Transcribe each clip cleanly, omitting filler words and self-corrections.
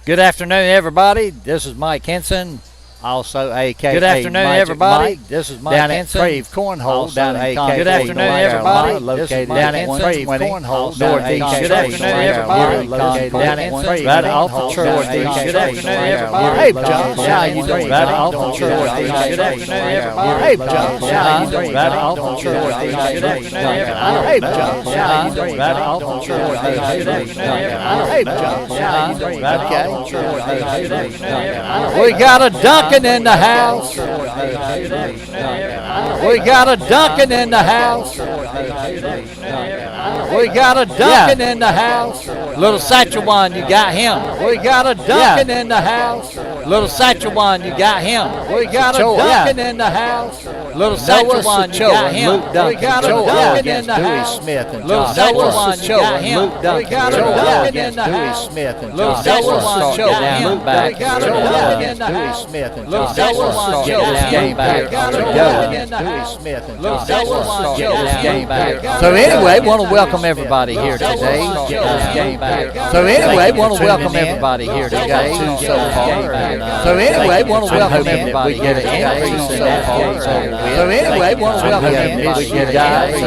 Good afternoon, everybody. This is Mike Henson, also a.k.a. Good afternoon, Magic everybody. Mike. This is Mike Down at Henson, Krave Cornhole, also down in a.k.a. Good afternoon, everybody. located down at at 120 Krave Cornhole, Northeast. Good afternoon, everybody. Down at Krave, right off the church. Northeast. Good afternoon, everybody. Hey, John, how you doing? Right off the church. Good afternoon, everybody. Hey, John, how you doing? Right off the church. Good afternoon, everybody. Hey, John, how you doing? Right off the church. Good afternoon, everybody. Hey, John, how you doing? Right off the church. Good afternoon, everybody. We got a Duncan in the house. We got a Duncan in the house. We got a Duncan in the house. Little Saskatchewan, you got him. We got a Duncan in the house. Little Saskatchewan, you got him. We got a Duncan in the house. Little Saskatchewan, you got him. We got a Duncan in the house. Little Saskatchewan, you got him. We got a Duncan in the house. Little Saskatchewan, you got him. We got a Duncan in the house. Little Saskatchewan, you got him. We got a Duncan in the house. Little Saskatchewan, you got him. So anyway, want to welcome everybody here today. So anyway, want to welcome everybody here today so far. So anyway, want to welcome everybody here today so far. So anyway, want to welcome everybody here guys.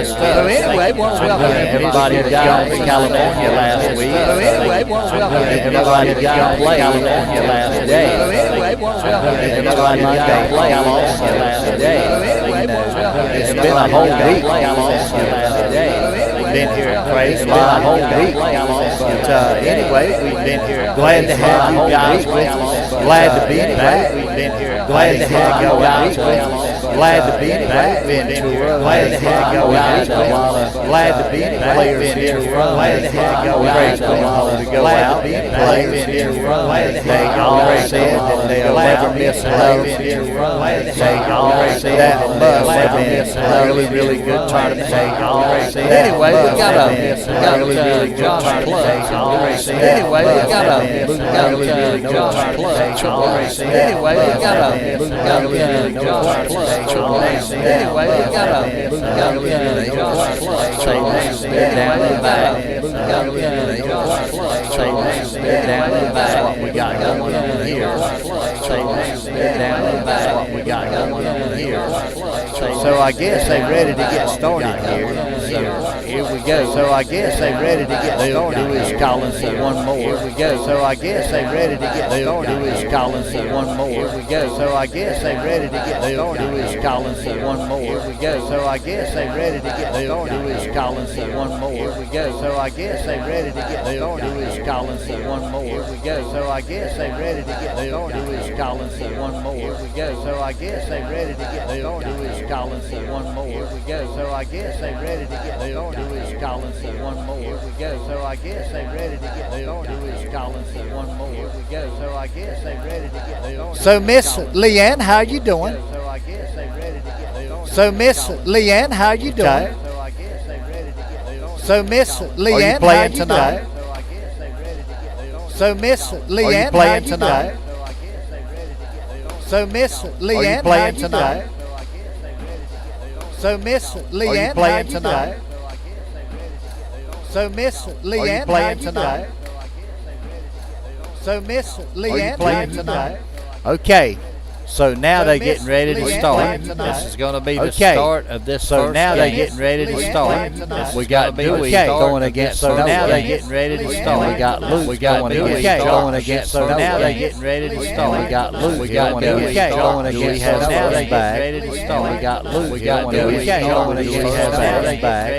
So anyway, want to welcome everybody that got to California last week. So anyway, want to welcome everybody that got to California last day. So anyway, want to welcome everybody that got to California last day. It's been a whole week last day. We've been here at Krave a whole week. But anyway, we've been here. Glad to have you guys with us. Glad to be back. We've been here. Glad to have you guys with us. Glad to be back. Been tour. Glad to have you guys with us. Glad to be back. Been tour. Glad to have you guys with us. To go out and play. They always said that they'll never miss a love. They always said that love never miss a really, really good tournament. They always said anyway, we got a really good Josh Plug. Anyway, we got a really good Josh Plug. Anyway, we got a really good Josh Plug. Anyway, we got a really good Josh Plug. Down the back. Down the back. What we got going on here. Down the back. What we got going on here. So I guess they're ready to get started here. Here we go. So I guess they're ready to get started. Who is calling for one more? Here we go. So I guess they're ready to get started. Who is calling for one more? Here we go. So I guess they're ready to get started. Who is calling for one more? Here we go. So I guess they're ready to get started. Who is calling for one more? Here we go. So I guess they're ready to get started. Who is calling for one more? Here we go. So I guess they're ready to get started. Who is calling for one more? Here we go. So I guess they're ready to get started. Who is calling for one more? Here we go. So I guess they're ready to get started. Who is calling for one more? Here we go. So I guess they're ready to get started. Who is calling for one more? Here we go. So I guess they're ready to get started. So Miss Leanne, how you doing? So I guess they're ready to get started. So Miss Leanne, how you doing? So I guess they're ready to get started. So Miss Leanne, how you tonight? So Miss Leanne, playing tonight? So Miss Leanne, playing tonight? So Miss Leanne, playing tonight? So Miss Leanne, playing tonight? So Miss Leanne, playing tonight? Okay. So now they're getting ready to start. This is going to be the start of this. So now they're getting ready to start. We got Dewey going against. So now they're getting ready to start. We got Luke. We got Dewey going against. So now they're getting ready to start. We got Luke. We got Dewey going against. Now they're back. ready to start. We got Luke. We got Dewey going against. Has back.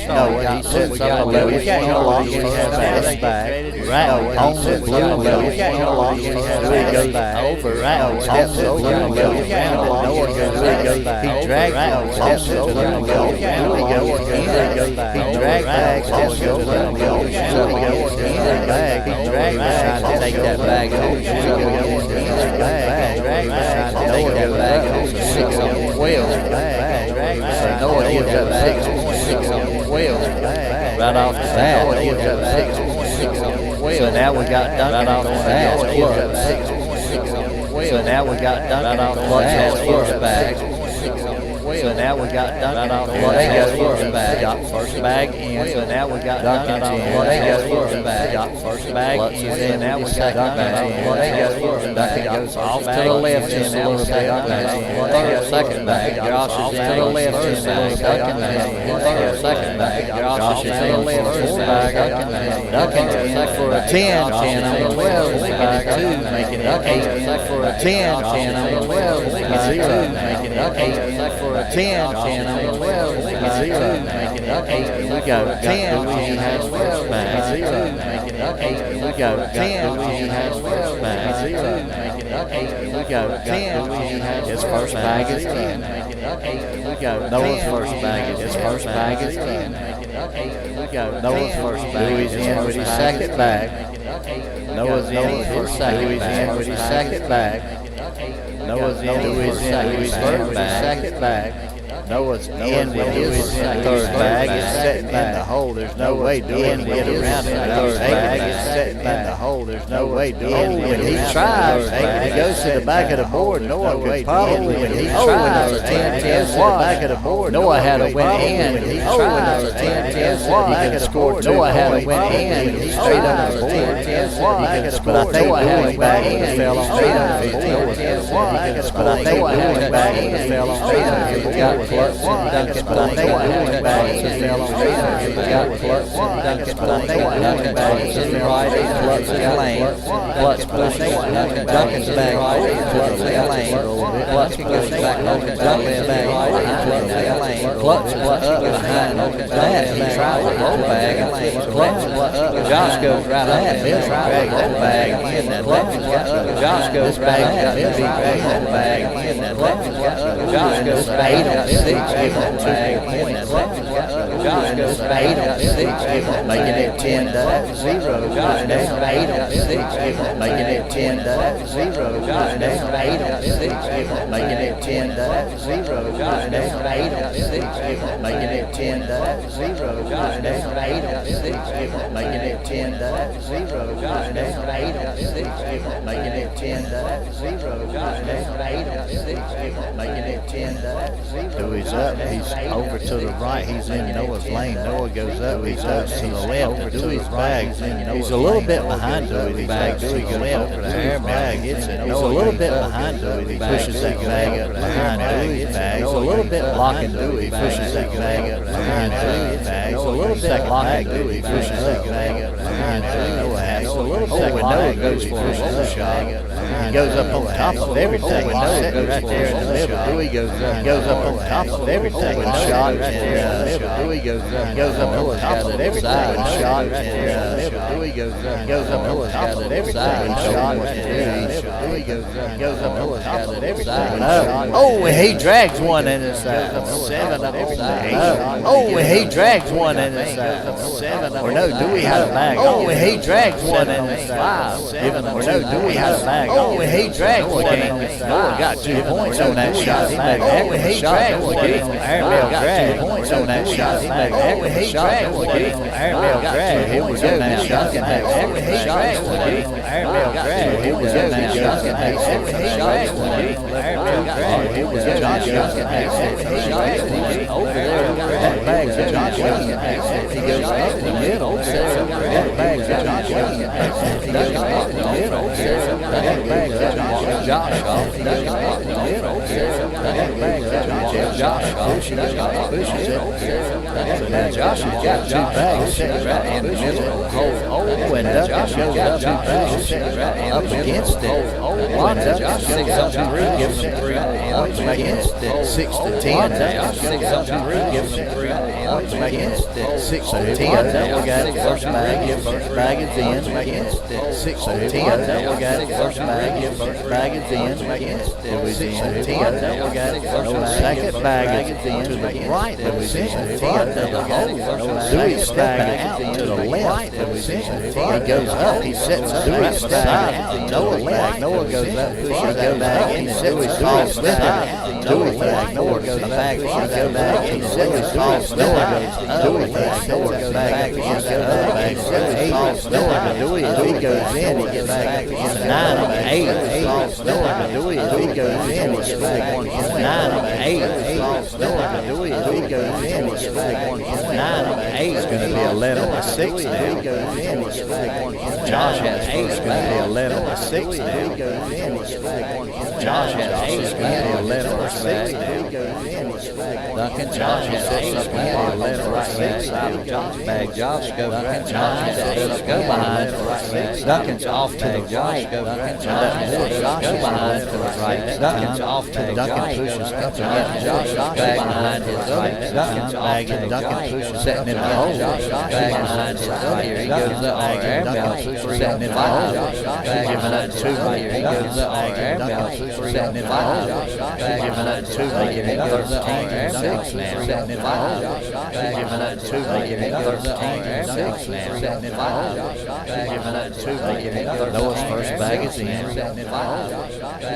No, he said something. Dewey has back. Right on the blue. Dewey goes back. Over. Right. Steps over. He drags back, steps over, he drags back, steps over, he drags back, trying to take that bag home, trying to take that bag home, 6 on 12, so Noah gives up 6 on 12, right off the bat, Noah gives up 6 on 12, so now we got Duncan right off the bat, so now we got Duncan off the clutch has first bag. So now we got Duncan off. Well, they go first bag. Got first bag in. So now we got Duncan off. Well, they go first bag. Got first bag in. Now we got Duncan off. Well, they go first bag. Goes off to the left in a little bit. Third, second bag. Josh is to the left in bag. Duncan third, second bag. Josh is to the left in bag. Duncan for a 10, 10 on the 12 bag 2, making it 8. For a 10, 10 on the 12 bag 2, making it 8. For a 10, 10 on the 12 bag 2, making it 8. Here we go. 10, he has 12 bag 2, making it 8. Here we go. 10, he has 12 bag 2, making it 8. Here we go. 10, he has his first bag is 10, making it 8. Here we go. Noah's first bag is his first bag is 10, making it 8. Here we go. Noah's first bag is in with his second bag. Noah's in with his second bag. With his second bag. Noah's in with his third bag. Second bag. Noah's in with his third bag. It's sitting in the hole. There's no way doing get around it. Third bag is sitting in the hole. There's no way doing when he tries. He goes to the back of the board. Noah could probably when he tries. 10-10 to the back of the board. Noah had a win in. When he tries 10-10 to the back of the board. Noah had a win in. He straight up the board. 10-10 but I think Noah had a back in. Fell on straight up 15. But I think Noah had a back in. Fell on straight up 15. Duncan, but I think I had back in fell on straight. We got Klutz and Duncan, but I think I had back in right. Klutz in lane. Klutz pushing. Duncan's back Klutz in lane. Klutz goes back. Duncan's back Klutz in lane. Klutz up behind that. He tried to roll bag. Klutz up. Josh goes right at Bill tried to roll bag in that left. Josh goes right at Bill bag that bag in that left. Josh goes 8 on 6. Josh goes 8 on 6, making it 10 to 0. Josh down 8 on 6, making it 10 to 0. Josh down 8 on 6, making it 10 to 0. Josh down 8 on 6, making it 10 to 0. Josh down 8 on 6, making it 10 to 0. Josh down 8 on 6, making it 10 to 0. Josh down 8 on 6, making it 10 to 0. He's up. He's over to the right. He's in Noah's lane. Noah goes up. He goes to the left. Over Dewey's bag. He's a little bit behind Dewey's bag. Dewey goes over the air bag. He's a little bit behind Dewey. He pushes that bag up behind Dewey's bag. He's a little bit blocking Dewey. Pushes that bag up behind Dewey's bag. He's a little bit blocking Dewey. Pushes that bag up behind Dewey. He's a little bit when Noah goes for a shot. He goes up on top of everything. When Noah goes right there in the middle, Dewey goes up on top of everything. When shot and Dewey goes up on top of everything. When shot and Dewey goes up on top of everything. When shot and Dewey goes up on top of everything. Oh, he drags one in his 7 of everything. Oh, he drags one in his 7. Or no, Dewey had a bag. Oh, he drags one in his 5. Or no, Dewey had a bag. Oh, he drags one in his 5. Got 2 points on that shot. Oh, he drags one in his 5. Got 2 points on that shot. Oh, he drags one in his 5. Here we go now. Oh, he drags one in his 5. Here we go now. Oh, he drags one in his 5. Here we go now. Over there, that bag's a Josh Williams. He goes up in the middle. That bag's a Josh Williams. He goes up in the middle. That bag's a Josh off. He goes up in the middle. That bag's a Josh off. Pushes it. Now Josh has got 2 bags sitting right in the middle. Oh, and Josh goes up 2 bags sitting right up against it. Winds up 6 on 3, gives them 3 points against it. 6 to 10. 6 on 3, gives them 3 points against it. 6 to 10. Now we got it. First bag. First bag is in against it. 6 to 10. Now we got it. First bag. First bag is in against it. It was in 10. Now we got it. Second bag is in to the right. It was in 10. Dewey's bag out to the left. It was in 10. He goes up. He sets Dewey's bag out. Noah's bag. Noah goes up. Pushes that bag in. Dewey's falls with it. Dewey's bag. Noah goes back. Pushes that bag in. Dewey's falls. Noah goes. Dewey's bag. Noah goes back. Pushes that bag. Dewey's falls. Noah goes. Dewey goes in. He gets back. 9 on 8. Dewey goes in, he's flag 1.9 on 8. Dewey goes in, he's flag 1.9 on 8. It's going to be 11-6 now. Josh has 8. It's going to be 11-6 now. Josh has 8. It's going to be 11-6 now. Duncan Josh has 8. It's going to be 11-6 out of Josh's bag. Josh goes Duncan Josh has 8. Go behind. Duncan's off to the right. Duncan Josh has 8. Go behind to his right. Duncan's off to the right. Duncan pushes up to Josh back behind his right. Duncan's off to the Duncan pushes setting in the hole. Josh back behind his right. Here he goes up for air balance. Setting in the hole. Giving up 2. Here he goes up for air balance. Setting in the hole. Giving up 2. Here he goes up for air balance. Setting in the hole. Giving up 2. Here he goes up for air balance. Setting in the hole. Giving up 2. Noah's first bag is in.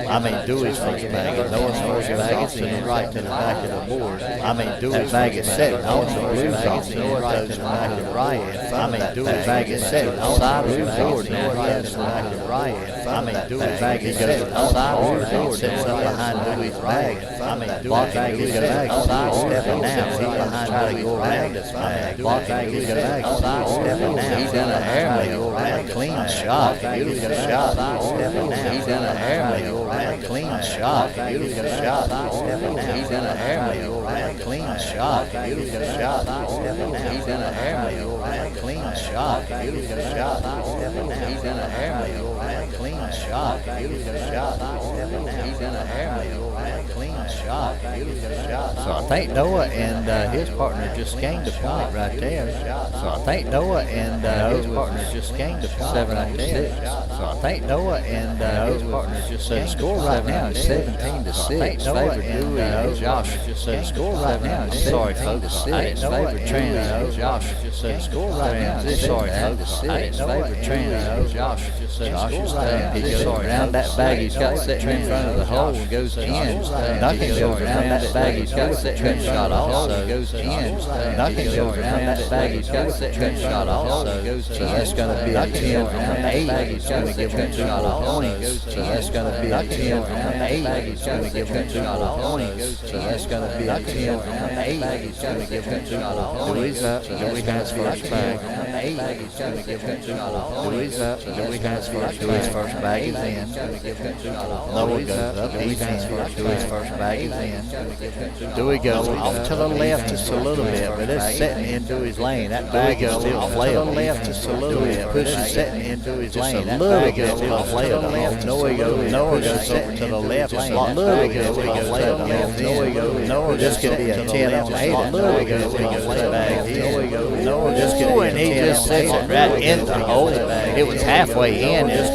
I mean Dewey's first bag. Noah's first bag is in. Right to the back of the board. I mean Dewey's bag is set. Noah's blues off. Noah goes to the back of the right. I mean Dewey's bag is set. Outside of the board now. Right to the back of the right. I mean Dewey's bag is set. Outside of the board. Sits up behind Dewey's bag. I mean Dewey's bag is set. Outside stepping now. He's behind trying to go around this bag. Block bag is set. Outside stepping now. He's in a airmail. Clean shot. Beautiful shot. Stepping now. He's in a airmail. Clean shot. Beautiful shot. Stepping now. He's in a airmail. Clean shot. Beautiful shot. Stepping now. He's in a airmail. Clean shot. Beautiful shot. Stepping now. He's in a airmail. Clean shot. Beautiful shot. Stepping now. He's in a airmail. Clean shot. Beautiful shot. So I think Noah and his partner just gained a point right there. So I think Noah and his partner just gained a point. 7-6. So I think Noah and his partner just said score right now is 17-6. Favorite Dewey and Josh just said score right now. Sorry, folks. Favorite Trans. Josh just said score right now. Sorry, folks. Favorite Trans. Josh just said score right now. He goes around that bag he's got sitting in front of the hole and goes in. Nothing goes around that bag he's got sitting in shot also goes in. Nothing goes around that bag he's got sitting in shot also goes in. So that's going to be a 10 from 8. He's going to give him 2 points. So that's going to be a 10 from 8. He's going to give him 2 points. So that's going to be a 10 from 8. He's going to give him 2 points. Dewey's up. Dewey has first bag. He's going to give him 2 points. Dewey's up. Dewey has first. Dewey's first bag is in. Noah goes up. He's in. Dewey's first bag is in. Dewey goes off to the left just a little bit, but it's setting in Dewey's lane. That bag is still flail. Left just a little bit, pushes setting in Dewey's lane. That bag is still flail. Noah goes over to the left just a little bit. Noah just could be a 10 on 8. Noah goes to the bag. Noah just could be a 10 on 8. He just sets it right in the hole. It was halfway in. He just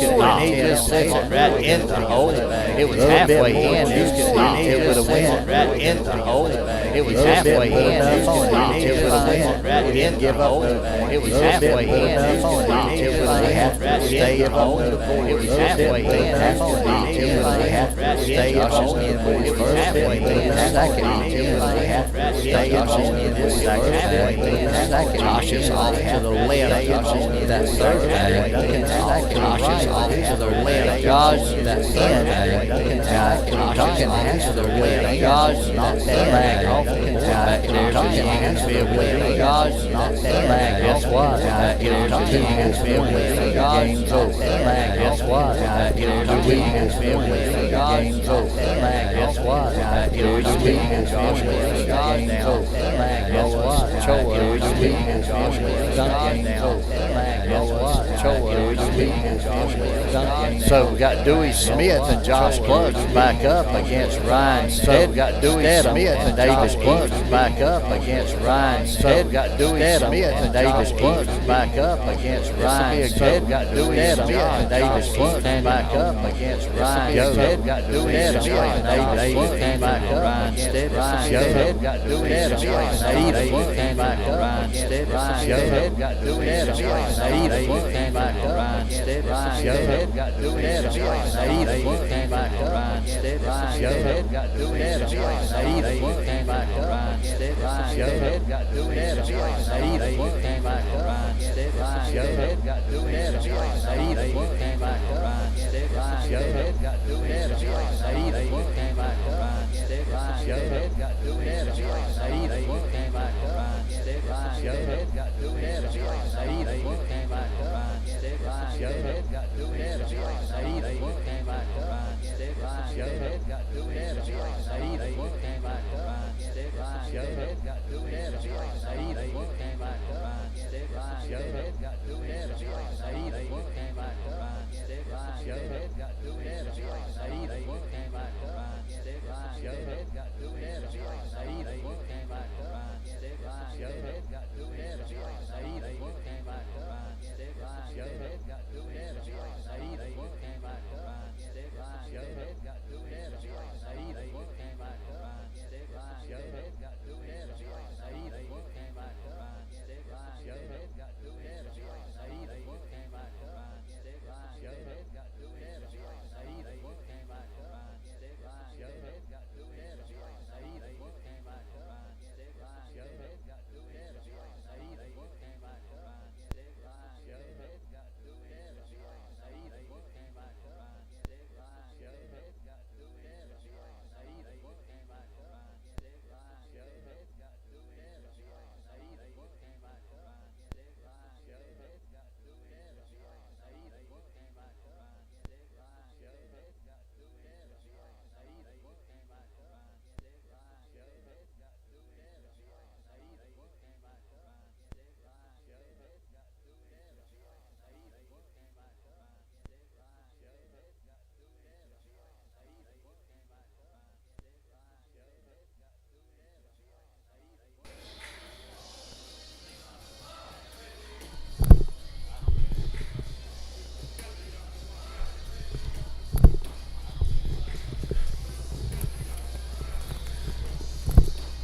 sets it right in the hole. It was halfway in. It would have went right in the hole. It was halfway in. It would have went right in the hole. It was halfway in. It would have to stay at home. It was halfway in. It would have to stay at home. It was halfway in. Second. It would have to stay at home. It was halfway in. Second. Josh is off to the left. That third bag. Josh is off to the left. Josh, that third bag. Duncan has to the left. Josh, that bag off the back there. Duncan has to be a winner. Josh, that bag. Guess what? Duncan has to be a winner. Game's over. Guess what? Dewey has to be a winner. Game's over. Guess what? Dewey has to be a winner. Game's over. Guess what? Dewey has to be a winner. Game's over. Guess what? So we got Dewey Smith and Josh Clutch back up against Ryan Stead. We got Dewey Smith and Davis Clutch back up against Ryan Stead. We got Dewey Smith and Davis Clutch back up against Ryan Stead. We got Dewey Smith and Davis Clutch back up against Ryan Stead. We got Dewey Smith and Davis Clutch back up Ryan Stead. Ryan got Dewey Smith and Davis Clutch back up Ryan Stead. Ryan got Dewey Smith and Davis Clutch back up Ryan Stead. Ryan got Dewey Smith and Davis Clutch back up Ryan Stead. Ryan got Dewey Smith and Davis Clutch back up Ryan Stead. Ryan got Dewey Smith and Davis Clutch back up Ryan Stead. Ryan got Dewey Smith and Davis Clutch back up Ryan Stead. Ryan got Dewey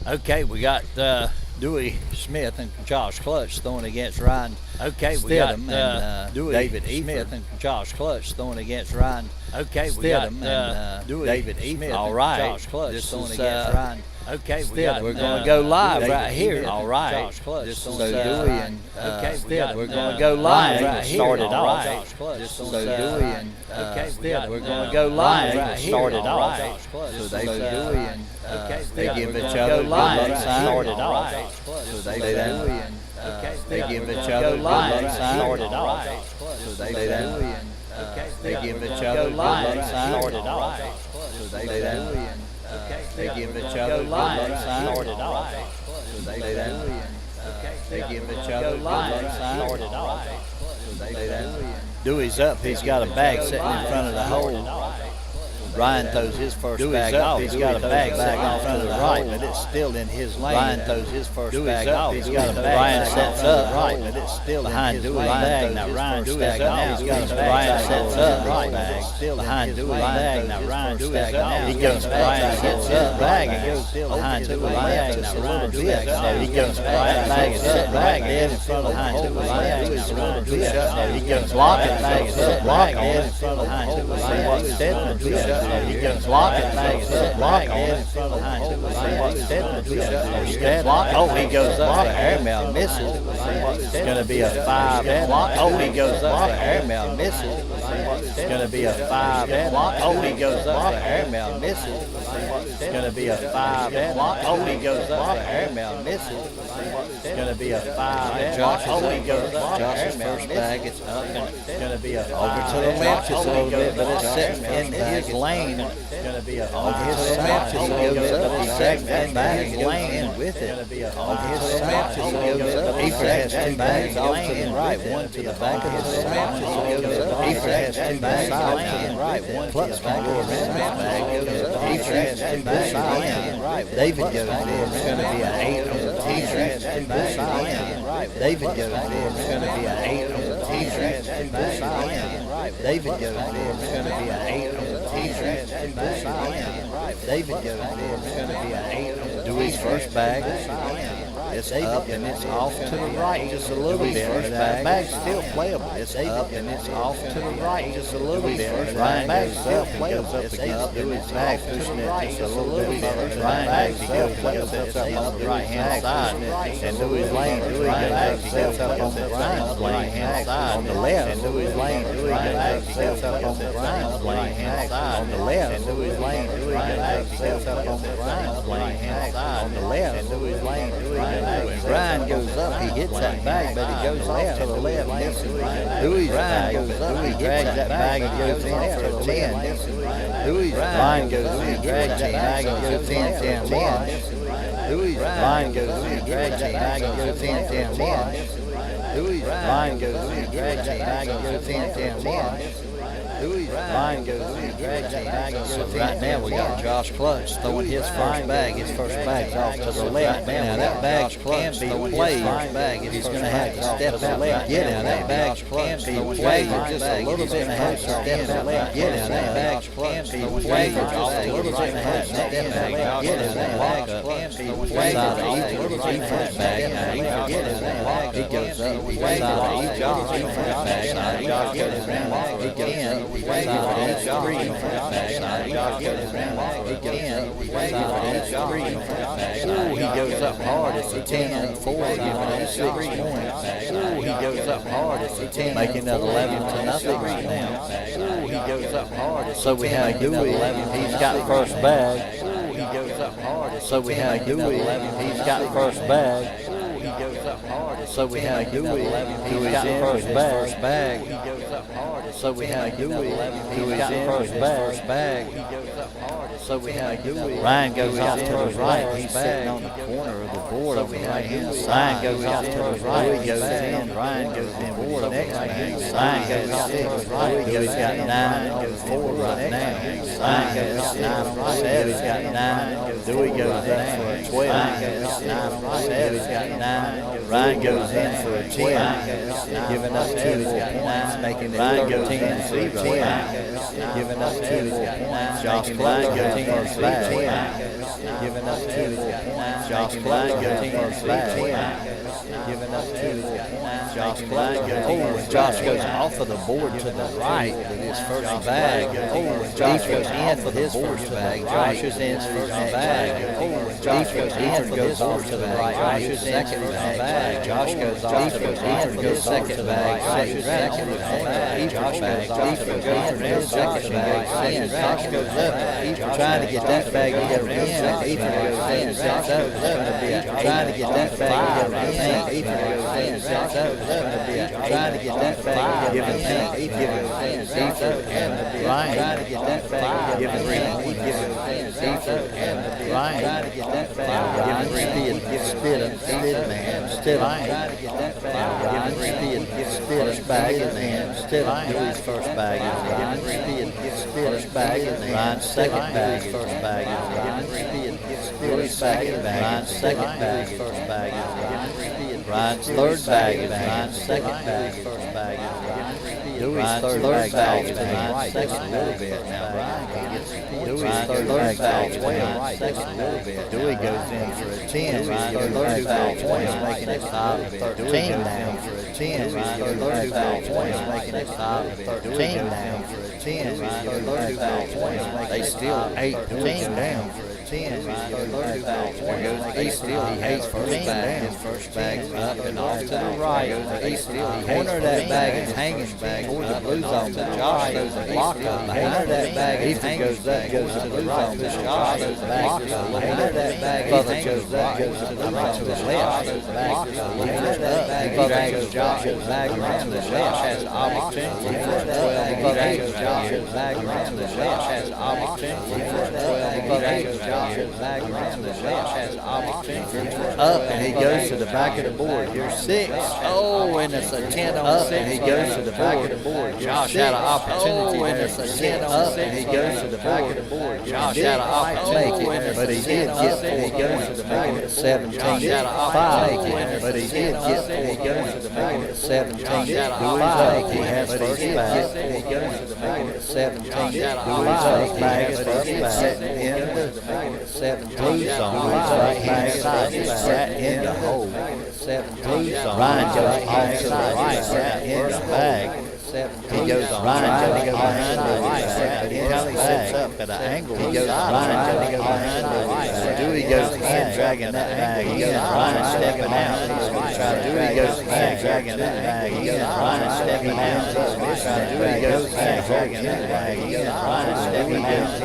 Okay, we got Dewey Smith and Josh Clutch throwing against Ryan. Okay, we got Dewey David Smith and Josh Clutch throwing against Ryan. Okay, we got Dewey David Smith. All right, Josh Clutch throwing against Ryan. Okay, we're going to go live right here. All right, Josh Clutch. So Dewey and we're going to go live right here. Started off. So Dewey and we're going to go live right here. Started off. So they Dewey and they give each other good luck sign. Started off. So they Dewey and they give each other good luck sign. Started off. So they Dewey and they give each other good luck sign. Started off. So they Dewey and they give each other good luck sign. Started off. So they Dewey and they give each other good luck sign. Started off. So they Dewey and Dewey's up. He's got a bag sitting in front of the hole. Ryan throws his first bag off. He's got a bag off to the right, but it's still in his lane. Ryan throws his first bag off. He's got a bag. Ryan sets up right, but it's still behind Dewey's bag. Now Ryan stacks out. He's got a bag. Ryan sets up right bag. Still behind Dewey's bag. Now Ryan stacks out. He goes. Ryan sets up bag and goes still behind Dewey's bag. Now Ryan stacks out. He goes back bag and set bag dead in front of behind Dewey's bag. Now Ryan stacks out. He goes blocking bag and set bag dead in front of behind Dewey's bag. He goes blocking bag and set block on it. Oh, he goes up for airmail, misses. It's going to be a 5 block. Oh, he goes up for airmail, misses. It's going to be a 5 block. Oh, he goes up for airmail, misses. It's going to be a 5 block. Oh, he goes up for airmail, misses. It's going to be a 5 block. Oh, he goes up for airmail, first bag. It's up. It's going to be a 5 over to the left just a little bit, but it's sitting in his lane. It's going to be a 5 block. He goes up. He sets that bag and lane with it. He goes up. He has 2 bags off to the right, one to the back of his matches. He goes up. He has 2 bags off to the right, one to the back of his bag. He has 2 bags off. David goes in. It's going to be an 8 on the T-shirt. David goes in. It's going to be an 8 on the T-shirt. David goes in. It's going to be an 8 on the T-shirt. David goes in. It's going to be an 8 on the Dewey's first bag. It's up and it's off to the right just a little bit. That bag's still playable. It's up and it's off to the right just a little bit. Ryan bag's still playable. It's up to his bag, pushing it just a little bit. Ryan bag's still playable. It's up on the right hand side and Dewey's lane. Dewey goes up on the Ryan's lane hand side on the left. And Dewey's lane. Dewey goes up on the Ryan's lane hand side on the left. And Dewey's lane. Dewey goes up on the Ryan's lane hand side on the left. And Dewey's lane. When Ryan goes up, he hits that bag, but he goes off to the left. Dewey's Ryan goes up, he drags that bag and goes in for a 10. Dewey's Ryan goes up, he drags that bag and goes in 10. Dewey's Ryan goes up, he drags that bag and goes in 10. Dewey's Ryan goes up, he drags that bag and goes in 10. Ryan goes in, drags that bag and goes in. Right now we got Josh Clutch throwing his first bag. His first bag's off to the left. Now that bag can be played. He's going to have to step out left. Get out. That bag can be played just a little bit. Have to step out left. Get out. That bag can be played just a little bit. Have to step out left. Get out. That bag can be played just a little bit. First bag. Get out. He goes up. He goes out. He goes bag. He goes around. He goes in. He goes out of each three. He goes around. He goes in. He goes out of each three. He goes up hard. It's a 10-4, giving up 6 points. He goes up hard. It's a 10, making it 11-0 right now. He goes up hard. So we have Dewey. He's got first bag. He goes up hard. So we have Dewey. He's got first bag. He goes up hard. So we have Dewey. He's got first bag. He goes up hard. So we have Dewey. He's got first bag. He goes up hard. So we have Dewey. Ryan goes off to the right. He's sitting on the corner of the board on the right hand side. Ryan goes off to the right. Dewey goes in. Ryan goes in board on the right hand side. Ryan goes off to the right. Dewey's got 9-4 right now. Ryan goes off 9-7. He's got 9. Dewey goes in for a 12. Ryan goes off 9-7. He's got 9. Ryan goes in for a 10, giving up 2 points, making it 13-0. Giving up 2 points. Josh Klein goes in first bag, giving up 2 points. Josh Klein goes in first bag, giving up 2 points. Josh Klein goes in first bag. Josh goes off of the board to the right with his first bag. Josh goes in for his first bag. Josh is in his first bag. Josh goes in for his off to the right. Josh is in second bag. Josh goes off to the right for his second bag. Josh is second bag. Josh goes off to the right for his second bag. Josh goes up, trying to get that bag to go in. Ethan goes in. Josh goes up, trying to get that bag to go in. Ethan goes in. Josh goes up, trying to get that bag to go in. Ethan goes in. Ethan Ryan trying to get that bag to go in. Ethan goes in. Ethan Ryan trying to get that bag to go in. Spit man. Still trying to get that bag. First bag in man. Still Dewey's first bag in Ryan. First bag in Ryan's second bag. First bag in Ryan. Dewey's bag in Ryan's second bag. First bag in Ryan. Ryan's third bag in Ryan's second bag. First bag in Ryan. Dewey's third bag in Ryan's second a little bit. Now Ryan gets Dewey's third bag in Ryan's second a little bit. Dewey goes in for a 10. Ryan's third bag is making it 13 down for a 10. Ryan's third bag is making it 13 down for a 10. Ryan's third bag they still 8 points down for a 10. He still he hates first bag. His first bag's up and off to the right. He still he corner of that bag is hanging back toward the blue zone. Josh goes a block up. Behind that bag is hanging goes to the right. Josh goes a block up. Behind that bag goes to the right to the left. Block up. Behind that bag goes Josh's bag around the left has an opportunity for 12. Goes Josh's bag around the left has an opportunity for 12. Josh's bag around the left has an opportunity up, and he goes to the back of the board. Here's 6. Oh, and it's a 10 on up, and he goes to the back of the board. Josh had an opportunity, and it's a 10 up, and he goes to the back of the board. Josh had an opportunity, but he did get 4. He goes to the back of the 17. 5, but he did get 4. He goes to the back of the 17. 5, he has first bag. He goes to the back of the 17. 5, he has first bag. 7 blue zone, right hand side, right in the hole. 7 blue zone. Ryan goes off to the right, right in the bag. He goes Ryan goes behind the right, but he kind of sets up at an angle. He goes Ryan goes behind the right. Dewey goes in, dragging that bag in. Ryan stepping out. Dewey goes in, dragging that bag in. Ryan stepping out. Dewey goes in, dragging that bag in. Ryan stepping out.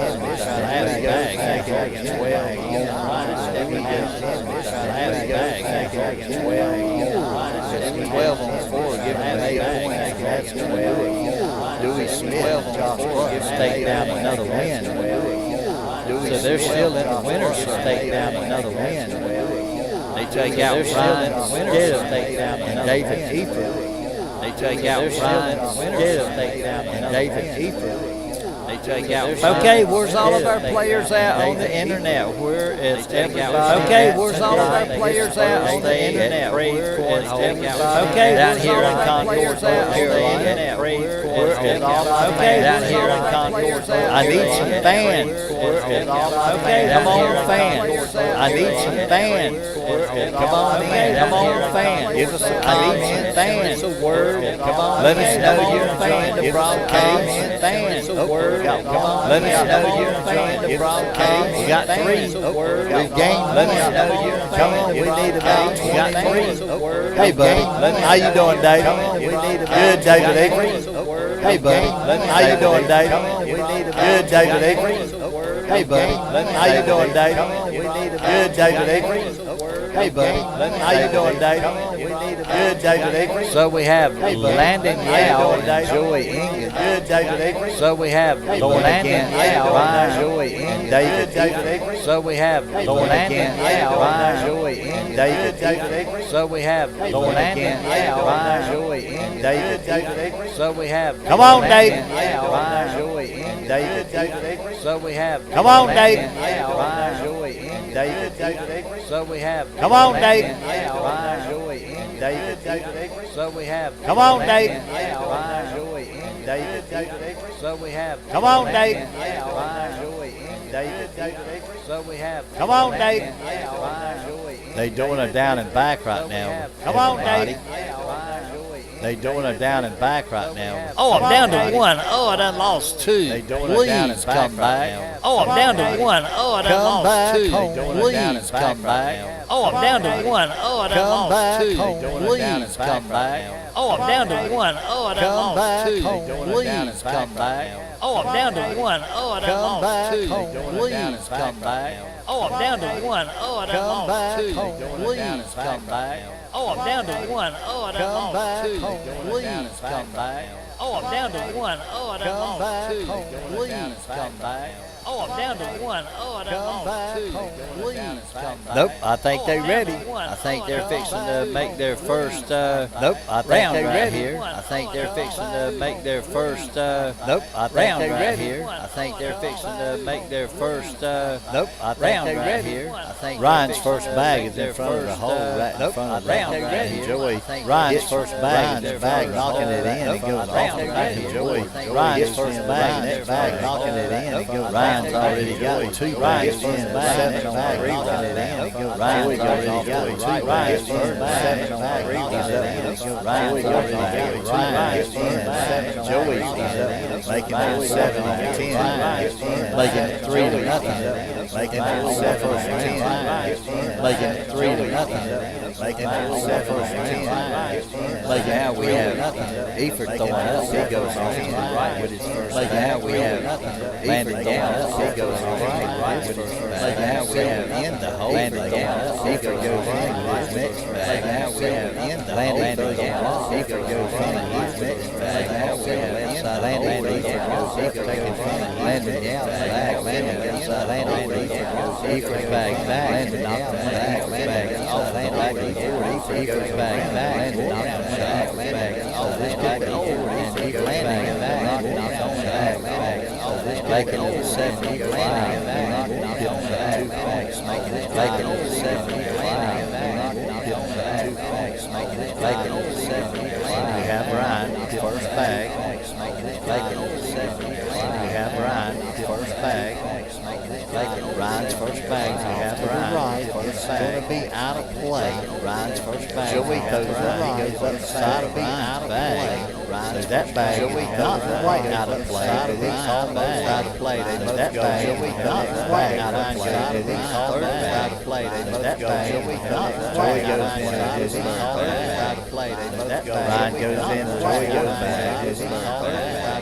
Last bag, dragging 12 in. Ryan stepping out. Last bag, dragging 12 in. 12 on 4, giving him 8 points. That's 12. Dewey Smith, Josh Brooks, take down another win. So they're still in the winners, take down another win. They take out Ryan Still, take down and David Eafer. They take out Ryan Still, take down and David Eafer. They take out. Okay, where's all of our players at on the internet? Where is everybody? Okay, where's all of our players at on the internet? Where is everybody? Okay, down here in Concord, North Carolina. Okay, down here in Concord. I need some fans. Okay, come on, fans. I need some fans. Come on in, come on, fans. Give us a comment. I need some fans. Come on, let us know you're a fan of broadcast. Fans, a word. Let us know you're a fan of broadcast. We got 3. We've gained. Let us know you're a fan. Come on, we need about 20. We got 3. Hey, buddy. How you doing, David? Good, David Avery. Hey, buddy. How you doing, David? Good, David Avery. Hey, buddy. How you doing, David? Good, David Avery. Hey, buddy. How you doing, David? Good, David Avery. So we have Landon Yao and Joey Ingan. Good, David Avery. So we have Landon Yao, Ryan, Joey, and David Avery. So we have Landon Yao, Ryan, Joey, and David Avery. So we have Landon Yao, Ryan, Joey, and David Avery. So we have come on, David. Ryan, Joey, and David Avery. So we have come on, David. Ryan, Joey, and David Avery. So we have come on, David. Ryan, Joey, and David Avery. So we have come on, David. Ryan, Joey, and David Avery. So we have come on, David. Ryan, Joey, and David Avery. So we have come on, David. Ryan, Joey. They doing it down and back right now. Come on, David. They doing it down and back right now. Oh, I'm down to 1. Oh, I done lost 2. Please come back. Oh, I'm down to 1. Oh, I done lost 2. Please come back. Oh, I'm down to 1. Oh, I done lost 2. Please come back. Oh, I'm down to 1. Oh, I done lost 2. Please come back. Oh, I'm down to 1. Oh, I done lost 2. Please come back. Oh, I'm down to 1. Oh, I done lost 2. Please come back. Oh, I'm down to 1. Oh, I done lost 2. Please come back. Oh, I'm down to 1. Oh, I done lost 2. Please come back. Oh, I'm down to 1. Oh, I done lost 2. Please come back. Nope, I think they're ready. I think they're fixing to make their first nope, I think they're ready here. I think they're fixing to make their first nope, I think they're ready here. I think they're fixing to make their first nope, I think they're ready here. I think Ryan's first bag is in front of the hole right in front of the hole. Joey, Ryan's first bag is the bag knocking it in. It goes off the back of Joey. Ryan's first bag, that bag knocking it in. It goes Ryan's already got 2 bags in, 7 bag knocking it in. Ryan's already got 2 bags in, 7 bag knocking it in. Ryan's already got 2 bags in, 7 Joey's making it 7 on 10, making it 3 to nothing, making it 7 on 10, making it 3 to nothing, making it 7 on 10, making out we have Eford throwing up, he goes off to the right with his first, making out we have Landon down up, he goes off to the right with his first, making out we have in the hole, Landon down up, Eford goes in with his next bag, making out we have in the hole, Landon down up, Eford goes in with his next bag, making out we have inside Landon, Eford goes, Eford taking fun, Landon down back, Landon inside Landon, Eford bag back, Landon knocking the bag off the back, Eford's bag back, Landon knocking the bag off this back, and Eford landing back, knocking on the bag, making it 7, landing back, knocking on the bag, making it 7, landing back, knocking on the bag, making it 7. We have Ryan, first bag, making it 7. have Ryan, first bag. Ryan's first bag. We have Ryan, first bag. Going to be out of play. Ryan's first bag. Joey goes up. He goes up the side of Ryan's bag. So that bag is not quite out of play. It's almost out of play. That bag is not quite out of play. It's almost out of play. That bag is not quite out of play. It's out of play. Ryan goes in. Joey goes back.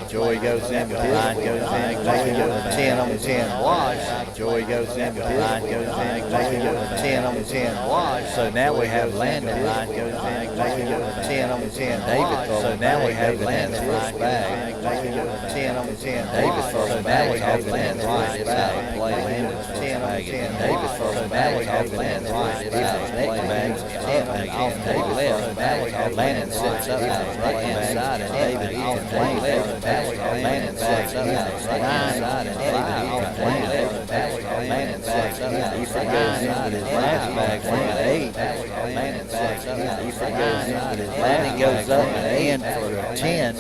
Joey goes in. Ryan goes in. Making it 10 on 10 wash. Joey goes in. Ryan goes in. Making it 10 on 10 wash. So now we have Landon. Ryan goes in. Making it 10 on 10 David. So now we have Landon first bag. Making it 10 on 10 David first bag. We have Landon right. It's out of play. Landon's 10 on 10 David first bag. We have Landon right. It's out of play. Bags 10 off David left. Now we have Landon sits up on the right hand side and David off Landon left. Landon sits up on the right hand side and David off Landon left. Landon sits up. He goes in with his last bag. Landon 8. Landon sits up. He goes in with his Landon goes up and in for a 10,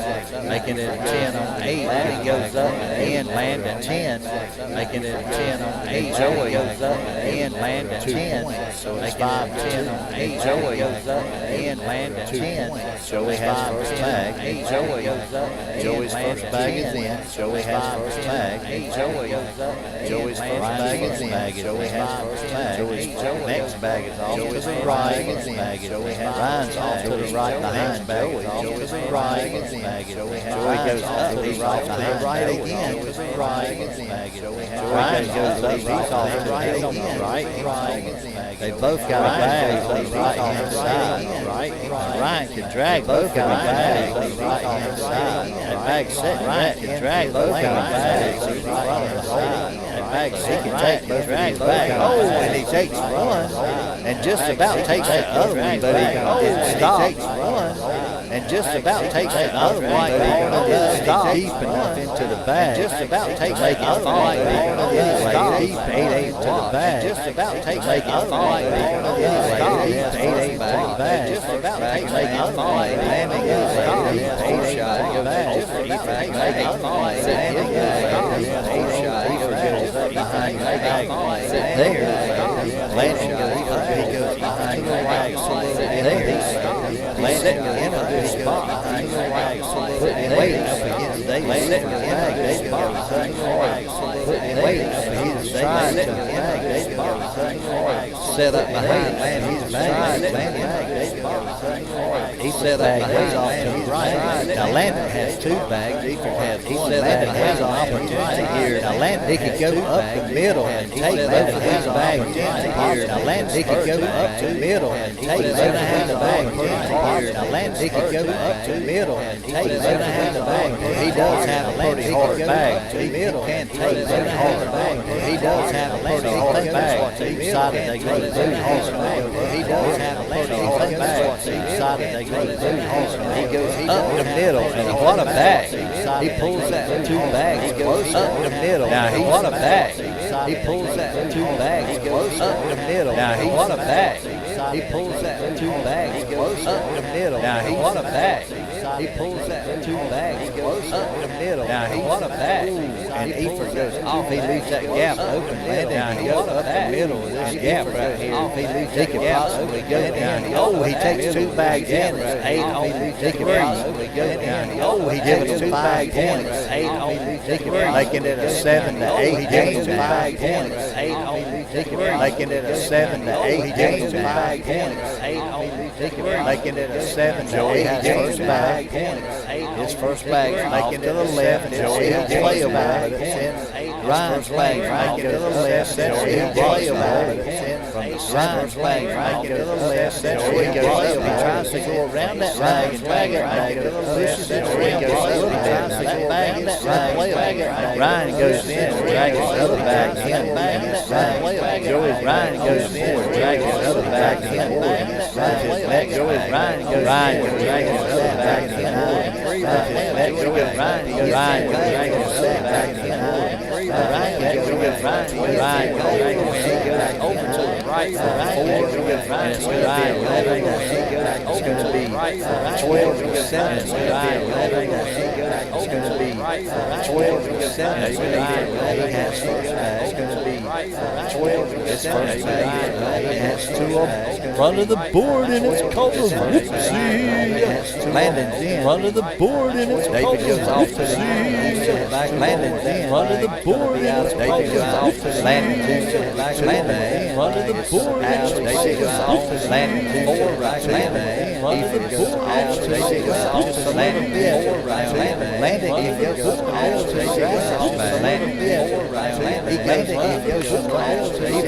making it a 10 on 8. Landon goes up and in, Landon 10, making it a 10 on 8. Joey goes up and in, Landon 10, so it's 5-10 on 8. Joey goes up and in, Landon 10. Joey has first bag. Joey goes up. Joey's first bag is in. Joey has first bag. Joey goes up. Joey's first bag is in. Joey has first bag. Joey's next bag is off to the right. Joey has Ryan's off to the right behind Joey. Joey's right. Joey goes up to the right behind right again. Ryan goes up. He's off to the right again. They both got a bag on the right hand side. Ryan can drag both got a bag on the right hand side. And bag 6, Ryan can drag both got a bag on the right hand side. And bag 6 can take both drag back. Oh, and he takes one and just about takes that other one, but he stops and just about takes that other one, but he stops deep enough into the bag. Just about takes that other one, anyway, deep 8-8 to the bag. Just about takes that other one, anyway, deep 8-8 to the bag. Just about takes that other one, landing is 8-8 to the bag. Just about takes that other one, landing is 8-8 to the bag. Behind the bag, sit there. Landon goes up, he goes behind the bag, there. Landon in a good spot behind the bag, putting weight up against David. Landon in a good spot behind the bag, putting weight up against David. Landon in a good spot behind the bag, set up behind Landon's bag. He set up behind off to the right. Now Landon has 2 bags, Ethan has 1. Landon has an opportunity here. Now Landon, he could go up the middle and take both of his bags here. Now Landon, he could go up the middle and take both of his bags here. Now Landon, he could go up the middle and take both of his bags. He does have a pretty hard bag. He can take both of his bags. He does have a pretty hard bag. He decided they go to do hard. He does have a pretty hard bag. He decided they go to do hard. He goes up the middle and what a bag. He pulls that 2 bags. He goes up the middle. Now he what a bag. He pulls that 2 bags. He goes up the middle. Now he what a bag. He pulls that 2 bags. He goes up the middle. Now he what a bag. He pulls that 2 bags. He goes up the middle. Now he what a bag. And Efer goes off. He leaves that gap open. Now he goes up the middle of this gap right here. He leaves that gap possibly go down. Oh, he takes 2 bags in. 8 on. He could possibly go down. Oh, he gives 2 bags in. 8 on. Making it a 7-8 game. 5 points. 8 on. Making it a 7-8 game. 5 points. 8 on. Making it a 7. Joey has first bag. His first bag making it to the left. Joey has playable, but it's in Ryan's bag. Making it to the left. Joey has playable, but it's in from Ryan's bag. Making it to the left. Joey goes up. He tries to go around that bag and drag it. Making it to the left. Joey goes up. He tries to go around that bag. Ryan goes in and drags his other bag in. Ryan goes in and drags his other bag in. Ryan goes and drags his other bag in. Ryan goes and drags his other bag in. Ryan goes over to the right for 4, and it's going to be 12-7. It's going to be 12 and 7. He has first bag. It's going to be 12 and 7. He has 2 of them. Front of the board, and it's called a whoopsie. Landon's in. Front of the board, and it's called a David goes off to the whoopsie. back. Landon's in. Front of the board, and it's called David goes a off to the Landon to the back. Landon in. Front of the board, and it's called David goes off to the a Landon to the right. Landon in. Ethan goes off to David goes off to the Landon to right. Landon goes off to the right. Landon Landon goes off to the right.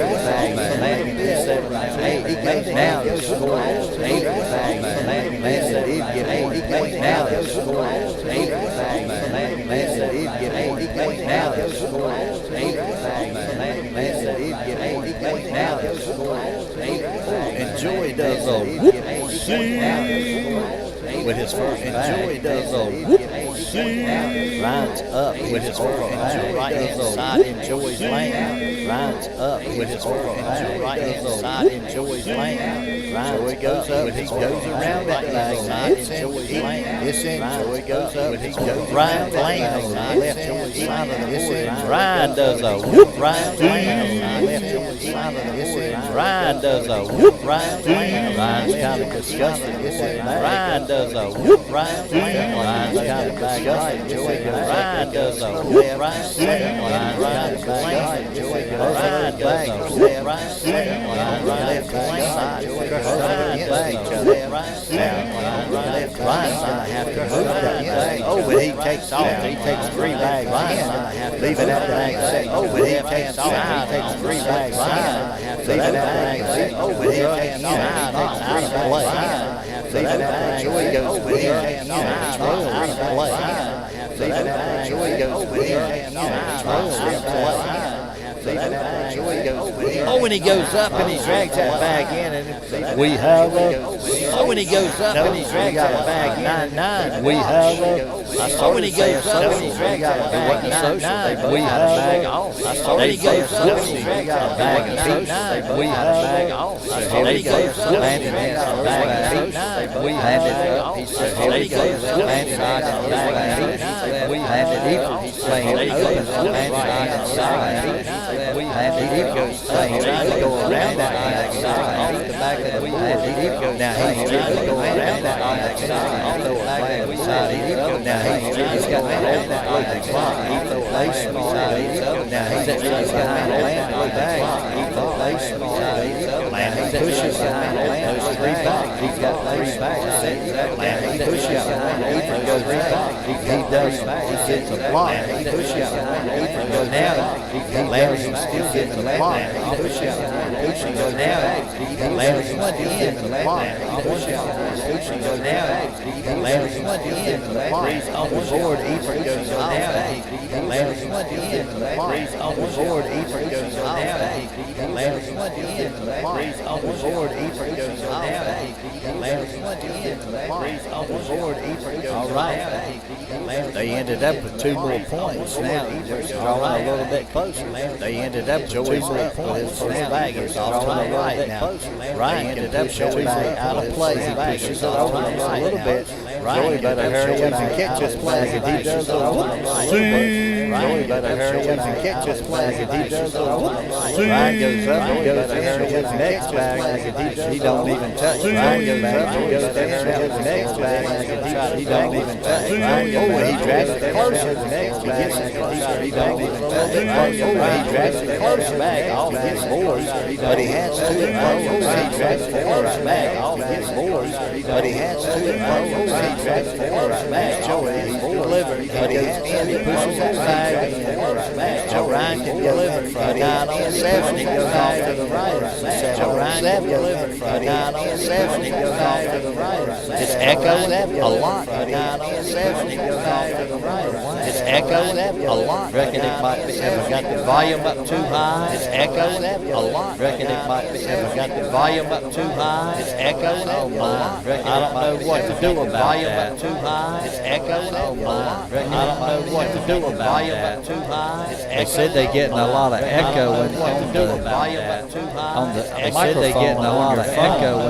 Landon gets 7 8. Now the score is 8. Landon did get 8. Now the score is 8. Landon did get 8. Now the score is 8. Landon did get 8. Now the score is 8. And Joey does a whoopsie with his first bag. Joey does a whoopsie. Rides up with his first bag. Right inside in Joey's lane. Rides up with his first bag. Right inside in Joey's lane. Joey goes up. He goes around that bag. It's in Joey's lane. It's in. Joey goes up. He goes Ryan's lane on the left Joey's side of the board. Ryan does a whoop. Ryan's lane on the left Joey's side of the board. Ryan does a whoop. Ryan's lane. Ryan's kind of disgusted. Ryan does a whoop. Ryan's lane. Ryan's kind of disgusted. Joey goes Ryan does a whoop. Ryan's lane. Ryan's kind of disgusted. Joey goes Ryan does a whoop. Ryan's lane. Ryan's left side. Ryan does a whoop. Ryan's left. Ryan's going to have to move that bag. Oh, but he takes off. He takes 3 bags in. Leave it at the bag. Oh, but he takes off. He takes 3 bags in. Leave it at the bag. Oh, but he takes off. He takes out of play. Leave it at the bag. Joey goes with him. Out of play. Leave it at the bag. Joey goes with him. Out of play. Oh, when he goes up and he drags that bag in, and We have a oh, when he goes up and he drags that bag 9-9. we have a Oh, when he goes up and he drags that bag 9-9. we have a When he goes up and he drags that bag 8-9. we have a Then he goes up and he drags that bag 8-9. we have Then he goes up and he drags that bag 8-9. we have He's playing open and inside. We had he goes trying to go around that back off the back of the board. He goes now he's trying to go around that back off the back of the side. He goes now he's got to hold that like the clock. He throws lace beside. He goes now he's behind Landon with back. He throws lace beside. Landon pushes behind those 3 bags. He's got 3 bags. Landon pushes behind. Ethan goes back. He does. He gets a block. He pushes behind. Ethan goes now. Landon still getting the block. He pushes out. Pushing goes down. Landon one in the block. He pushes out. Pushing goes down. Landon one in the block. On the board, Ethan goes down. Landon one in the block. On the board, Ethan goes down. Landon one in the block. On the board, Ethan goes down. Landon one in the block. On the board, Ethan goes down. All right. They ended up with 2 more points. Now they're drawing a little bit closer. They ended up with 2 more points. His first bag is off to the right now. Ryan ended up showing back out of play. He pushes it over a little bit. Joey better hurry up and catch this flag if he does a whoop. Joey better hurry up and catch this flag if he does a whoop. Ryan goes up and goes to hurry up next bag if he don't even touch. Ryan goes up and goes to hurry up next bag. He don't even touch. Oh, he drags the closer the next bag. He don't even touch. He drags the closer bag off his boards, but he has 2 in row. He drags the closer bag off his boards, but he has 2 in row. He drags the closer bag. Joey, he's delivered, but he has 2. He pushes that bag in. Joe Ryan can deliver from 9 on 7. He goes off to the right. Joe Ryan can deliver from 9 on 7. He goes off to the right. It's echoing a lot. 9 on 7. He goes off to the right. It's echoing a lot. Reckon it might be, have we got the volume up too high? It's echoing a lot. Reckon it might be, have we got the volume up too high? It's echoing a lot. Reckon I don't know what to do about volume up too high. It's echoing a lot. Reckon I don't know what to do about volume that. They said they're getting a lot of echo on the they said they're getting a lot of echo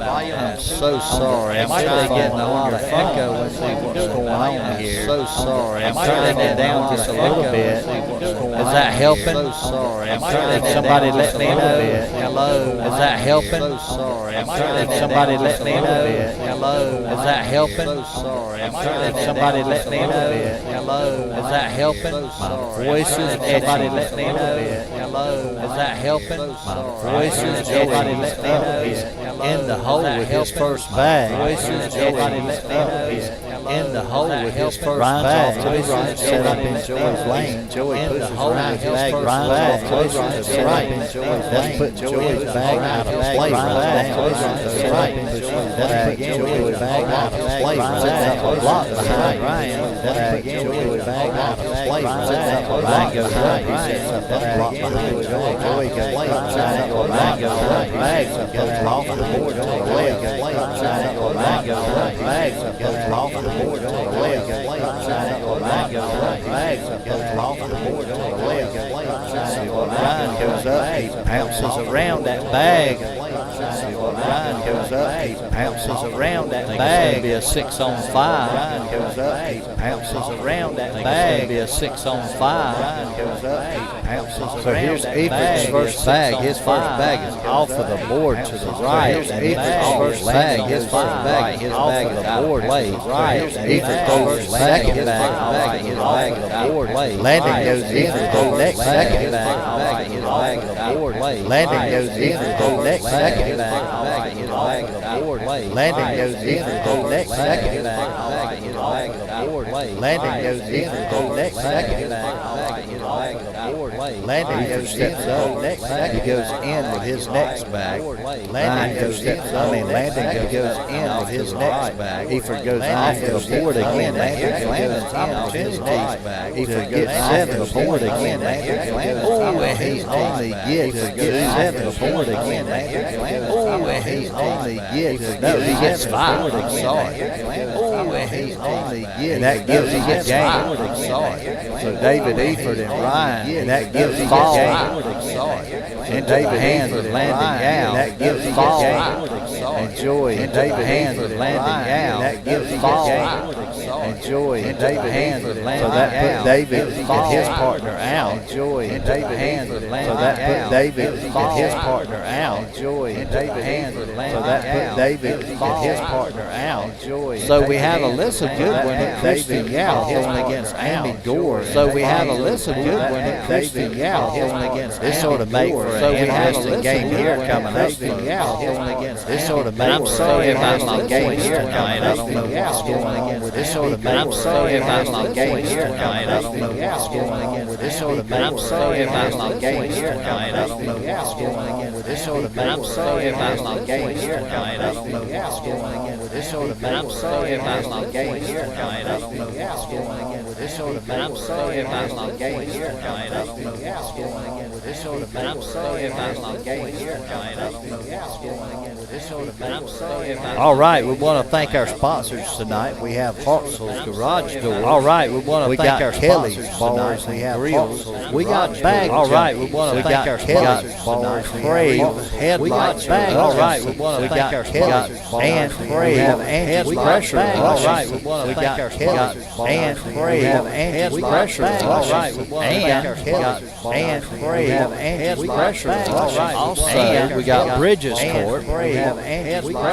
I'm so sorry. I'm sure they're getting a lot of echo and see what's going on here. So sorry. I'm turning it down just a little bit. Is that helping? So sorry. I'm turning somebody let me know. Hello. Is that helping? So sorry. I'm turning somebody let me know. Hello. Is that helping? So sorry. I'm turning somebody let me know. Hello. Is that helping? My voice is somebody let me know. Hello. Is that helping? My voice is somebody let me know. He's in the hole with his first bag. Voice is somebody let me know. He's in the hole with his first bag. Off to the right, set up in Joey's lane. Joey pushes Ryan's bag. Ryan's off to the right, set up in Joey's lane. Let's put Joey's bag out of play. Ryan's off to the right, let's put Joey's bag out of play. Sets up a block behind Ryan. Let's put Joey's bag out of play. Sets up a block behind Ryan. Sets up a block behind Joey. Joey goes left. Sets up a block behind bags. Goes off the board to the left. Sets up a block behind bags. Goes off the board to the left. Sets up a block behind bags. Goes off the board to the left. Ryan goes up. He pounces around that bag. Ryan goes up. He pounces around that bag. It'll be a 6-on-5. Ryan goes up. He pounces around that bag. It'll be a 6-on-5. Ryan goes up. He pounces around. So here's Ephraim's first bag. His first bag is off of the board to the right. Here's Ephraim's first bag. His first bag. His bag is the board way. Right. Ephraim throws his second bag. His bag is the board way. Landon goes in for the next second bag. His bag is the board way. Landon goes in for the next second bag. His bag is the board way. Landon goes in for the next second bag. His bag is the board way. Landon goes in for the next second bag. His bag is the board way. Landon goes in for the next second. He goes in with his next bag. Landon goes in. Landon goes in with his next bag. He goes off the board again. Landon's in with his next bag. He forgets 7 the board again. Oh, he's only gets 7 the board again. Oh, he's only gets no, he gets 5. Oh, he's only gets that gives him a game. So David Eford and Ryan, and that gives him a game. And David Hands with landing out, that gives him a game. And Joy and David Hands with landing out, that gives him a game. And Joy and David Hands with landing out. So that put David and his partner out. And Joy and David Hands with landing out. So that put David and his partner out. Joy and David Hands with landing out. So that put David and his partner out. Joy. So we have Alyssa Goodwin and Christian Yao going against Amy Gore. So we have Alyssa Goodwin and Christian Yao going against this sort of make for an interesting game here coming up. This sort of make. I'm sorry about my game here tonight. I don't know what's going on with this sort of. I'm sorry about my game here tonight. I don't know what's going on with this sort of. I'm sorry about my game here tonight. I don't know what's going on with this sort of. I'm sorry about my game here tonight. I don't know what's going on with this sort of. I'm sorry about my game here tonight. I don't know what's going on with this sort of. I'm sorry about my game here tonight. I don't know what's going on with this sort of. I'm sorry about my game here tonight. I don't know what's going on with this sort of. I'm sorry about. All right, we want to thank our sponsors tonight. We have Hartzell's Garage Door. All right, we want to thank our Kelly's Bars. We have grills. We got bags. All right, we want to thank our Kelly's Bars. Krave headlights. We got bags. All right, we want to thank our Kelly's and Krave and pressure. All right, we want to thank our Kelly's and Krave and pressure. All right, we want to thank our Kelly's and Krave and pressure. All right, also we got Bridges Court.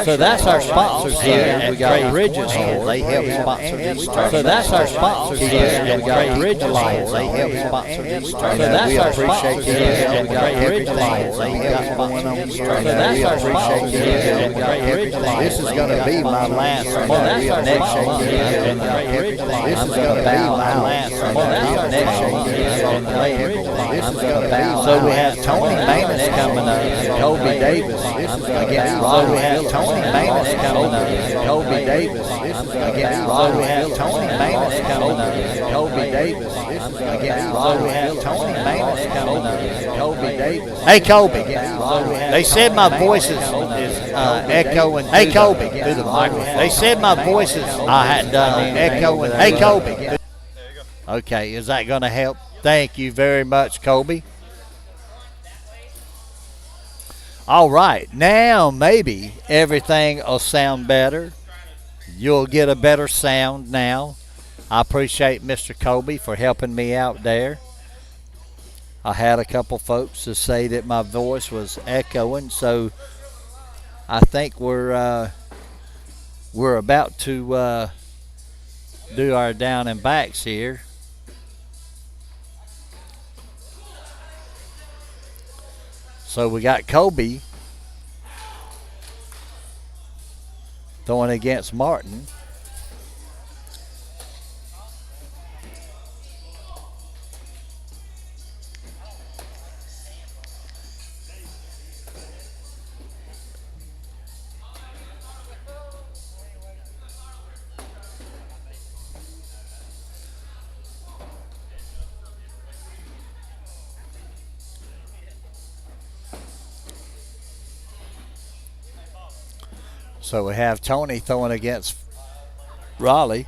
So that's our sponsors here. We got Bridges Court. They help sponsor these tournaments. So that's our sponsors here. We got Bridges Court. They help sponsor these tournaments. So that's our sponsors here. We got Bridges Court. They help sponsor these tournaments. So that's our sponsors here. We got Bridges Court. This is going to be my last one. That's our sponsors here. This is going to be my last one. That's our sponsors here. This is going to be. So we have Tony Manus coming up. Kobe Davis. Against Ron. So we have Tony Manus coming up. Kobe Davis. Against Ron. We have Tony Manus coming up. Kobe Davis. Against Ron. We have Tony Manus coming up. Kobe Davis. Hey Kobe. They said my voice is echoing. Hey Kobe. Through the microphone. They said my voice is I hadn't done echoing. Hey Kobe. Okay, is that going to help? Thank you very much, Kobe. All right, now maybe everything will sound better. You'll get a better sound now. I appreciate Mr. Kobe for helping me out there. I had a couple folks to say that my voice was echoing, so I think we're about to do our down and backs here. So we got Kobe throwing against Martin. So we have Tony throwing against Raleigh.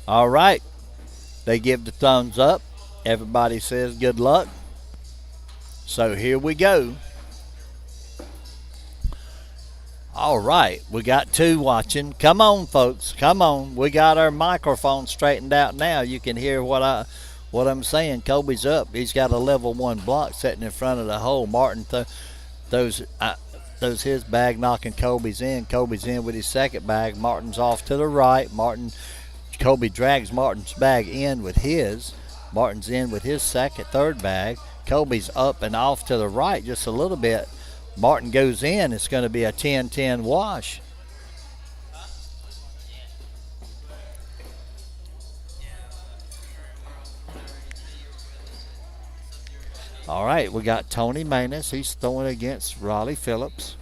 All right. They give the thumbs up. Everybody says good luck. So here we go. All right. We got two watching. Come on, folks. Come on. We got our microphone straightened out now. You can hear what I'm saying. Kobe's up. He's got a level 1 block sitting in front of the hole. Martin throws his bag, knocking Kobe's in. Kobe's in with his second bag. Martin's off to the right. Kobe drags Martin's bag in with his. Martin's in with his third bag. Kobe's up and off to the right just a little bit. Martin goes in. It's going to be a 10-10 wash. All right, we got Tony Maness. He's throwing against Raleigh Phillips.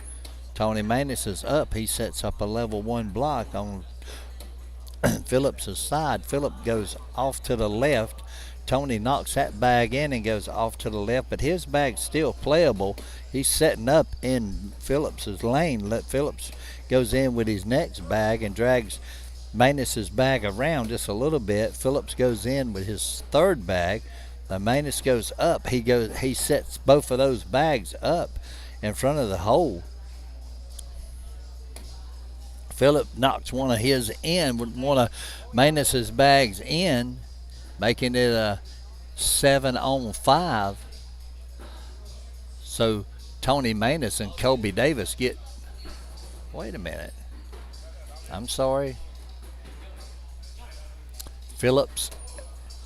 Tony Maness is up. He sets up a level 1 block on Phillips' side. Phillip goes off to the left. Tony knocks that bag in and goes off to the left, but his bag's still playable. He's setting up in Phillips' lane. Phillips goes in with his next bag and drags Maness' bag around just a little bit. Phillips goes in with his third bag. The Maness goes up. He sets both of those bags up in front of the hole. Phillip knocks one of his in with one of Maness' bags in, making it a 7-on-5. So Tony Maness and Kobe Davis get, wait a minute, I'm sorry. Phillips,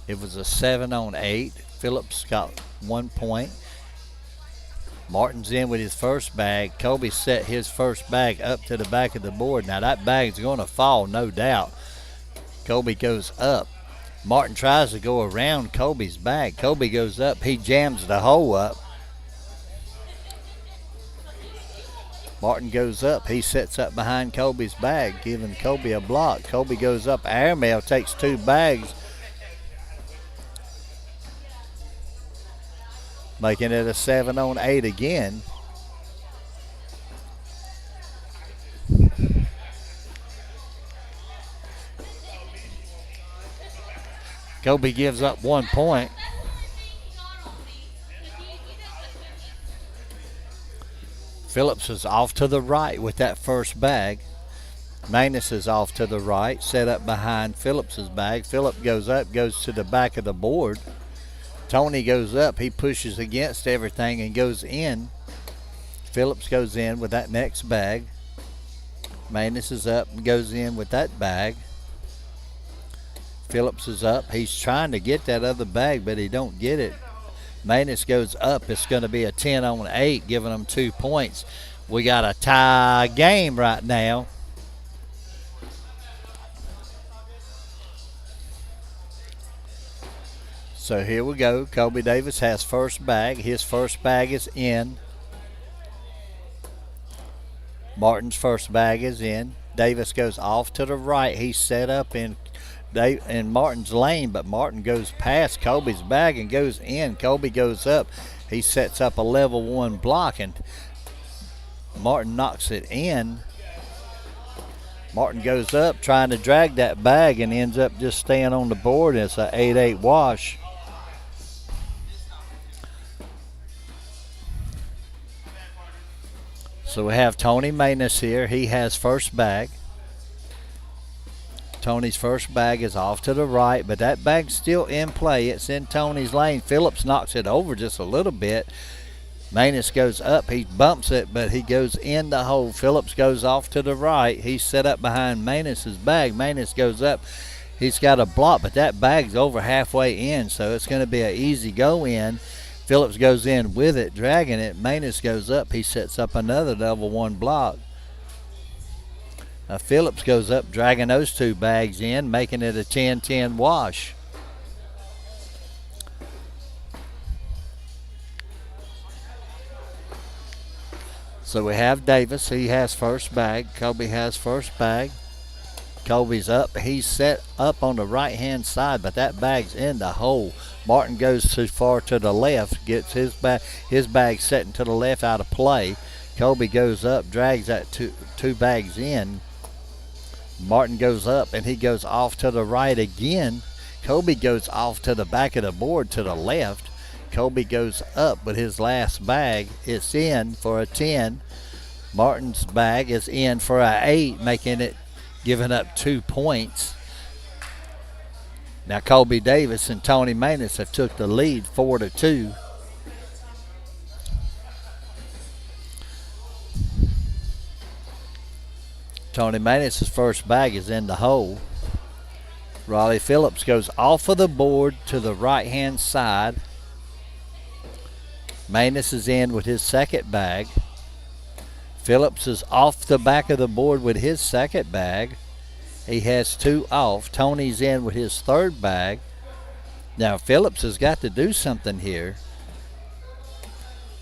it was a 7-on-8. Phillips got 1 point. Martin's in with his first bag. Kobe set his first bag up to the back of the board. Now that bag's going to fall, no doubt. Kobe goes up. Martin tries to go around Kobe's bag. Kobe goes up. He jams the hole up. Martin goes up. He sets up behind Kobe's bag, giving Kobe a block. Kobe goes up. Airmail takes 2 bags, making it a 7-on-8 again. Kobe gives up 1 point. Phillips is off to the right with that first bag. Maness is off to the right, set up behind Phillips's bag. Phillip goes up, goes to the back of the board. Tony goes up. He pushes against everything and goes in. Phillips goes in with that next bag. Maness is up and goes in with that bag. Phillips is up. He's trying to get that other bag, but he don't get it. Maness goes up. It's going to be a 10-on-8, giving them 2 points. We got a tie game right now. So here we go. Kobe Davis has first bag. His first bag is in. Martin's first bag is in. Davis goes off to the right. He's set up in Martin's lane, but Martin goes past Kobe's bag and goes in. Kobe goes up. He sets up a level 1 block, and Martin knocks it in. Martin goes up trying to drag that bag and ends up just staying on the board. It's an 8-8 wash. So we have Tony Manus here. He has first bag. Tony's first bag is off to the right, but that bag's still in play. It's in Tony's lane. Phillips knocks it over just a little bit. Manus goes up. He bumps it, but he goes in the hole. Phillips goes off to the right. He's set up behind Manus's bag. Manus goes up. He's got a block, but that bag's over halfway in, so it's going to be an easy go in. Phillips goes in with it, dragging it. Manus goes up. He sets up another level 1 block. Phillips goes up, dragging those 2 bags in, making it a 10-10 wash. So we have Davis. He has first bag. Kobe has first bag. Kobe's up. He's set up on the right-hand side, but that bag's in the hole. Martin goes too far to the left, gets his bag setting to the left out of play. Kobe goes up, drags that two bags in. Martin goes up, and he goes off to the right again. Kobe goes off to the back of the board to the left. Kobe goes up with his last bag. It's in for a 10. Martin's bag is in for a 8, making it, giving up 2 points. Now Kobe Davis and Tony Manus have took the lead 4-2. Tony Manus' first bag is in the hole. Raleigh Phillips goes off of the board to the right-hand side. Manus is in with his second bag. Phillips is off the back of the board with his second bag. He has 2 off. Tony's in with his third bag. Now Phillips has got to do something here.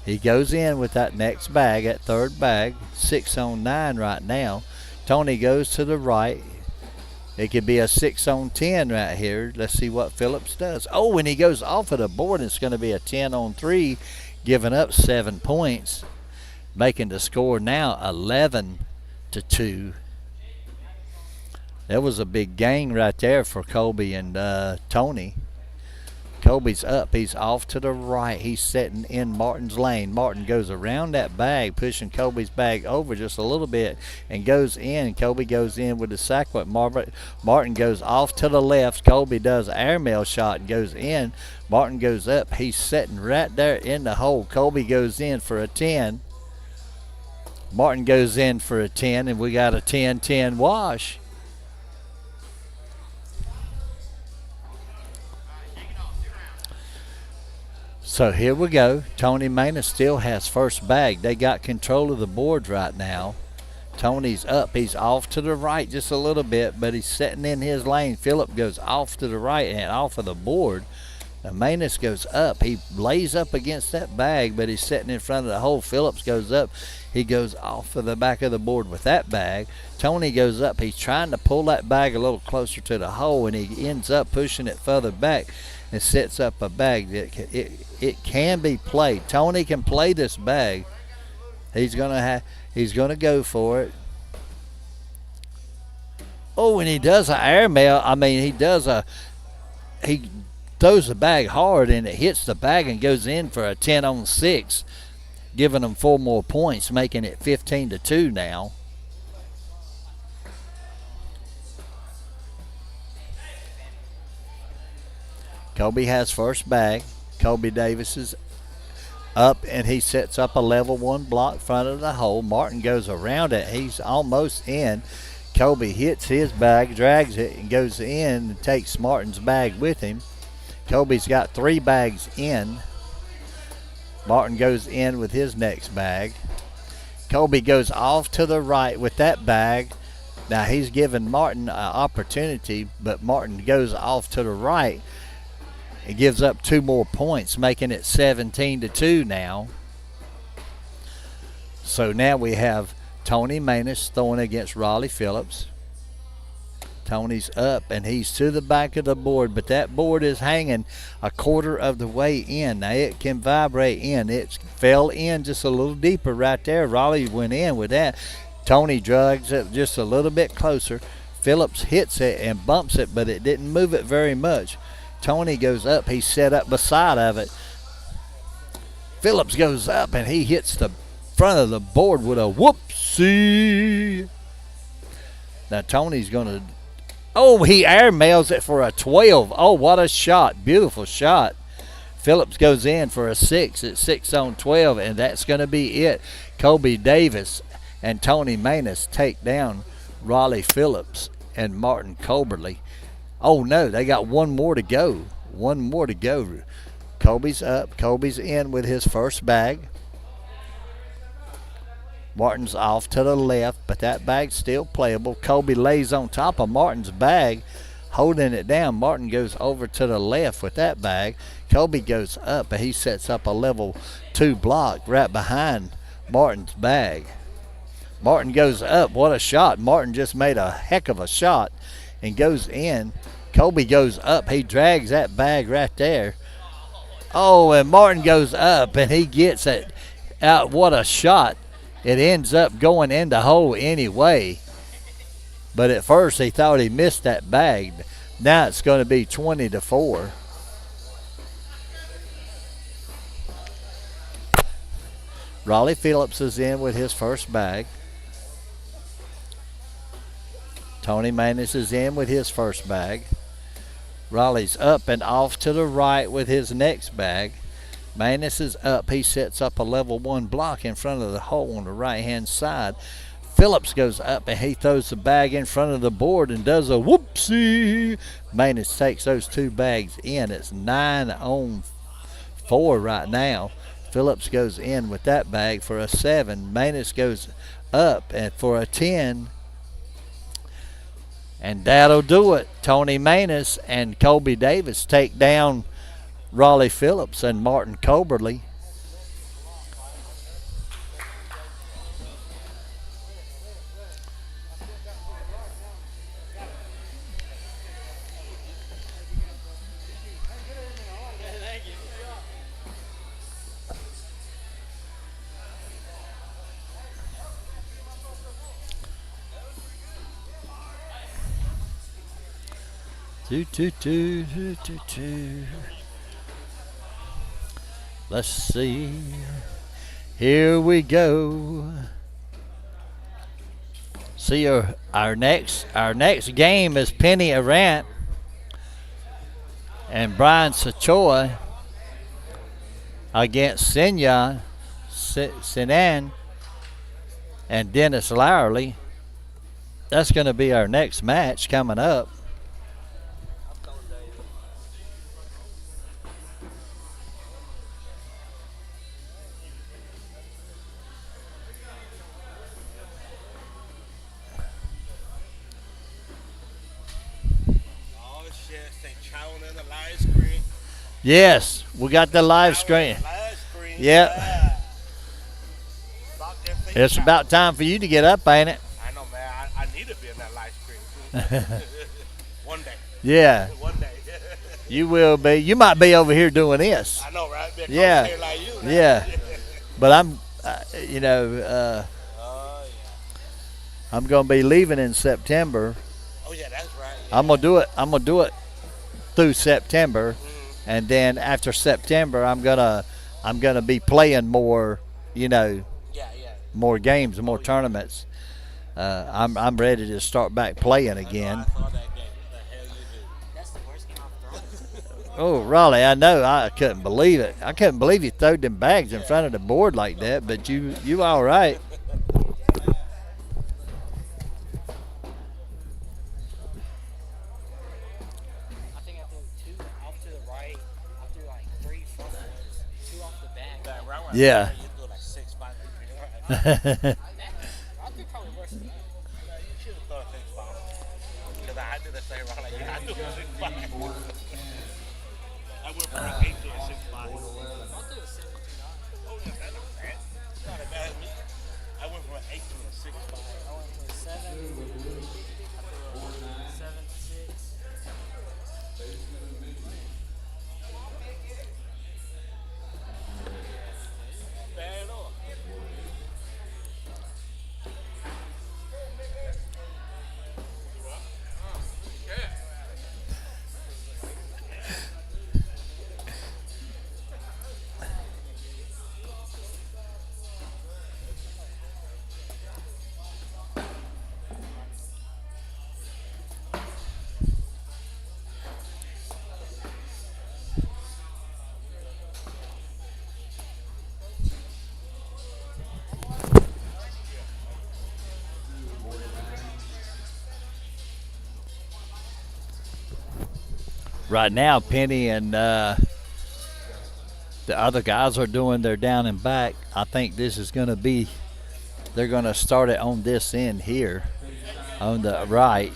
He goes in with that next bag, that third bag, 6 on 9 right now. Tony goes to the right. It could be a 6 on 10 right here. Let's see what Phillips does. Oh, and he goes off of the board. It's going to be a 10 on 3, giving up 7 points, making the score now 11-2. That was a big gain right there for Kobe and Tony. Kobe's up. He's off to the right. He's setting in Martin's lane. Martin goes around that bag, pushing Kobe's bag over just a little bit, and goes in. Kobe goes in with the sack. Martin goes off to the left. Kobe does an airmail shot and goes in. Martin goes up. He's setting right there in the hole. Kobe goes in for a 10. Martin goes in for a 10, and we got a 10-10 wash. So here we go. Tony Manus still has first bag. They got control of the board right now. Tony's up. He's off to the right just a little bit, but he's setting in his lane. Phillip goes off to the right and off of the board. Now Manus goes up. He lays up against that bag, but he's sitting in front of the hole. Phillips goes up. He goes off of the back of the board with that bag. Tony goes up. He's trying to pull that bag a little closer to the hole, and he ends up pushing it further back and sets up a bag that it can be played. Tony can play this bag. He's gonna go for it. Oh, and he does an airmail. I mean, he throws the bag hard, and it hits the bag and goes in for a 10 on 6, giving them 4 more points, making it 15-2 now. Kobe has first bag. Kobe Davis is up, and he sets up a level 1 block in front of the hole. Martin goes around it. He's almost in. Kobe hits his bag, drags it, and goes in and takes Martin's bag with him. Kobe's got 3 bags in. Martin goes in with his next bag. Kobe goes off to the right with that bag. Now he's giving Martin an opportunity, but Martin goes off to the right. It gives up 2 more points, making it 17-2 now. So now we have Tony Maness throwing against Raleigh Phillips. Tony's up, and he's to the back of the board, but that board is hanging a quarter of the way in. Now, it can vibrate in. It fell in just a little deeper right there. Raleigh went in with that. Tony drags it just a little bit closer. Phillips hits it and bumps it, but it didn't move it very much. Tony goes up. He's set up beside of it. Phillips goes up, and he hits the front of the board with a whoopsie. Now, Tony's going to... Oh, he air mails it for a 12. Oh, what a shot. Beautiful shot. Phillips goes in for a 6 at 6 on 12, and that's going to be it. Kobe Davis and Tony Maness take down Raleigh Phillips and Martin Coberly. Oh, no, they got one more to go. One more to go. Kobe's up. Kobe's in with his first bag. Martin's off to the left, but that bag's still playable. Kobe lays on top of Martin's bag, holding it down. Martin goes over to the left with that bag. Kobe goes up, and he sets up a level 2 block right behind Martin's bag. Martin goes up. What a shot. Martin just made a heck of a shot and goes in. Kobe goes up. He drags that bag right there. Oh, and Martin goes up, and he gets it out. What a shot. It ends up going in the hole anyway. But at first he thought he missed that bag. Now it's going to be 20-4. Raleigh Phillips is in with his first bag. Tony Maness is in with his first bag. Raleigh's up and off to the right with his next bag. Maness is up. He sets up a level 1 block in front of the hole on the right-hand side. Phillips goes up, and he throws the bag in front of the board and does a whoopsie. Maness takes those 2 bags in. It's 9 on 4 right now. Phillips goes in with that bag for a 7. Maness goes up and for a 10. And that'll do it. Tony Maness and Kobe Davis take down Raleigh Phillips and Martin Coberly. Let's see. Here we go. See, our next game is Penny Arant and Brian Sachoa against Sinan and Dennis Lowerly. That's going to be our next match coming up. Yes, we got the live screen. Yep. It's about time for you to get up, ain't it? I know, man. I need to be in that live screen. One day. Yeah. One day. You will be. You might be over here doing this. I know, right? Yeah. Like you, right? Yeah. But I'm, I'm going to be leaving in September. Oh yeah, that's right. Yeah. I'm gonna do it through September. And then after September, I'm gonna be playing more, more games, more tournaments. I'm ready to start back playing again. I saw that game. What the hell you do? That's the worst game I've thrown. Oh, Raleigh, I know. I couldn't believe it. I couldn't believe you throwed them bags in front of the board like that. But you all right? Yeah. I think probably worse than that. You should have thought of 6 because I did the same wrong. Like, I do 6 I went from an 8 to a 6'5". Oh, yeah, that's not bad. Not as bad as me. I went from an 8 to a 6'5". I went from 7. I threw a 7 to 6. Bad at all. Right now, Penny and the other guys are doing their down and back. I think this is going to be, they're going to start it on this end here on the right.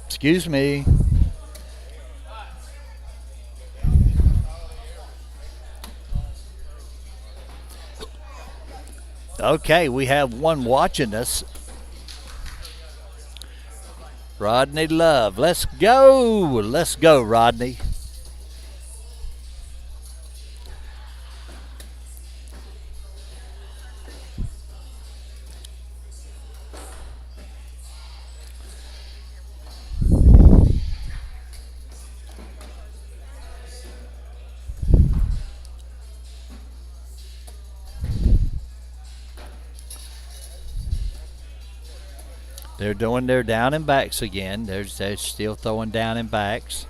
Excuse me. Okay, we have one watching us. Rodney Love. Let's go. Let's go, Rodney. They're doing their down and backs again. They're still throwing down and backs.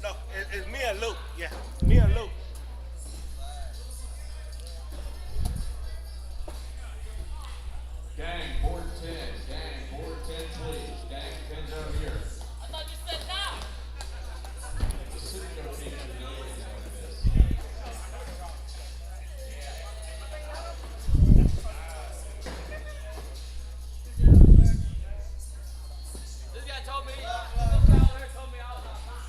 No, it's me and Luke. Yeah, me and Luke. Gang, board 10. Gang, board 10, please. Gang, pins over here. I thought you said now. The city rotation is really like this. This guy told me. This guy over there told me I was on time.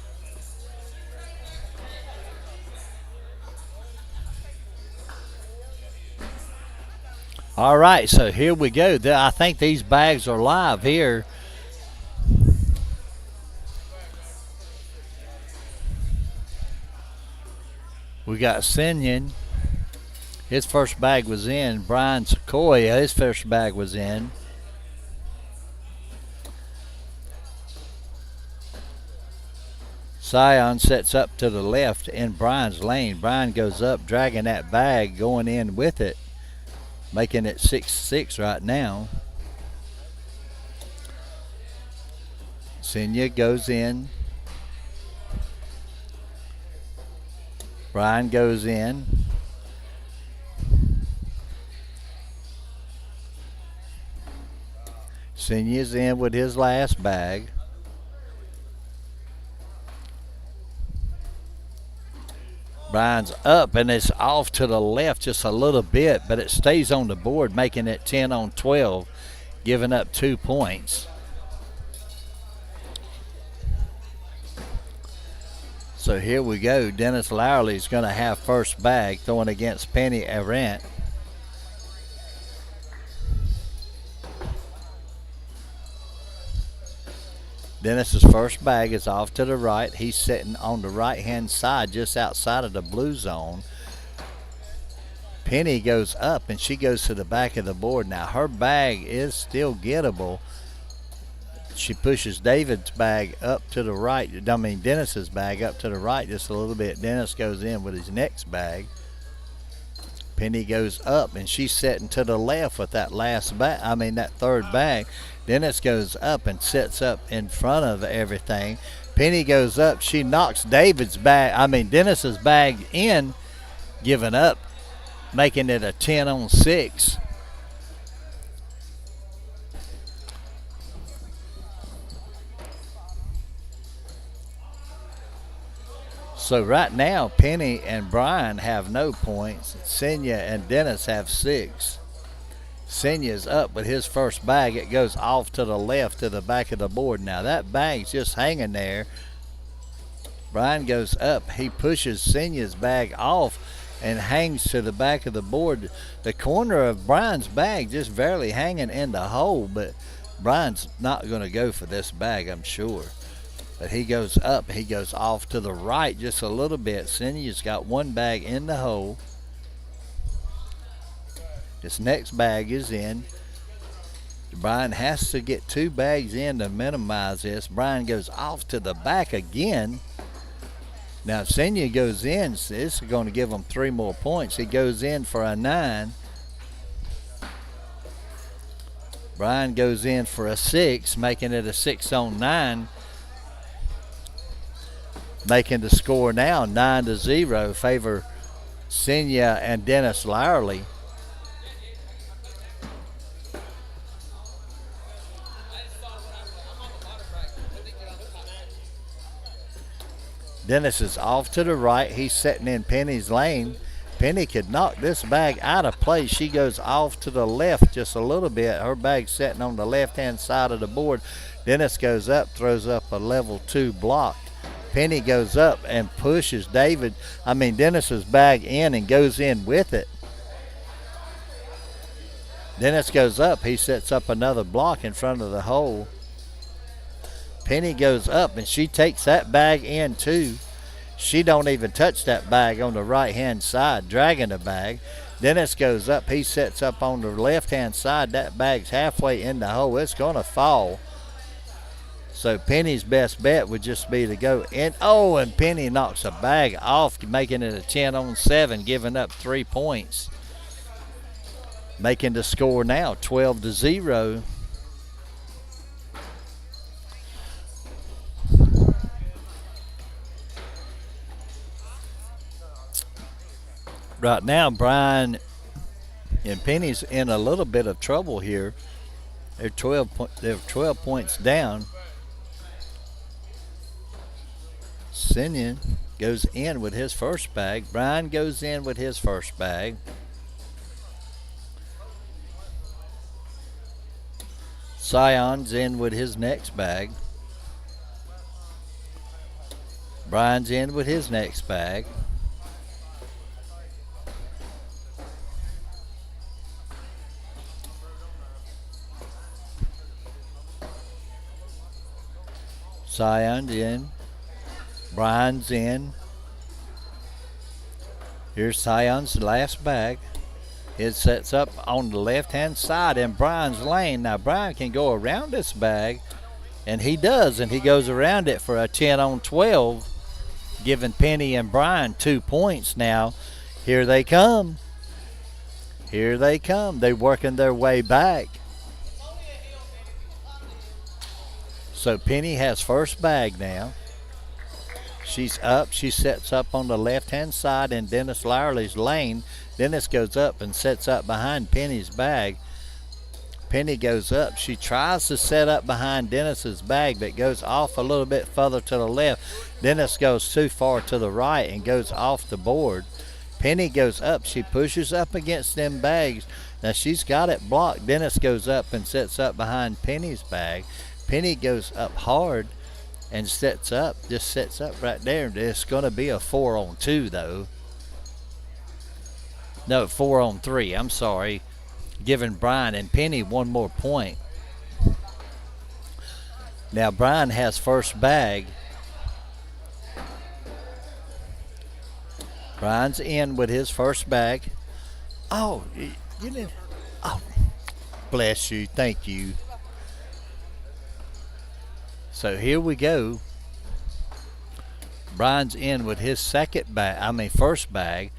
All right, so here we go. I think these bags are live here. We got Sinyan. His first bag was in. Brian Sequoia, his first bag was in. Sion sets up to the left in Brian's lane. Brian goes up, dragging that bag, going in with it, making it 6-6 right now. Senya goes in. Brian goes in. Senya's in with his last bag. Brian's up and it's off to the left just a little bit, but it stays on the board, making it 10 on 12, giving up 2 points. So here we go. Dennis Lowerly's going to have first bag, throwing against Penny Arendt. Dennis's first bag is off to the right. He's sitting on the right-hand side, just outside of the blue zone. Penny goes up, and she goes to the back of the board. Now, her bag is still gettable. She pushes David's bag up to the right. I mean, Dennis's bag up to the right just a little bit. Dennis goes in with his next bag. Penny goes up, and she's sitting to the left with that last bag. I mean, that third bag. Dennis goes up and sits up in front of everything. Penny goes up. She knocks Dennis's bag in, giving up, making it a 10 on 6. So right now, Penny and Brian have no points. Senya and Dennis have 6. Senya's up with his first bag. It goes off to the left to the back of the board. Now that bag's just hanging there. Brian goes up. He pushes Senya's bag off and hangs to the back of the board. The corner of Brian's bag just barely hanging in the hole, but Brian's not going to go for this bag, I'm sure. But he goes up. He goes off to the right just a little bit. Senya's got one bag in the hole. This next bag is in. Brian has to get 2 bags in to minimize this. Brian goes off to the back again. Now, if Senya goes in, this is going to give him 3 more points. He goes in for a 9. Brian goes in for a 6, making it a 6 on 9. Making the score now 9-0, favor Senya and Dennis Lowerly. Dennis is off to the right. He's sitting in Penny's lane. Penny could knock this bag out of play. She goes off to the left just a little bit. Her bag's sitting on the left-hand side of the board. Dennis goes up, throws up a level 2 block. Penny goes up and pushes Dennis's bag in and goes in with it. Dennis goes up. He sets up another block in front of the hole. Penny goes up and she takes that bag in too. She don't even touch that bag on the right-hand side, dragging the bag. Dennis goes up. He sets up on the left-hand side. That bag's halfway in the hole. It's going to fall. So Penny's best bet would just be to go in. Oh, and Penny knocks a bag off, making it a 10 on 7, giving up 3 points. Making the score now 12-0. Right now, Brian and Penny's in a little bit of trouble here. They're 12 points down. Senya goes in with his first bag. Brian goes in with his first bag. Scion's in with his next bag. Brian's in with his next bag. Scion's in. Brian's in. Here's Scion's last bag. It sets up on the left-hand side in Brian's lane. Now, Brian can go around this bag, and he does, and he goes around it for a 10 on 12, giving Penny and Brian 2 points now. Here they come. Here they come. They're working their way back. So Penny has first bag now. She's up. She sets up on the left-hand side in Dennis Lowerly's lane. Dennis goes up and sets up behind Penny's bag. Penny goes up. She tries to set up behind Dennis's bag, but goes off a little bit further to the left. Dennis goes too far to the right and goes off the board. Penny goes up. She pushes up against them bags. Now she's got it blocked. Dennis goes up and sets up behind Penny's bag. Penny goes up hard and sets up right there. It's going to be a 4 on 2 though. No, 4 on 3. I'm sorry. Giving Brian and Penny 1 more point. Now Brian has first bag. Brian's in with his first bag. Oh, you didn't. Oh, bless you. Thank you. So here we go. Brian's in with his first bag.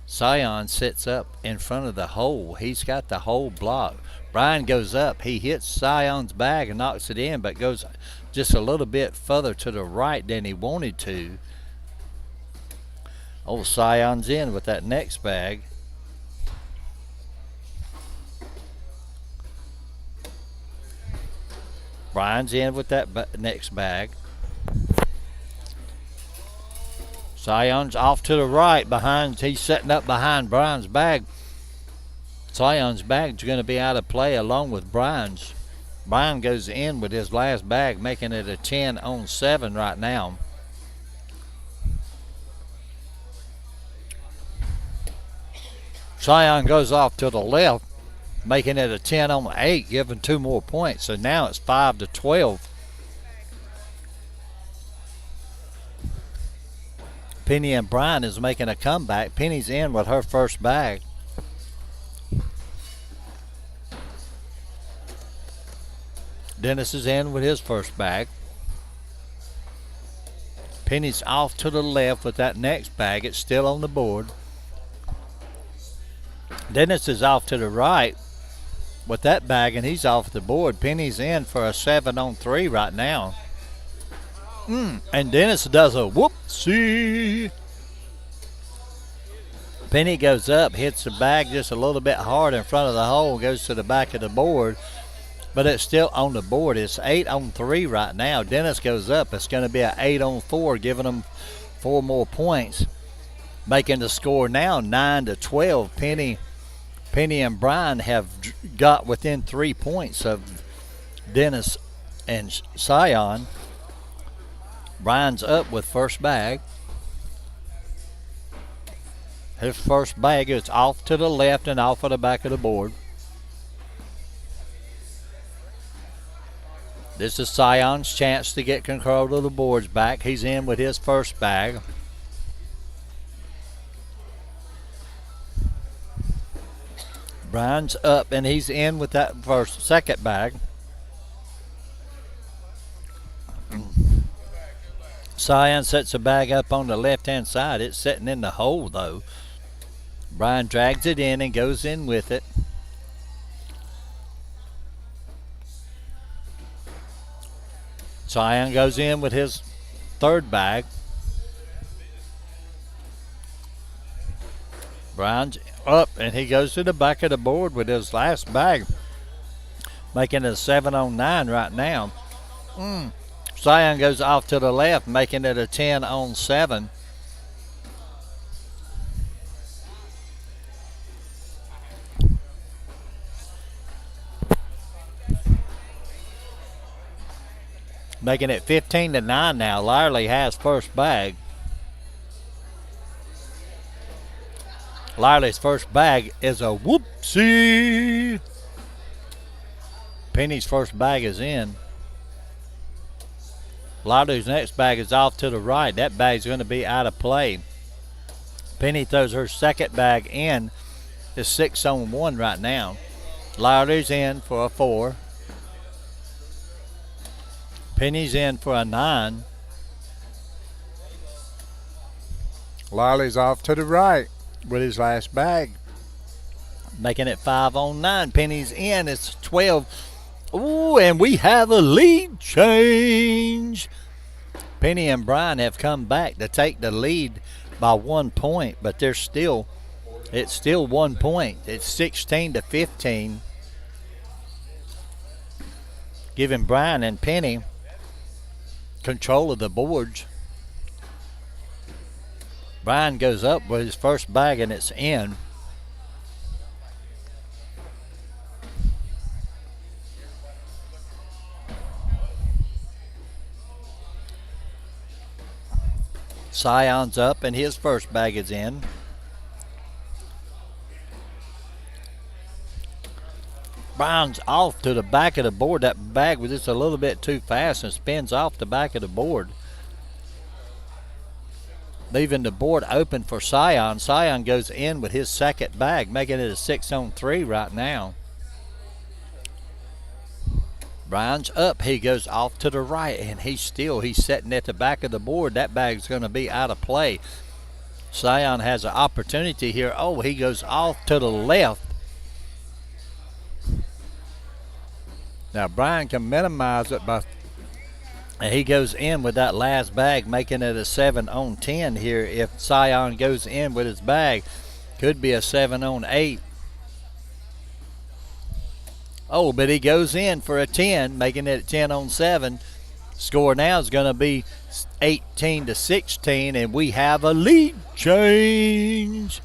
Scion sits up in front of the hole. He's got the hole blocked. Brian goes up. He hits Scion's bag and knocks it in, but goes just a little bit further to the right than he wanted to. Old Scion's in with that next bag. Brian's in with that next bag. Zion's off to the right behind. He's setting up behind Brian's bag. Zion's bag's going to be out of play along with Brian's. Brian goes in with his last bag, making it a 10-on-7 right now. Zion goes off to the left, making it a 10-on-8, giving 2 more points. So now it's 5-12. Penny and Brian is making a comeback. Penny's in with her first bag. Dennis is in with his first bag. Penny's off to the left with that next bag. It's still on the board. Dennis is off to the right with that bag, and he's off the board. Penny's in for a 7-on-3 right now. And Dennis does a whoopsie. Penny goes up, hits the bag just a little bit hard in front of the hole, goes to the back of the board, but it's still on the board. It's 8-on-3 right now. Dennis goes up. It's going to be an 8-on-4, giving them 4 more points, making the score now 9-12. Penny and Brian have got within 3 points of Dennis and Zion. Brian's up with first bag. His first bag is off to the left and off of the back of the board. This is Zion's chance to get control of the boards back. He's in with his first bag. Brian's up and he's in with that second bag. Zion sets the bag up on the left-hand side. It's sitting in the hole, though. Brian drags it in and goes in with it. Zion goes in with his third bag. Brian's up, and he goes to the back of the board with his last bag, making it a 7-on-9 right now. Zion goes off to the left, making it a 10-on-7. Making it 15-9 now. Larley has first bag. Larley's first bag is a whoopsie. Penny's first bag is in. Larley's next bag is off to the right. That bag's going to be out of play. Penny throws her second bag in. It's 6-on-1 right now. Larley's in for a 4. Penny's in for a 9. Larley's off to the right with his last bag, making it 5-on-9. Penny's in. It's 12. Ooh, and we have a lead change. Penny and Brian have come back to take the lead by 1 point, but it's still 1 point. It's 16-15, giving Brian and Penny control of the boards. Brian goes up with his first bag and it's in. Zion's up and his first bag is in. Brian's off to the back of the board. That bag was just a little bit too fast and spins off the back of the board, leaving the board open for Zion. Zion goes in with his second bag, making it a 6-on-3 right now. Brian's up. He goes off to the right, and he's sitting at the back of the board. That bag's going to be out of play. Zion has an opportunity here. Oh, he goes off to the left. Now Brian can minimize it by, and he goes in with that last bag, making it a 7-on-10 here. If Zion goes in with his bag, could be a 7-on-8. Oh, but he goes in for a 10, making it a 10-on-7. Score now is going to be 18-16, and we have a lead change.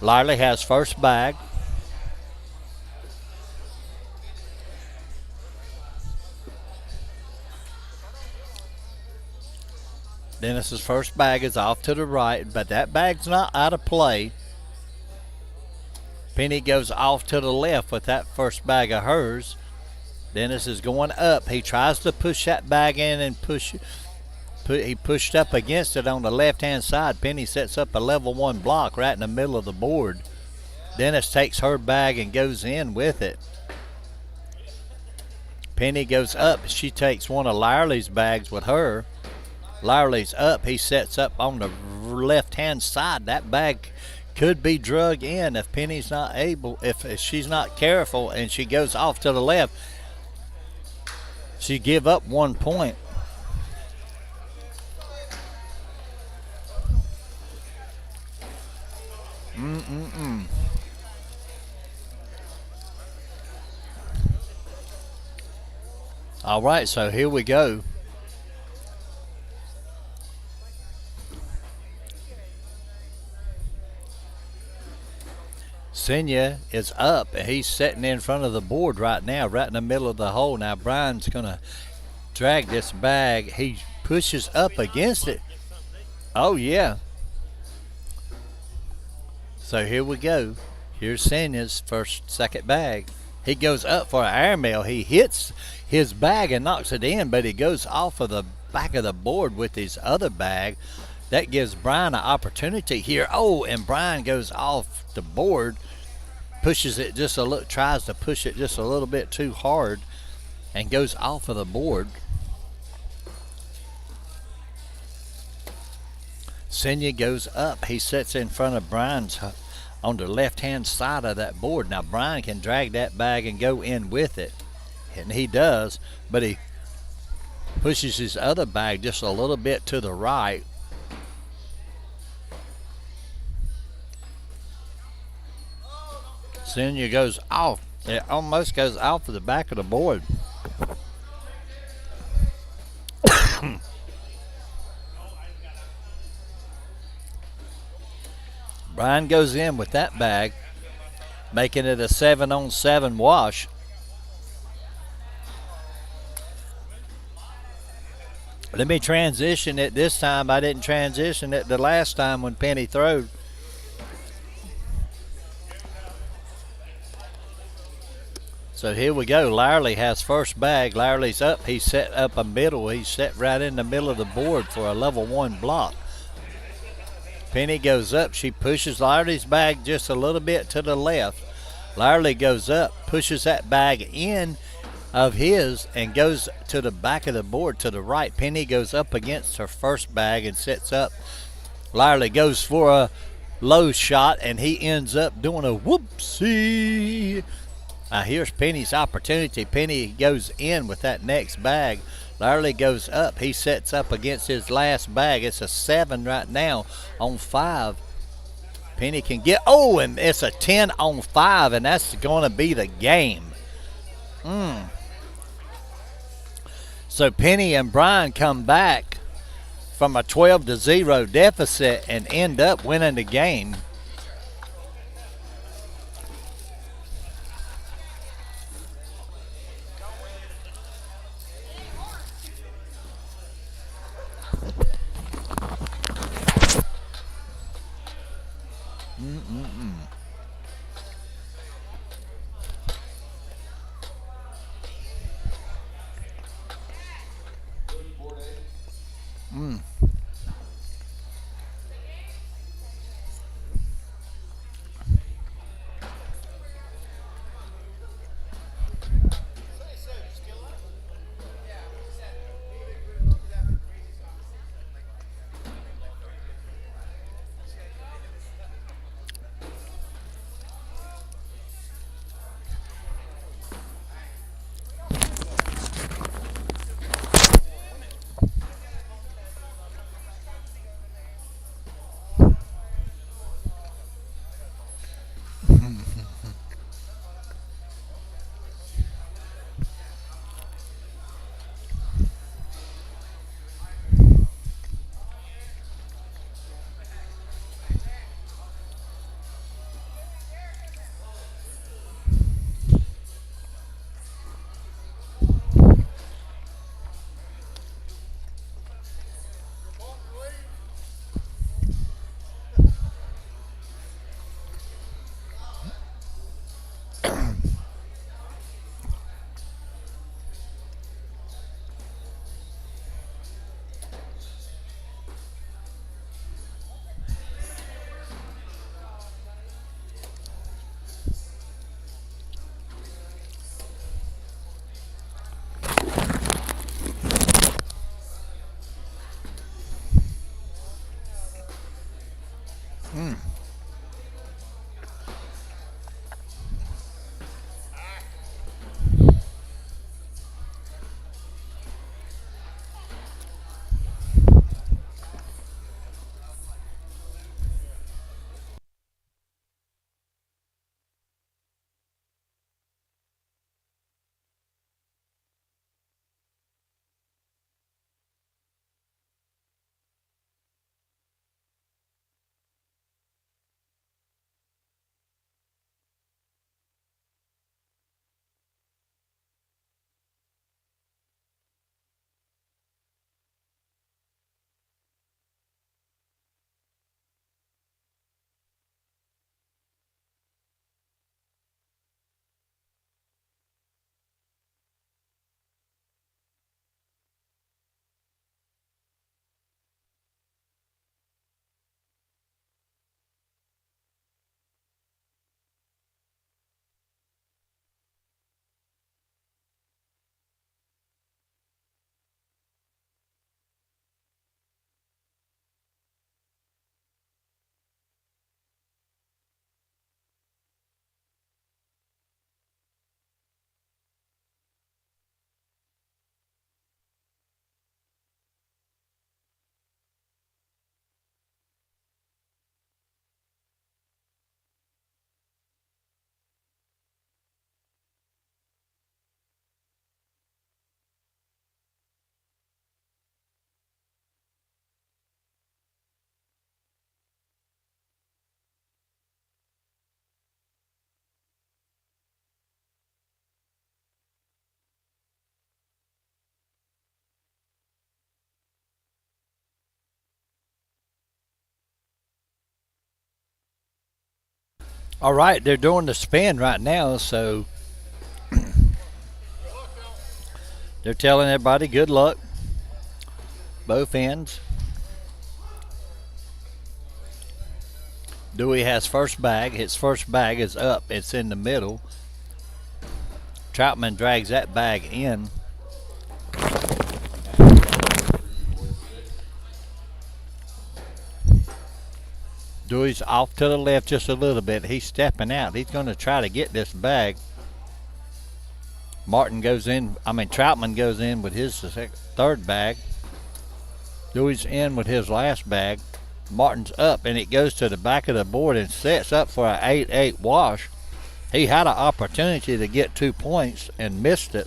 Liley has first bag. Dennis's first bag is off to the right, but that bag's not out of play. Penny goes off to the left with that first bag of hers. Dennis is going up. He tries to push that bag in and he pushed up against it on the left-hand side. Penny sets up a level 1 block right in the middle of the board. Dennis takes her bag and goes in with it. Penny goes up. She takes one of Lirley's bags with her. Lirley's up. He sets up on the left-hand side. That bag could be drug in if Penny's not able, if she's not careful and she goes off to the left. She give up 1 point. All right, so here we go. Senya is up. He's sitting in front of the board right now, right in the middle of the hole. Now Brian's going to drag this bag. He pushes up against it. Oh, yeah. So here we go. Here's Senya's second bag. He goes up for an airmail. He hits his bag and knocks it in, but he goes off of the back of the board with his other bag. That gives Brian an opportunity here. Oh, and Brian goes off the board, pushes it just a little, tries to push it just a little bit too hard, and goes off of the board. Senya goes up. He sits in front of Brian's on the left-hand side of that board. Now Brian can drag that bag and go in with it, and he does, but he pushes his other bag just a little bit to the right. Senya goes off. It almost goes off of the back of the board. Brian goes in with that bag, making it a 7-on-7 wash. Let me transition it this time. I didn't transition it the last time when Penny throwed. So here we go. Lirley has first bag. Lirley's up. He's set up a middle. He's set right in the middle of the board for a level 1 block. Penny goes up. She pushes Lirley's bag just a little bit to the left. Lirley goes up, pushes that bag in of his and goes to the back of the board to the right. Penny goes up against her first bag and sets up. Lirley goes for a low shot and he ends up doing a whoopsie. Now here's Penny's opportunity. Penny goes in with that next bag. Lirley goes up. He sets up against his last bag. It's a 7 right now on 5. Penny can get, oh, and it's a 10 on 5, and that's going to be the game. So Penny and Brian come back from a 12-0 deficit and end up winning the game. All right, they're doing the spin right now, so they're telling everybody good luck. Both ends. Dewey has first bag. His first bag is up. It's in the middle. Troutman drags that bag in. Dewey's off to the left just a little bit. He's stepping out. He's going to try to get this bag. Troutman goes in with his third bag. Dewey's in with his last bag. Martin's up, and it goes to the back of the board and sets up for an 8-8 wash. He had an opportunity to get 2 points and missed it.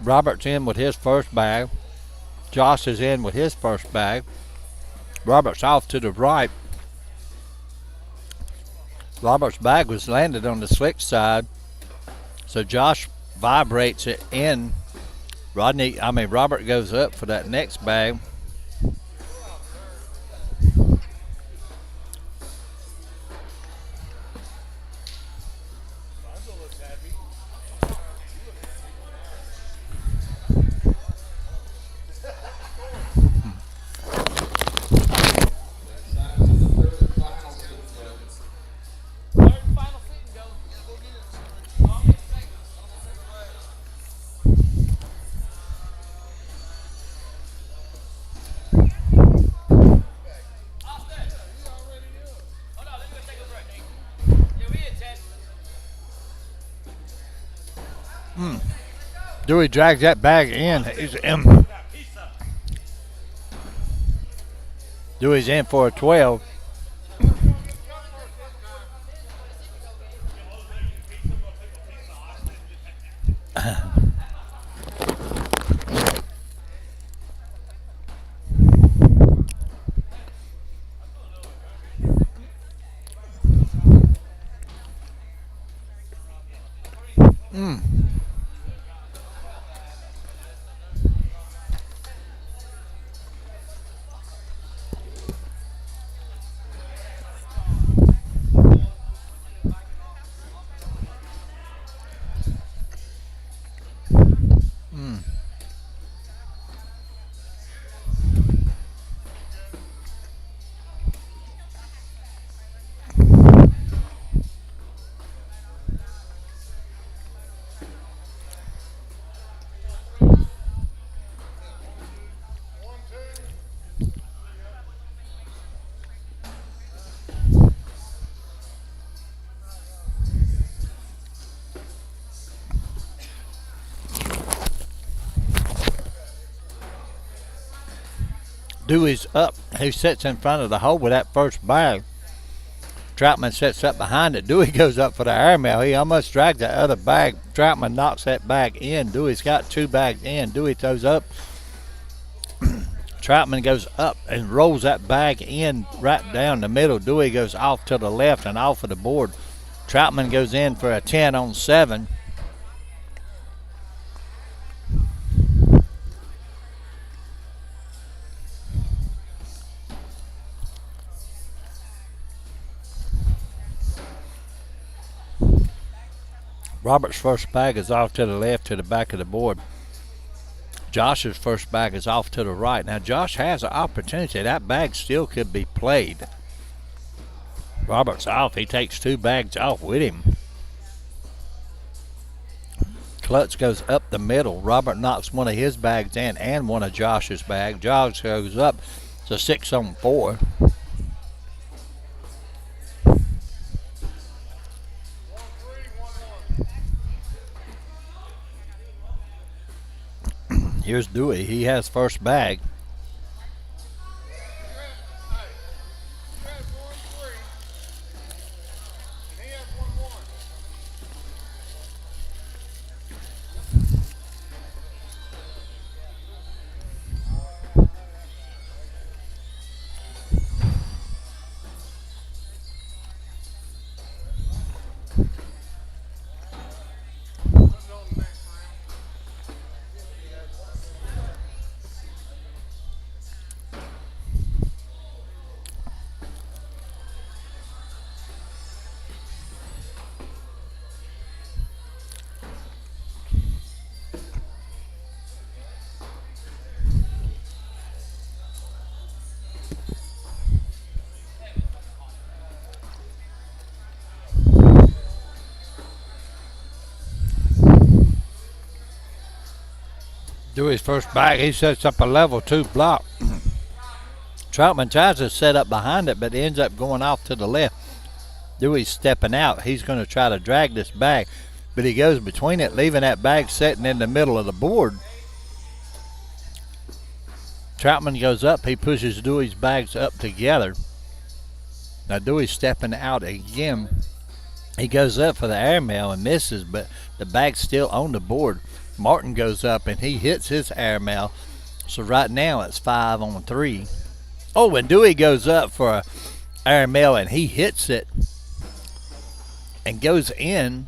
Robert's in with his first bag. Josh is in with his first bag. Robert's off to the right. Robert's bag was landed on the slick side, so Josh vibrates it in. Robert goes up for that next bag. Dewey drags that bag in. Dewey's in for a 12. Dewey's up. He sits in front of the hole with that first bag. Troutman sits up behind it. Dewey goes up for the airmail. He almost drags that other bag. Troutman knocks that bag in. Dewey's got 2 bags in. Dewey throws up. Troutman goes up and rolls that bag in right down the middle. Dewey goes off to the left and off of the board. Troutman goes in for a 10 on 7. Robert's first bag is off to the left to the back of the board. Josh's first bag is off to the right. Now Josh has an opportunity. That bag still could be played. Robert's off. He takes 2 bags off with him. Klutz goes up the middle. Robert knocks one of his bags in and one of Josh's bags. Josh goes up to 6 on 4. Here's Dewey. He has first bag. Dewey's first bag, he sets up a level 2 block. Troutman tries to set up behind it, but ends up going off to the left. Dewey's stepping out. He's going to try to drag this bag, but he goes between it, leaving that bag sitting in the middle of the board. Troutman goes up. He pushes Dewey's bags up together. Now Dewey's stepping out again. He goes up for the airmail and misses, but the bag's still on the board. Martin goes up and he hits his airmail. So right now it's 5 on 3. Oh, and Dewey goes up for a airmail and he hits it and goes in.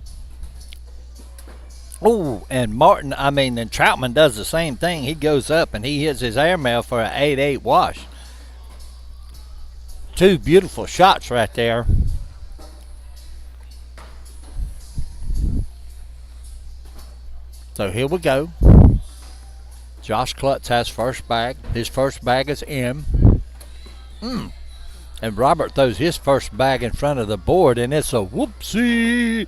Oh, and then Troutman does the same thing. He goes up and he hits his airmail for an 8-8 wash. 2 beautiful shots right there. So here we go. Josh Klutz has first bag. His first bag is in. And Robert throws his first bag in front of the board, and it's a whoopsie.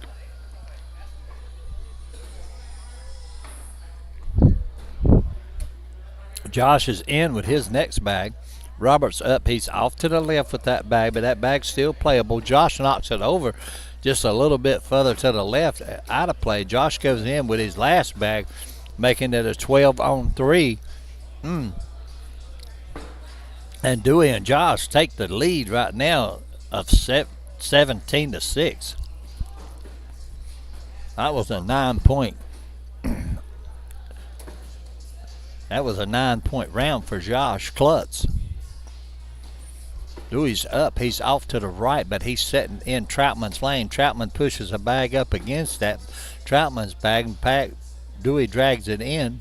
Josh is in with his next bag. Robert's up. He's off to the left with that bag, but that bag's still playable. Josh knocks it over just a little bit further to the left out of play. Josh goes in with his last bag, making it a 12 on 3. And Dewey and Josh take the lead right now of 17 to 6. That was a 9-point. That was a 9-point round for Josh Klutz. Dewey's up. He's off to the right, but he's sitting in Troutman's lane. Troutman pushes a bag up against that Troutman's bag and pack. Dewey drags it in.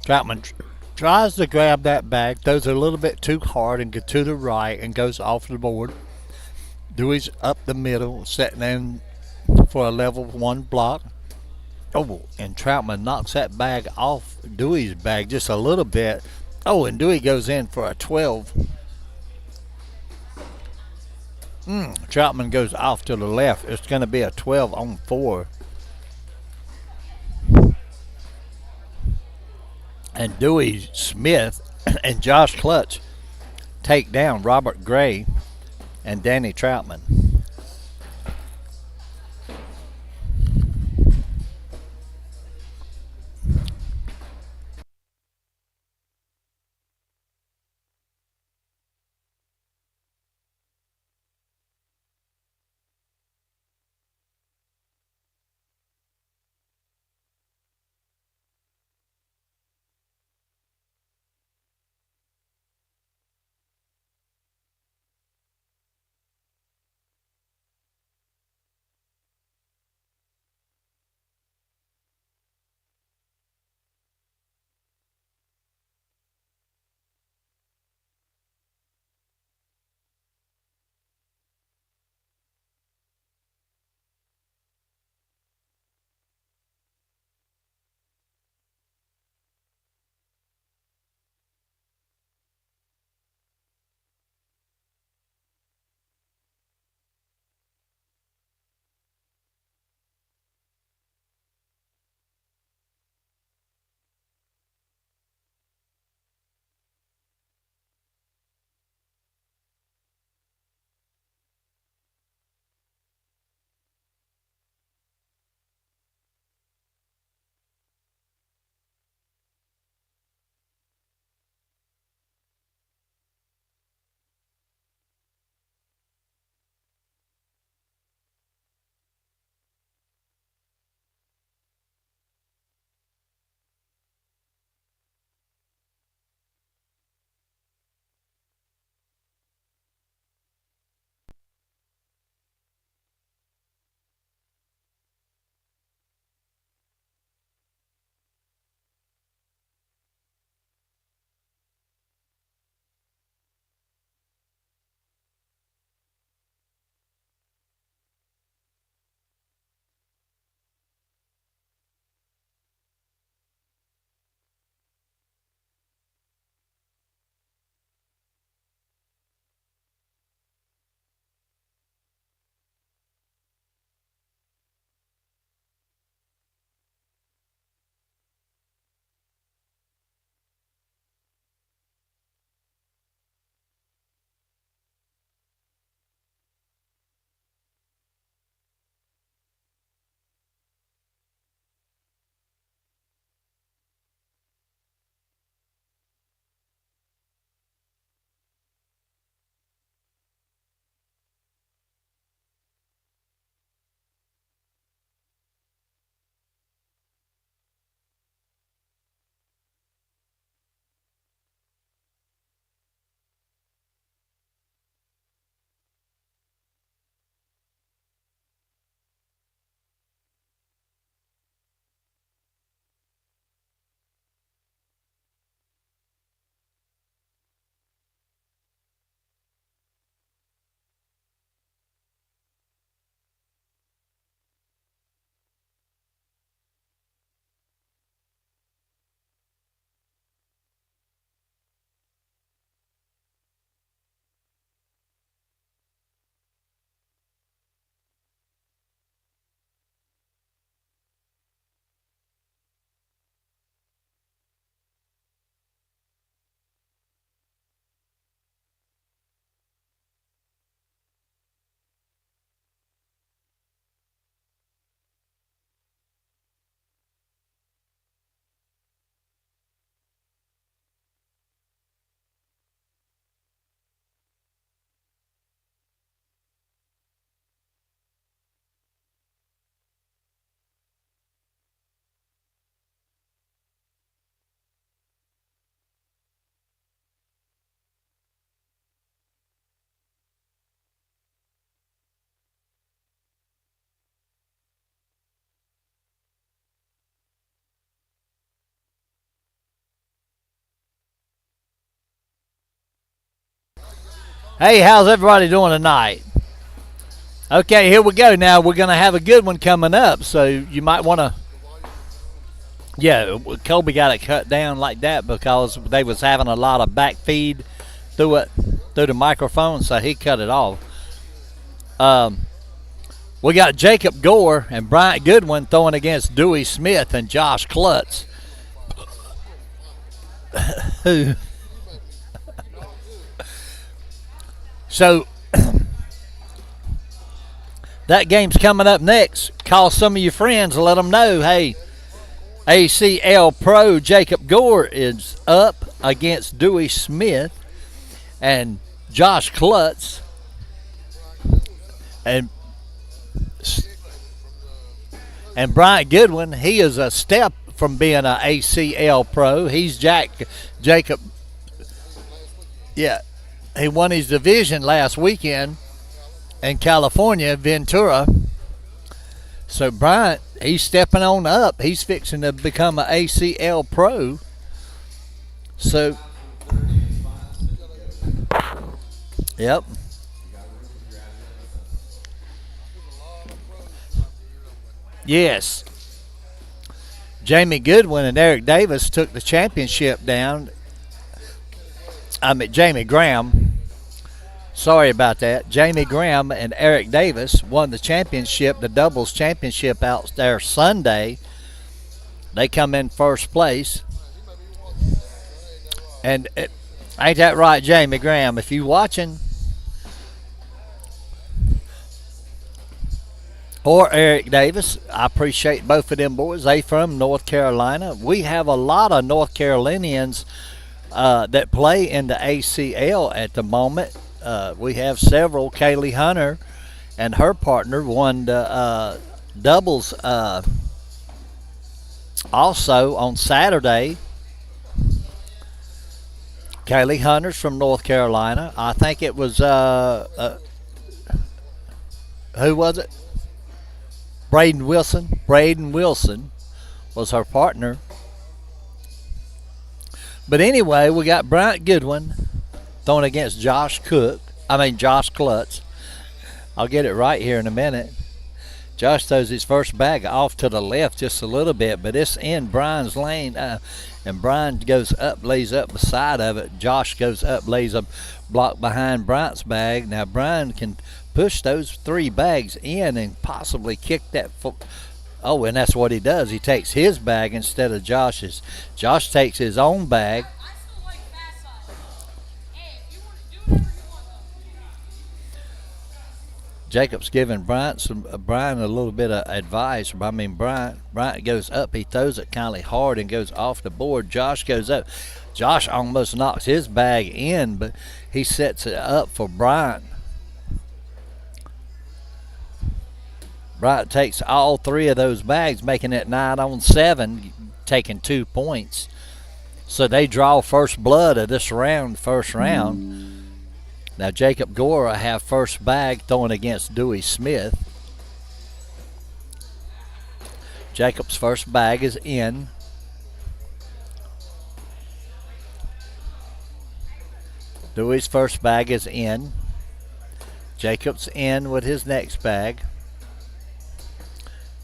Troutman tries to grab that bag, throws it a little bit too hard and gets to the right and goes off the board. Dewey's up the middle, setting in for a level 1 block. Oh, and Troutman knocks that bag off Dewey's bag just a little bit. Oh, and Dewey goes in for a 12. Troutman goes off to the left. It's going to be a 12 on 4. And Dewey Smith and Josh Klutz take down Robert Gray and Danny Troutman. Hey, how's everybody doing tonight? Okay, here we go. Now we're going to have a good one coming up, so you might want to. Yeah, Colby got it cut down like that because they was having a lot of back feed through the microphone, so he cut it off. We got Jacob Gore and Bryant Goodwin throwing against Dewey Smith and Josh Klutz. So that game's coming up next. Call some of your friends and let them know, hey, ACL Pro Jacob Gore is up against Dewey Smith and Josh Klutz. And Bryant Goodwin, he is a step from being an ACL Pro. He's Jacob. Yeah, he won his division last weekend in California, Ventura. So Bryant, he's stepping on up. He's fixing to become an ACL Pro. So, yep. Yes. Jamie Goodwin and Eric Davis took the championship down. Jamie Graham. Sorry about that. Jamie Graham and Eric Davis won the championship, the doubles championship out there Sunday. They come in first place. And ain't that right, Jamie Graham? If you watching, or Eric Davis, I appreciate both of them boys. They from North Carolina. We have a lot of North Carolinians that play in the ACL at the moment. We have several. Kaylee Hunter and her partner won the doubles also on Saturday. Kaylee Hunter's from North Carolina. I think it was, who was it? Braden Wilson. Braden Wilson was her partner. But anyway, we got Bryant Goodwin throwing against Josh Klutz. I'll get it right here in a minute. Josh throws his first bag off to the left just a little bit, but it's in Brian's lane, and Brian goes up, lays up beside of it. Josh goes up, lays a block behind Bryant's bag. Now Brian can push those three bags in and possibly kick that foot. Oh, and that's what he does. He takes his bag instead of Josh's. Josh takes his own bag. Jacob's giving Brian a little bit of advice. Bryant goes up. He throws it kind of hard and goes off the board. Josh goes up. Josh almost knocks his bag in, but he sets it up for Bryant. Bryant takes all three of those bags, making it 9-on-7, taking 2 points. So they draw first blood of this first round. Now Jacob Gore will have first bag throwing against Dewey Smith. Jacob's first bag is in. Dewey's first bag is in. Jacob's in with his next bag.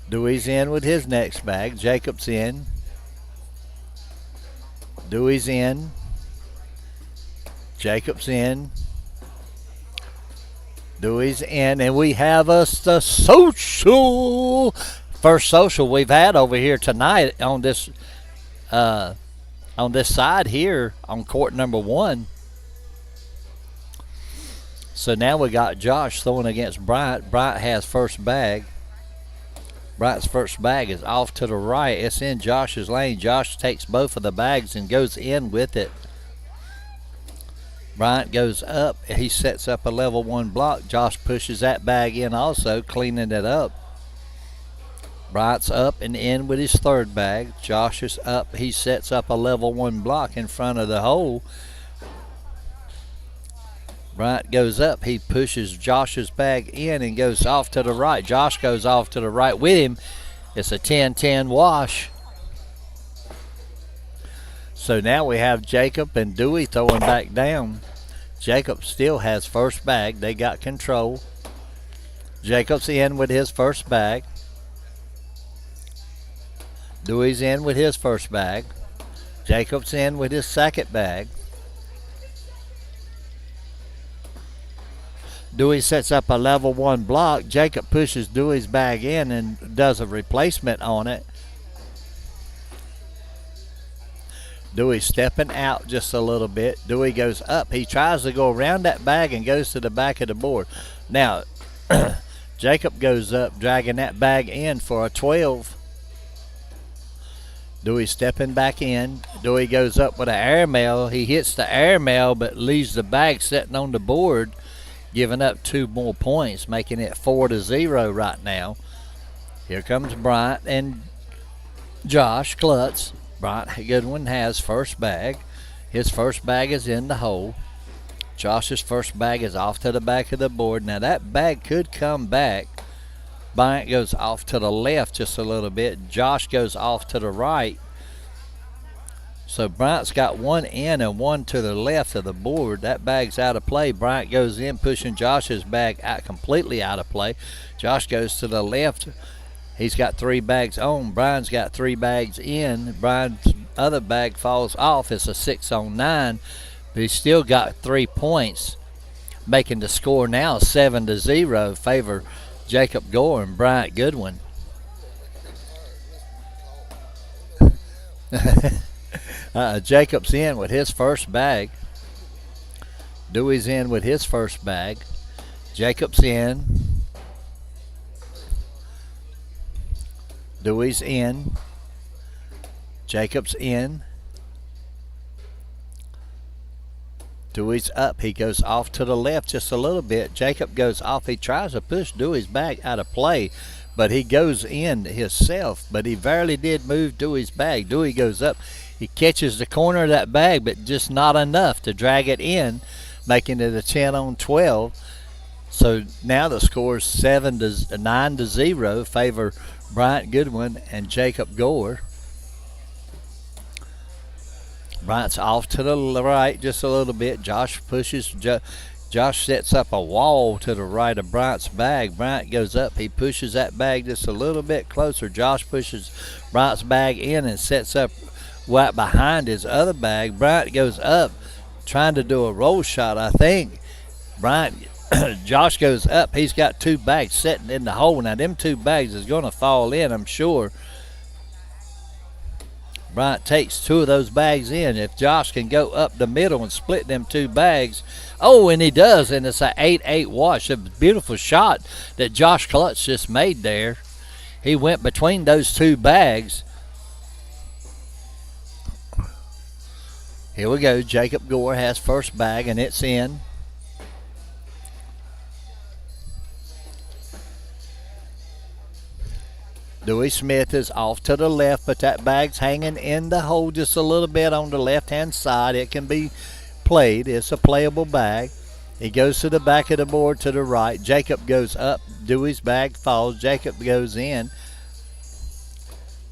Dewey's in with his next bag. Jacob's in. Dewey's in. Jacob's in. Dewey's in. And we have us the social. First social we've had over here tonight on this side here on court number 1. So now we got Josh throwing against Bryant. Bryant has first bag. Bryant's first bag is off to the right. It's in Josh's lane. Josh takes both of the bags and goes in with it. Bryant goes up. He sets up a level 1 block. Josh pushes that bag in also, cleaning it up. Bryant's up and in with his third bag. Josh is up. He sets up a level 1 block in front of the hole. Bryant goes up. He pushes Josh's bag in and goes off to the right. Josh goes off to the right with him. It's a 10-10 wash. So now we have Jacob and Dewey throwing back down. Jacob still has first bag. They got control. Jacob's in with his first bag. Dewey's in with his first bag. Jacob's in with his second bag. Dewey sets up a level 1 block. Jacob pushes Dewey's bag in and does a replacement on it. Dewey stepping out just a little bit. Dewey goes up. He tries to go around that bag and goes to the back of the board. Now, Jacob goes up, dragging that bag in for a 12. Dewey stepping back in. Dewey goes up with an airmail. He hits the airmail but leaves the bag sitting on the board, giving up 2 more points, making it 4-0 right now. Here comes Bryant and Josh Klutz. Bryant Goodwin has first bag. His first bag is in the hole. Josh's first bag is off to the back of the board. Now that bag could come back. Bryant goes off to the left just a little bit. Josh goes off to the right. So Bryant's got one in and one to the left of the board. That bag's out of play. Bryant goes in, pushing Josh's bag out, completely out of play. Josh goes to the left. He's got 3 bags on. Brian's got 3 bags in. Brian's other bag falls off. It's a 6 on 9. But he's still got 3 points, making the score now 7-0, favor Jacob Gore and Bryant Goodwin. Jacob's in with his first bag. Dewey's in with his first bag. Jacob's in. Dewey's in. Jacob's in. Dewey's up. He goes off to the left just a little bit. Jacob goes off. He tries to push Dewey's bag out of play, but he goes in himself. But he barely did move Dewey's bag. Dewey goes up. He catches the corner of that bag, but just not enough to drag it in, making it a 10 on 12. So now the score is 9-0, favor Bryant Goodwin and Jacob Gore. Bryant's off to the right just a little bit. Josh pushes. Josh sets up a wall to the right of Bryant's bag. Bryant goes up. He pushes that bag just a little bit closer. Josh pushes Bryant's bag in and sets up right behind his other bag. Bryant goes up trying to do a roll shot, I think. Josh goes up. He's got 2 bags sitting in the hole. Now, them 2 bags is going to fall in, I'm sure. Bryant takes 2 of those bags in. If Josh can go up the middle and split them 2 bags. Oh, and he does, and it's an 8-8 wash. A beautiful shot that Josh Klutz just made there. He went between those 2 bags. Here we go. Jacob Gore has first bag, and it's in. Dewey Smith is off to the left, but that bag's hanging in the hole just a little bit on the left-hand side. It can be played. It's a playable bag. He goes to the back of the board to the right. Jacob goes up. Dewey's bag falls. Jacob goes in.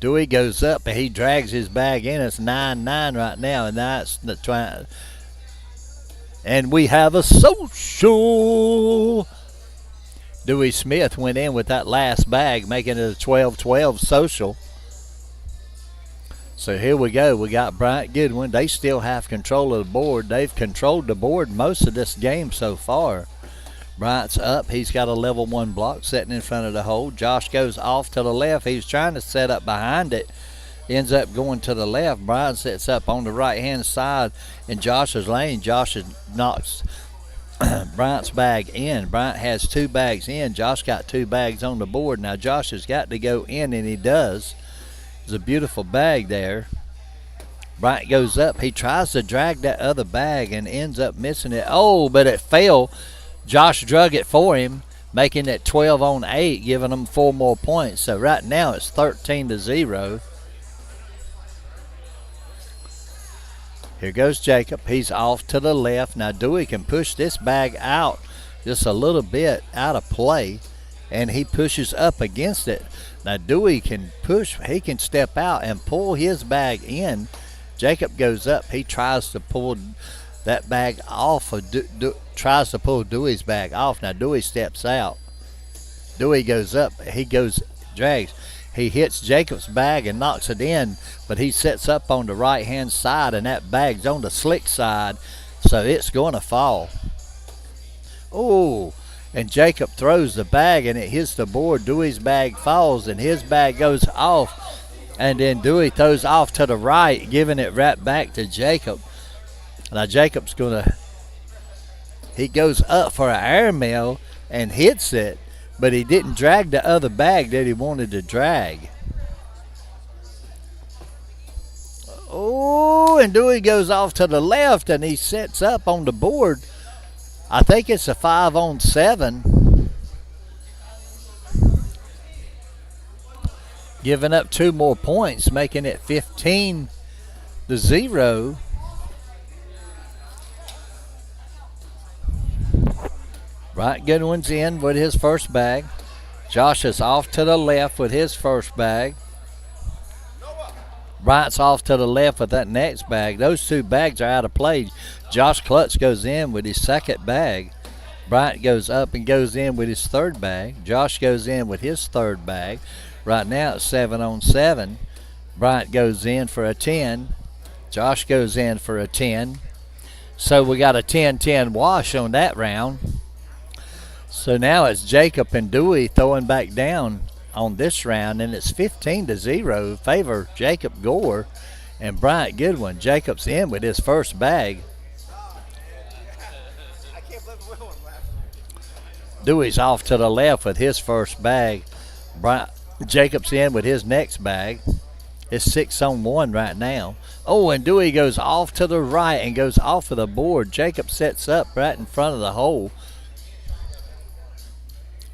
Dewey goes up, and he drags his bag in. It's 9-9 right now, and that's the try. And we have a social. Dewey Smith went in with that last bag, making it a 12-12 social. So here we go. We got Bryant Goodwin. They still have control of the board. They've controlled the board most of this game so far. Bryant's up. He's got a level 1 block sitting in front of the hole. Josh goes off to the left. He's trying to set up behind it. Ends up going to the left. Bryant sets up on the right-hand side in Josh's lane. Josh knocks Bryant's bag in. Bryant has 2 bags in. Josh got 2 bags on the board. Now Josh has got to go in, and he does. There's a beautiful bag there. Bryant goes up. He tries to drag that other bag and ends up missing it. Oh, but it fell. Josh drug it for him, making it 12 on 8, giving them 4 more points. So right now it's 13-0. Here goes Jacob. He's off to the left. Now Dewey can push this bag out just a little bit out of play, and he pushes up against it. Now Dewey can push. He can step out and pull his bag in. Jacob goes up. He tries to pull that bag off of tries to pull Dewey's bag off. Now Dewey steps out. Dewey goes up. Drags. He hits Jacob's bag and knocks it in, but he sets up on the right-hand side, and that bag's on the slick side, so it's going to fall. Oh, and Jacob throws the bag, and it hits the board. Dewey's bag falls, and his bag goes off, and then Dewey throws off to the right, giving it right back to Jacob. Now Jacob's he goes up for an airmail and hits it, but he didn't drag the other bag that he wanted to drag. Oh, and Dewey goes off to the left, and he sets up on the board. I think it's a 5-on-7. Giving up 2 more points, making it 15-0. Bryant Goodwin's in with his first bag. Josh is off to the left with his first bag. Bryant's off to the left with that next bag. Those 2 bags are out of play. Josh Klutz goes in with his second bag. Bryant goes up and goes in with his third bag. Josh goes in with his third bag. Right now it's 7-on-7. Bryant goes in for a 10. Josh goes in for a 10. So we got a 10-10 wash on that round. So now it's Jacob and Dewey throwing back down on this round, and it's 15-0 favor Jacob Gore and Bryant Goodwin. Jacob's in with his first bag. Dewey's off to the left with his first bag. Jacob's in with his next bag. It's 6-on-1 right now. Oh, and Dewey goes off to the right and goes off of the board. Jacob sets up right in front of the hole.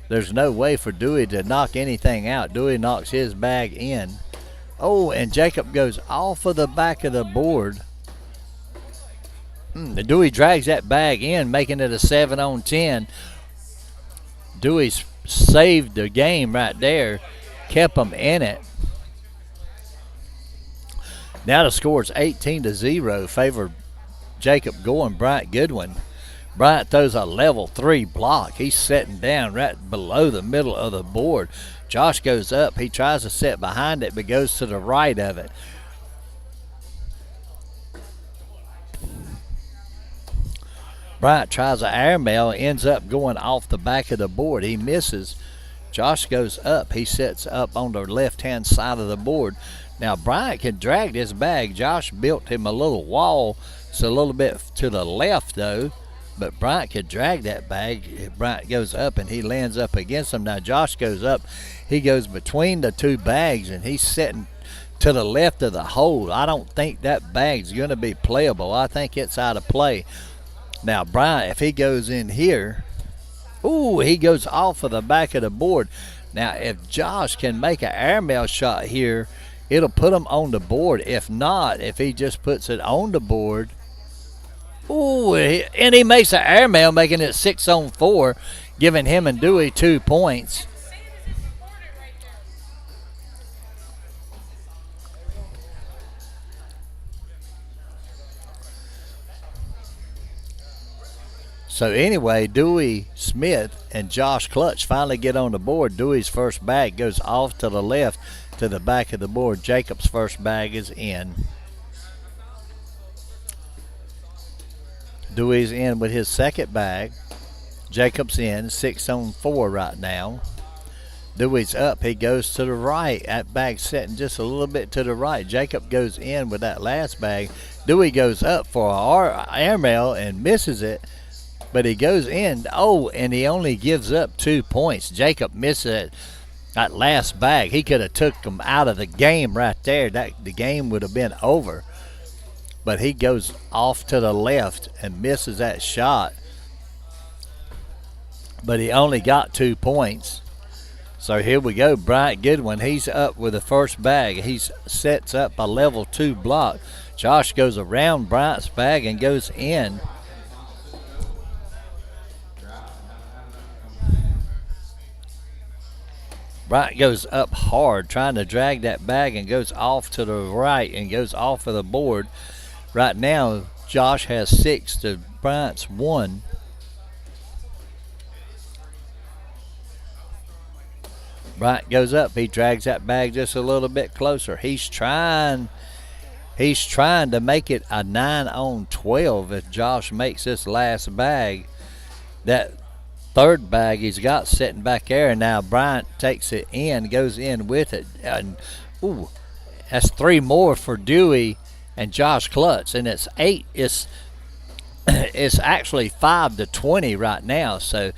There's no way for Dewey to knock anything out. Dewey knocks his bag in. Oh, and Jacob goes off of the back of the board. Dewey drags that bag in, making it a 7-on-10. Dewey's saved the game right there, kept them in it. Now the score's 18-0, favor Jacob Gore and Bryant Goodwin. Bryant throws a level 3 block. He's setting down right below the middle of the board. Josh goes up. He tries to set behind it, but goes to the right of it. Bryant tries an airmail, ends up going off the back of the board. He misses. Josh goes up. He sets up on the left-hand side of the board. Now Bryant can drag this bag. Josh built him a little wall. It's a little bit to the left, though. But Bryant could drag that bag. Bryant goes up, and he lands up against him. Now Josh goes up. He goes between the 2 bags, and he's sitting to the left of the hole. I don't think that bag's going to be playable. I think it's out of play. Now Bryant, if he goes in here, ooh, he goes off of the back of the board. Now if Josh can make an airmail shot here, it'll put him on the board. If not, if he just puts it on the board, ooh, and he makes an airmail, making it 6-on-4, giving him and Dewey 2 points. So anyway, Dewey Smith and Josh Klutz finally get on the board. Dewey's first bag goes off to the left to the back of the board. Jacob's first bag is in. Dewey's in with his second bag. Jacob's in, 6-on-4 right now. Dewey's up. He goes to the right. That bag's sitting just a little bit to the right. Jacob goes in with that last bag. Dewey goes up for an airmail and misses it, but he goes in. Oh, and he only gives up 2 points. Jacob misses that last bag. He could have took him out of the game right there. The game would have been over. But he goes off to the left and misses that shot. But he only got 2 points. So here we go. Bryant Goodwin, he's up with the first bag. He sets up a level 2 block. Josh goes around Bryant's bag and goes in. Bryant goes up hard, trying to drag that bag, and goes off to the right and goes off of the board. Right now, Josh has 6 to Bryant's 1. Bryant goes up. He drags that bag just a little bit closer. He's trying to make it a 9-on-12 if Josh makes this last bag. That third bag he's got sitting back there, and now Bryant takes it in, goes in with it. And, ooh, that's 3 more for Dewey and Josh Klutz, and it's 8. It's actually 5-20 right now. So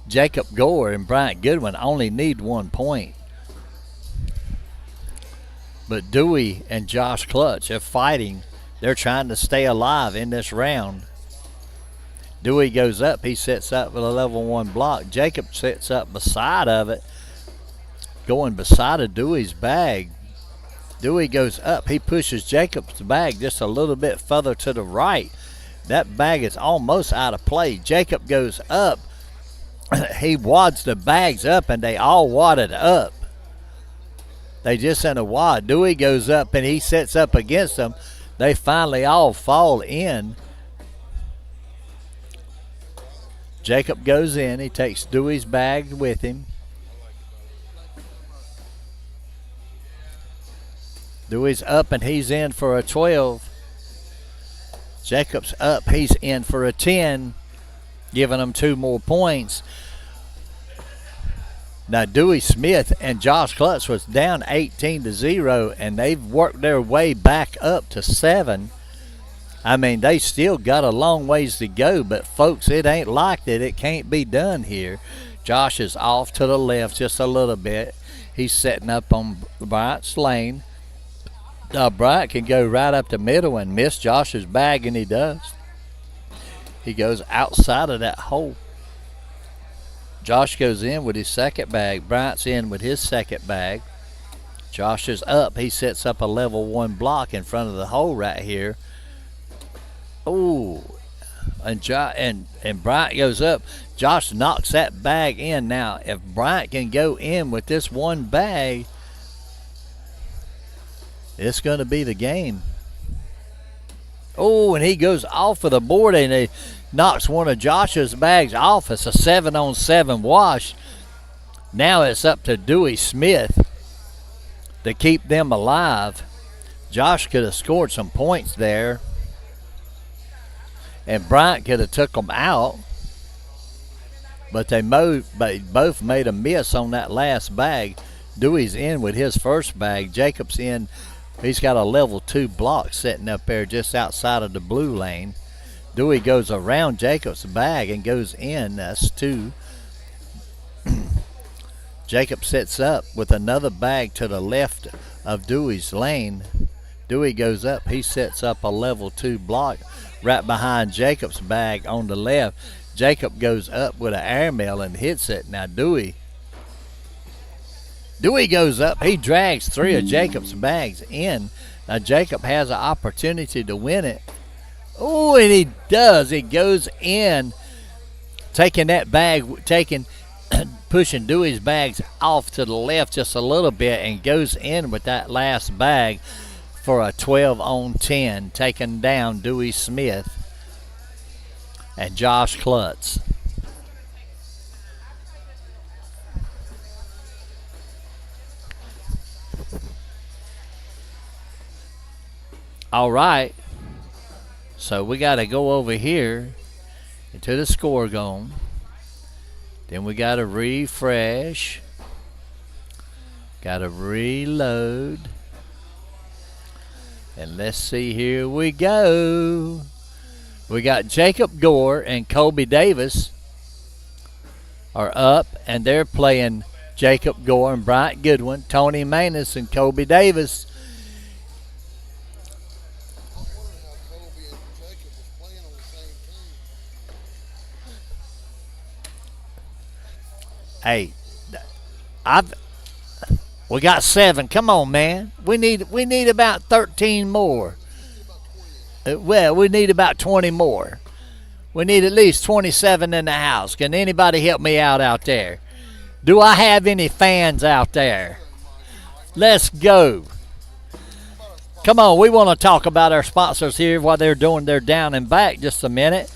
Jacob Gore and Bryant Goodwin only need 1 point. But Dewey and Josh Klutz are fighting. They're trying to stay alive in this round. Dewey goes up. He sets up with a level 1 block. Jacob sits up beside of it, going beside of Dewey's bag. Dewey goes up. He pushes Jacob's bag just a little bit further to the right. That bag is almost out of play. Jacob goes up. He wads the bags up, and they all wadded up. They just in a wad. Dewey goes up, and he sets up against them. They finally all fall in. Jacob goes in. He takes Dewey's bag with him. Dewey's up, and he's in for a 12. Jacob's up. He's in for a 10, giving them 2 more points. Now, Dewey Smith and Josh Klutz was down 18-0, and they've worked their way back up to 7. I mean, they still got a long ways to go, but, folks, it ain't like that. It can't be done here. Josh is off to the left just a little bit. He's setting up on Bryant's lane. Bryant can go right up the middle and miss Josh's bag, and he does. He goes outside of that hole. Josh goes in with his second bag. Bryant's in with his second bag. Josh is up. He sets up a level 1 block in front of the hole right here. Ooh, and Bryant goes up. Josh knocks that bag in. Now, if Bryant can go in with this 1 bag, it's going to be the game. Oh, and he goes off of the board, and he knocks one of Josh's bags off. It's a 7-on-7 wash. Now it's up to Dewey Smith to keep them alive. Josh could have scored some points there, and Bryant could have took them out, but they both made a miss on that last bag. Dewey's in with his first bag. Jacob's in. He's got a level 2 block sitting up there just outside of the blue lane. Dewey goes around Jacob's bag and goes in. That's 2. Jacob sets up with another bag to the left of Dewey's lane. Dewey goes up. He sets up a level 2 block right behind Jacob's bag on the left. Jacob goes up with an airmail and hits it. Now Dewey goes up. He drags 3 of Jacob's bags in. Now Jacob has an opportunity to win it. Oh, and he does. He goes in, taking that bag, pushing Dewey's bags off to the left just a little bit, and goes in with that last bag for a 12-on-10, taking down Dewey Smith and Josh Klutz. All right, so we got to go over here into the score gone. Then we got to refresh. Got to reload. And let's see, here we go. We got Jacob Gore and Colby Davis are up, and they're playing Jacob Gore and Bryant Goodwin, Tony Manus and Colby Davis. Hey, we got 7. Come on, man. We need about 13 more. Well, we need about 20 more. We need at least 27 in the house. Can anybody help me out there? Do I have any fans out there? Let's go. Come on, we want to talk about our sponsors here while they're doing their down and back just a minute.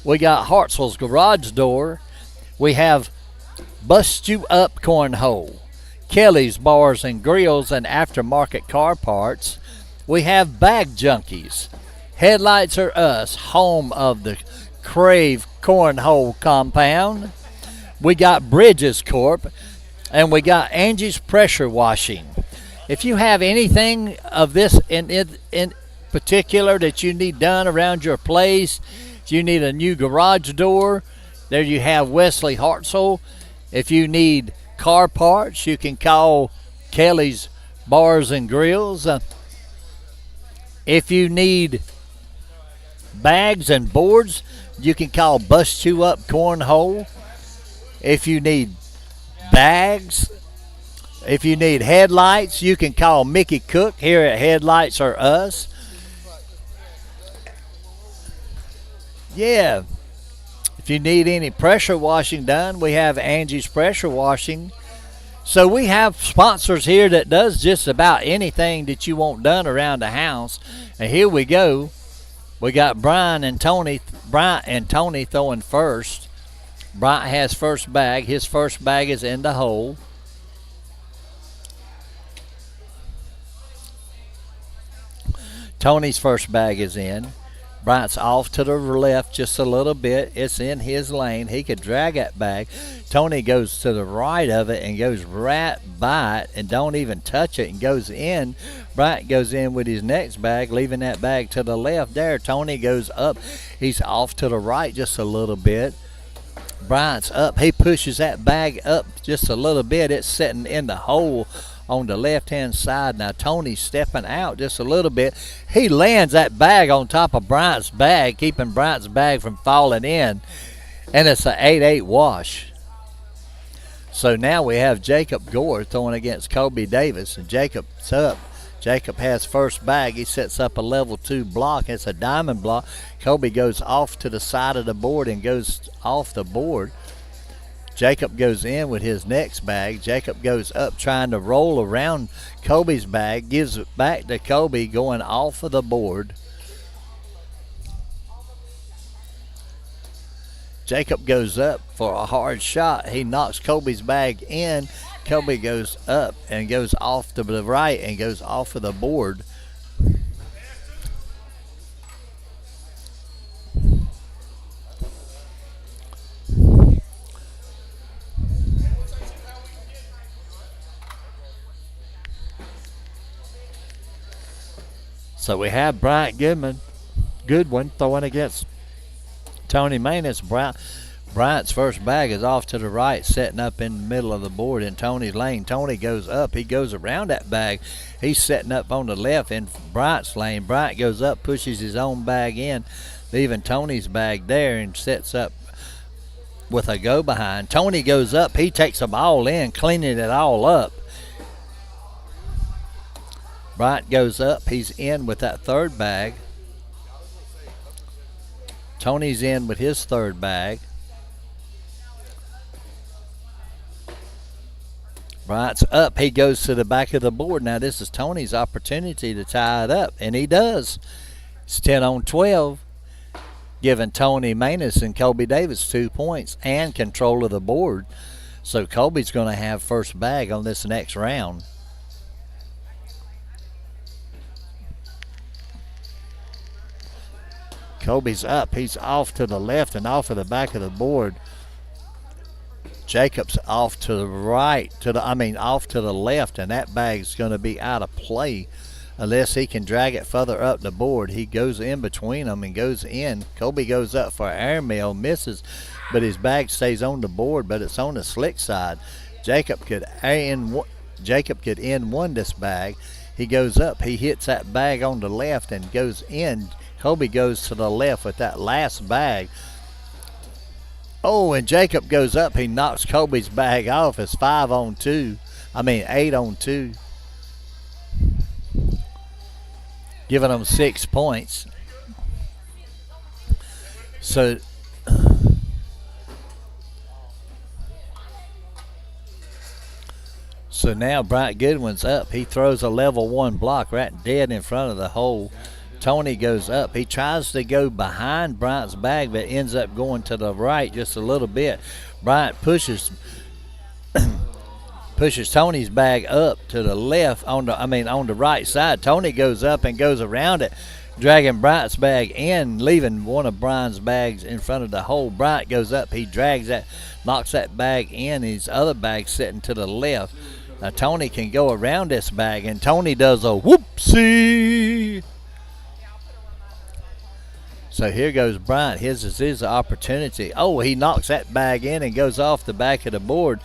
We got Hartsville's Garage Door. We have Bust You Up Cornhole. Kelly's Bars and Grills and Aftermarket Car Parts. We have Bag Junkies. Headlights Are Us, home of the Krave Cornhole Compound. We got Bridges Corp. And we got Angie's Pressure Washing. If you have anything of this in particular that you need done around your place, if you need a new garage door, there you have Wesley Hartzell. If you need car parts, you can call Kelly's Bars and Grills. If you need bags and boards, you can call Bust You Up Cornhole. If you need bags, if you need headlights, you can call Mickey Cook here at Headlights Are Us. Yeah. If you need any pressure washing done, we have Angie's Pressure Washing. So we have sponsors here that does just about anything that you want done around the house. And here we go. We got Bryant and Tony throwing first. Bryant has first bag. His first bag is in the hole. Tony's first bag is in. Bryant's off to the left just a little bit. It's in his lane. He could drag that bag. Tony goes to the right of it and goes right by it and don't even touch it and goes in. Bryant goes in with his next bag, leaving that bag to the left there. Tony goes up. He's off to the right just a little bit. Bryant's up. He pushes that bag up just a little bit. It's sitting in the hole on the left-hand side. Now Tony's stepping out just a little bit. He lands that bag on top of Bryant's bag, keeping Bryant's bag from falling in, and it's an 8-8 wash. So now we have Jacob Gore throwing against Kobe Davis, and Jacob's up. Jacob has first bag. He sets up a level 2 block. It's a diamond block. Kobe goes off to the side of the board and goes off the board. Jacob goes in with his next bag. Jacob goes up trying to roll around Kobe's bag, gives it back to Kobe going off of the board. Jacob goes up for a hard shot. He knocks Kobe's bag in. Kobe goes up and goes off to the right and goes off of the board. So we have Bryant Goodwin throwing against Tony Manus. Bryant's first bag is off to the right, setting up in the middle of the board in Tony's lane. Tony goes up. He goes around that bag. He's setting up on the left in Bryant's lane. Bryant goes up, pushes his own bag in, leaving Tony's bag there, and sets up with a go behind. Tony goes up. He takes them all in, cleaning it all up. Bryant goes up. He's in with that third bag. Tony's in with his third bag. Bryant's up. He goes to the back of the board. Now this is Tony's opportunity to tie it up, and he does. It's 10-12, giving Tony Manus and Kobe Davis 2 points and control of the board. So Kobe's going to have first bag on this next round. Kobe's up. He's off to the left and off of the back of the board. Jacob's off to the right, off to the left, and that bag's going to be out of play unless he can drag it further up the board. He goes in between them and goes in. Kobe goes up for airmail, misses, but his bag stays on the board, but it's on the slick side. Jacob could end one this bag. He goes up. He hits that bag on the left and goes in. Kobe goes to the left with that last bag. Oh, and Jacob goes up. He knocks Kobe's bag off. It's 8-on-2. Giving them 6 points. So So now Bryant Goodwin's up. He throws a level 1 block right dead in front of the hole. Tony goes up. He tries to go behind Bryant's bag, but ends up going to the right just a little bit. Bryant pushes Tony's bag up to the left on the right side. Tony goes up and goes around it, dragging Bryant's bag in, leaving one of Bryant's bags in front of the hole. Bryant goes up. He drags that, knocks that bag in. His other bag sitting to the left. Now Tony can go around this bag, and Tony does a whoopsie. So here goes Bryant. His is his opportunity. Oh, he knocks that bag in and goes off the back of the board.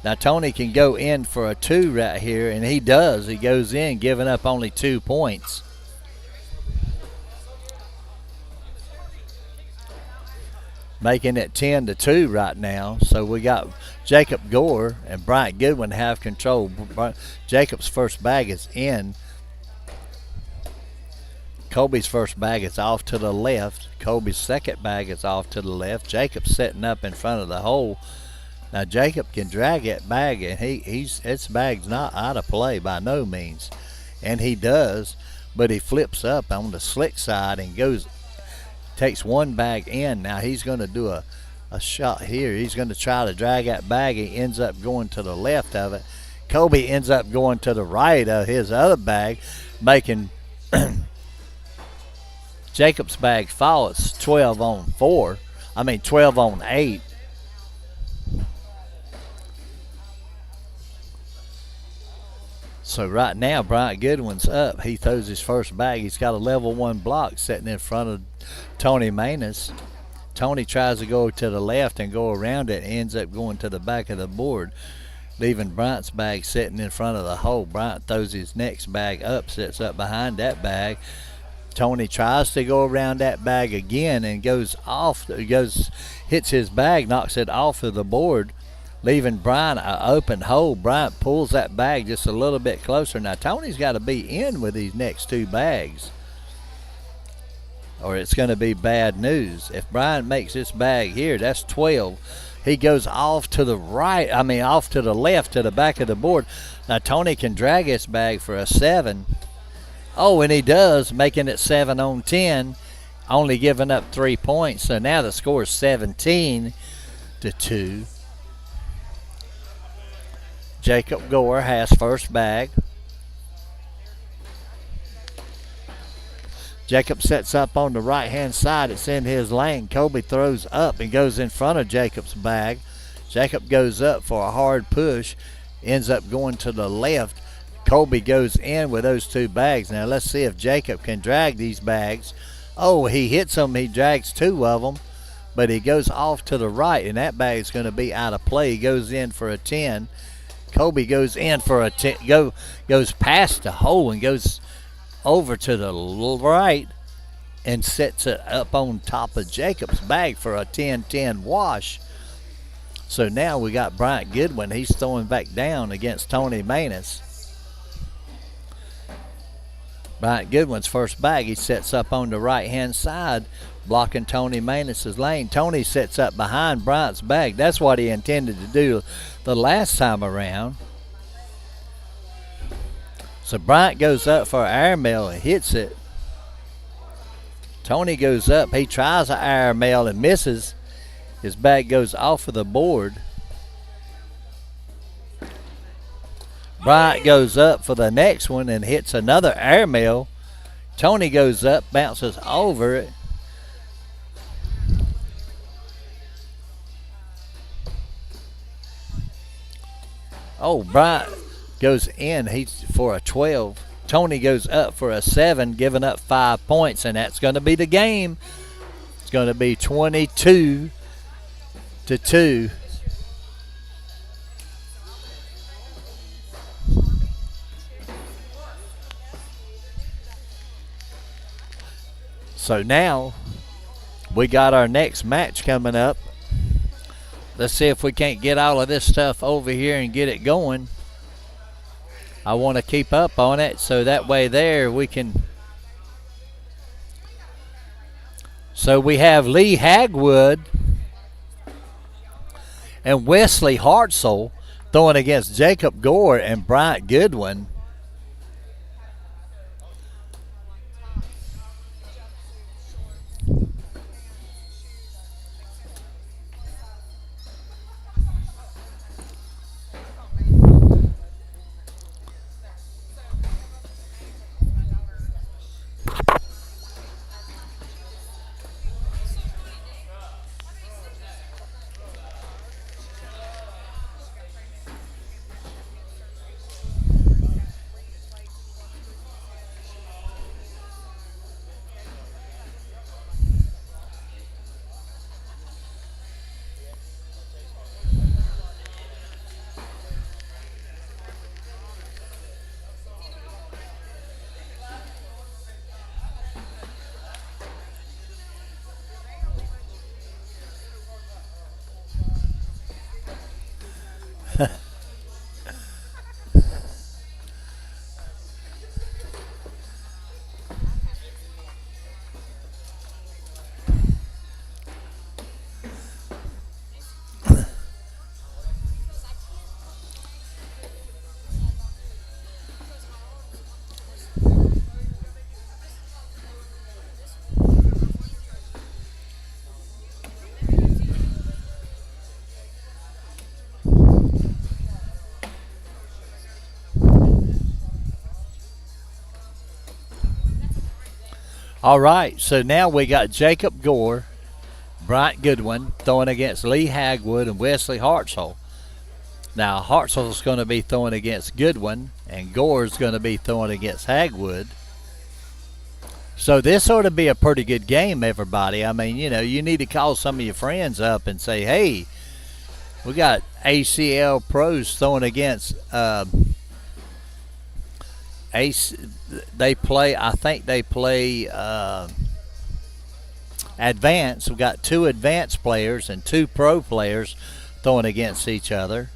Now Tony can go in for a 2 right here, and he does. He goes in, giving up only 2 points. Making it 10-2 right now. So we got Jacob Gore and Bryant Goodwin have control. Jacob's first bag is in. Colby's first bag is off to the left. Colby's second bag is off to the left. Jacob's setting up in front of the hole. Now Jacob can drag that bag, and its bag's not out of play by no means, and he does. But he flips up on the slick side and takes one bag in. Now he's going to do a shot here. He's going to try to drag that bag. He ends up going to the left of it. Colby ends up going to the right of his other bag, making Jacob's bag fall. It's 12 on 8. So right now, Bryant Goodwin's up. He throws his first bag. He's got a level 1 block sitting in front of Tony Manus. Tony tries to go to the left and go around it and ends up going to the back of the board, leaving Bryant's bag sitting in front of the hole. Bryant throws his next bag up, sits up behind that bag. Tony tries to go around that bag again and hits his bag, knocks it off of the board, leaving Bryant an open hole. Bryant pulls that bag just a little bit closer. Now Tony's got to be in with these next 2 bags, or it's going to be bad news. If Bryant makes this bag here, that's 12. He goes off to the left to the back of the board. Now Tony can drag his bag for a 7. Oh, and he does, making it 7 on 10, only giving up 3 points. So now the score is 17-2. Jacob Gore has first bag. Jacob sets up on the right-hand side. It's in his lane. Colby throws up and goes in front of Jacob's bag. Jacob goes up for a hard push, ends up going to the left. Colby goes in with those 2 bags. Now let's see if Jacob can drag these bags. Oh, he hits them. He drags 2 of them, but he goes off to the right, and that bag's going to be out of play. He goes in for a 10. Colby goes in for a 10, goes past the hole and goes over to the right and sets it up on top of Jacob's bag for a 10-10 wash. So now we got Bryant Goodwin. He's throwing back down against Tony Manus. Bryant Goodwin's first bag, he sets up on the right-hand side, blocking Tony Manus' lane. Tony sets up behind Bryant's bag. That's what he intended to do the last time around. So Bryant goes up for an air mail and hits it. Tony goes up. He tries an air mail and misses. His bag goes off of the board. Bryant goes up for the next one and hits another air mail. Tony goes up, bounces over it. Oh, Bryant goes in. He's for a 12. Tony goes up for a 7, giving up 5 points, and that's going to be the game. It's going to be 22-2. So now we got our next match coming up. Let's see if we can't get all of this stuff over here and get it going. I want to keep up on it so that way there we can. So we have Lee Hagwood and Wesley Hartzell throwing against Jacob Gore and Bryant Goodwin. All right, so now we got Jacob Gore, Bryant Goodwin throwing against Lee Hagwood and Wesley Hartzell. Now, Hartzell's going to be throwing against Goodwin, and Gore's going to be throwing against Hagwood. So this ought to be a pretty good game, everybody. I mean, you know, you need to call some of your friends up and say, hey, we got ACL pros throwing against they play, I think they play advanced. We've got 2 advanced players and 2 pro players throwing against each other.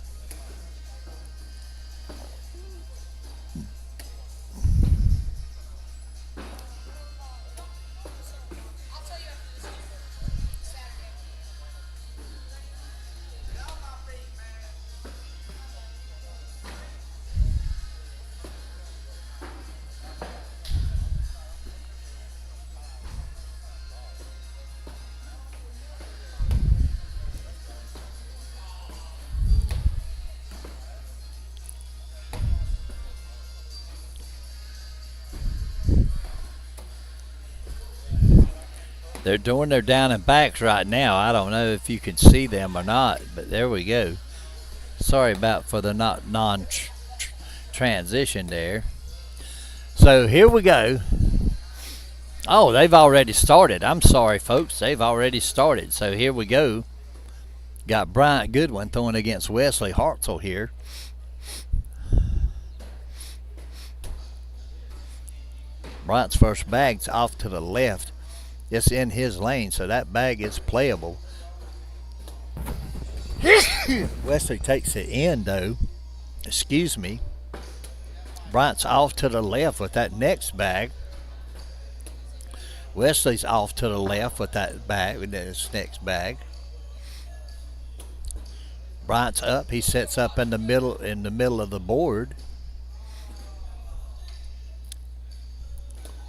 They're doing their down and backs right now. I don't know if you can see them or not, but there we go. Sorry about for the non-transition there. So here we go. Oh, they've already started. I'm sorry, folks. They've already started. So here we go. Got Bryant Goodwin throwing against Wesley Hartzell here. Bryant's first bag's off to the left. It's in his lane, so that bag is playable. Wesley takes it in, though. Excuse me. Bryant's off to the left with that next bag. Wesley's off to the left with that bag, with this next bag. Bryant's up. He sets up in the middle of the board.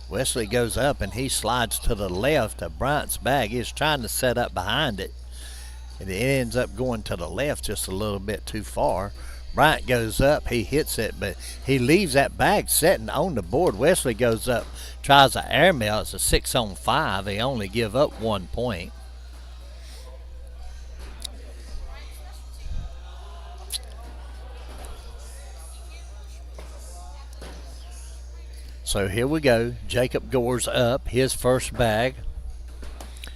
Wesley goes up and he slides to the left of Bryant's bag. He's trying to set up behind it, and it ends up going to the left just a little bit too far. Bryant goes up, he hits it, but he leaves that bag sitting on the board. Wesley goes up, tries an air mail. It's a 6-on-5. He only give up 1 point. So here we go. Jacob Gore's up. His first bag.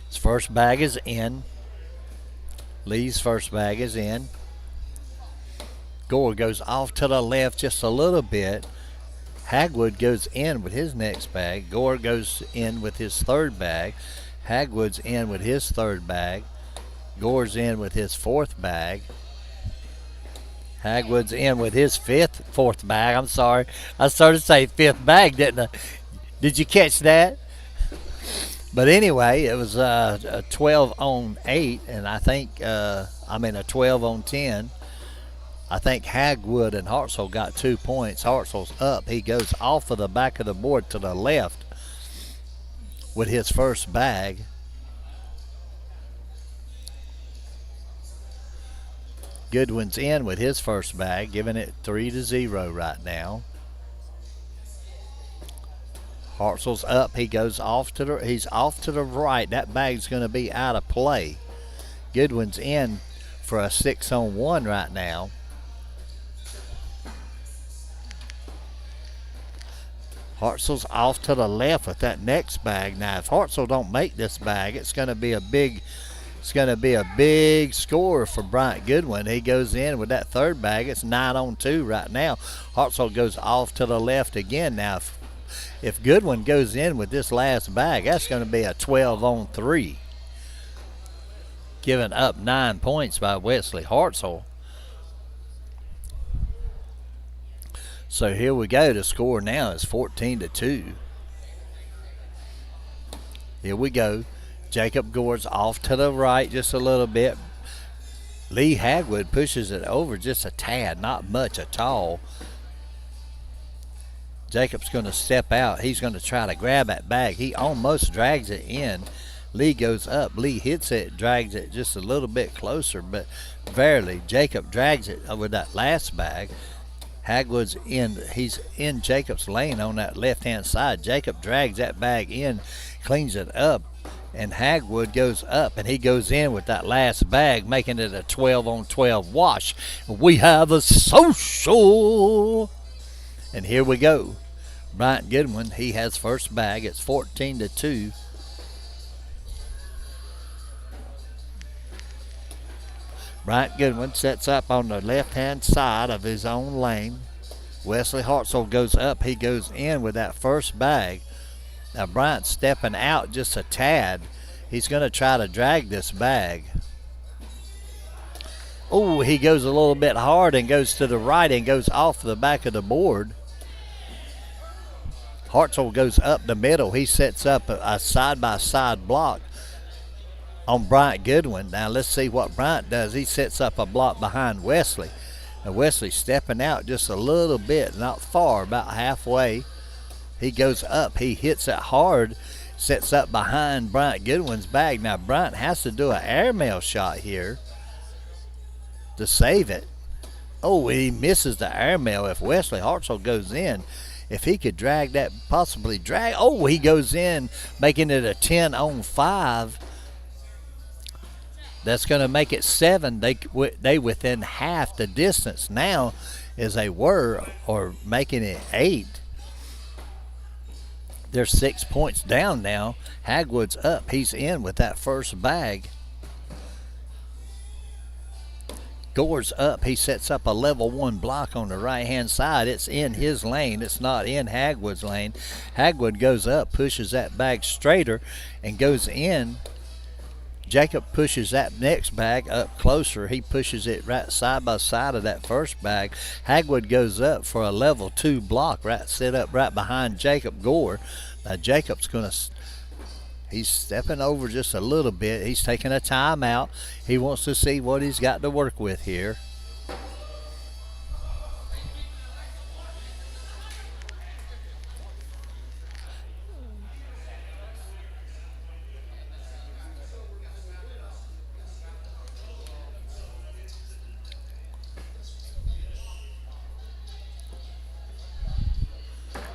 His first bag is in. Lee's first bag is in. Gore goes off to the left just a little bit. Hagwood goes in with his next bag. Gore goes in with his third bag. Hagwood's in with his third bag. Gore's in with his fourth bag. Hagwood's in with his fourth bag. I'm sorry. I started to say fifth bag, didn't I? Did you catch that? But anyway, it was a 12-on-8, and I think, a 12-on-10. I think Hagwood and Hartsell got 2 points. Hartsell's up. He goes off of the back of the board to the left with his first bag. Goodwin's in with his first bag, giving it 3-0 right now. Hartzell's up. He goes off to the. He's off to the right. That bag's going to be out of play. Goodwin's in for a 6-on-1 right now. Hartzell's off to the left with that next bag. Now, if Hartzell don't make this bag, it's going to be a big. It's going to be a big score for Bryant Goodwin. He goes in with that third bag. It's 9-on-2 right now. Hartzell goes off to the left again. Now, if Goodwin goes in with this last bag, that's going to be a 12-on-3. Giving up 9 points by Wesley Hartzell. So here we go. The score now is 14-2. Here we go. Jacob Gore's off to the right just a little bit. Lee Hagwood pushes it over just a tad, not much at all. Jacob's going to step out. He's going to try to grab that bag. He almost drags it in. Lee goes up. Lee hits it, drags it just a little bit closer, but barely. Jacob drags it with that last bag. Hagwood's in. He's in Jacob's lane on that left-hand side. Jacob drags that bag in, cleans it up, and Hagwood goes up, and he goes in with that last bag, making it a 12-on-12 wash. We have a social. And here we go. Bryant Goodwin, he has first bag. It's 14-2. Bryant Goodwin sets up on the left-hand side of his own lane. Wesley Hartzell goes up. He goes in with that first bag. Now Bryant's stepping out just a tad. He's going to try to drag this bag. Oh, he goes a little bit hard and goes to the right and goes off the back of the board. Hartzell goes up the middle. He sets up a side-by-side block on Bryant Goodwin. Now let's see what Bryant does. He sets up a block behind Wesley. And Wesley stepping out just a little bit, not far, about halfway. He goes up. He hits it hard, sets up behind Bryant Goodwin's bag. Now Bryant has to do an airmail shot here to save it. Oh, he misses the airmail. If Wesley Hartzell goes in, if he could drag that, possibly drag. Oh, he goes in, making it a 10-on-5. That's going to make it 7. They within half the distance now as they were, or making it 8. They're 6 points down now. Hagwood's up. He's in with that first bag. Gore's up. He sets up a level 1 block on the right-hand side. It's in his lane. It's not in Hagwood's lane. Hagwood goes up, pushes that bag straighter, and goes in. Jacob pushes that next bag up closer. He pushes it right side by side of that first bag. Hagwood goes up for a level 2 block, right, set up right behind Jacob Gore. Now Jacob's going to, he's stepping over just a little bit. He's taking a timeout. He wants to see what he's got to work with here.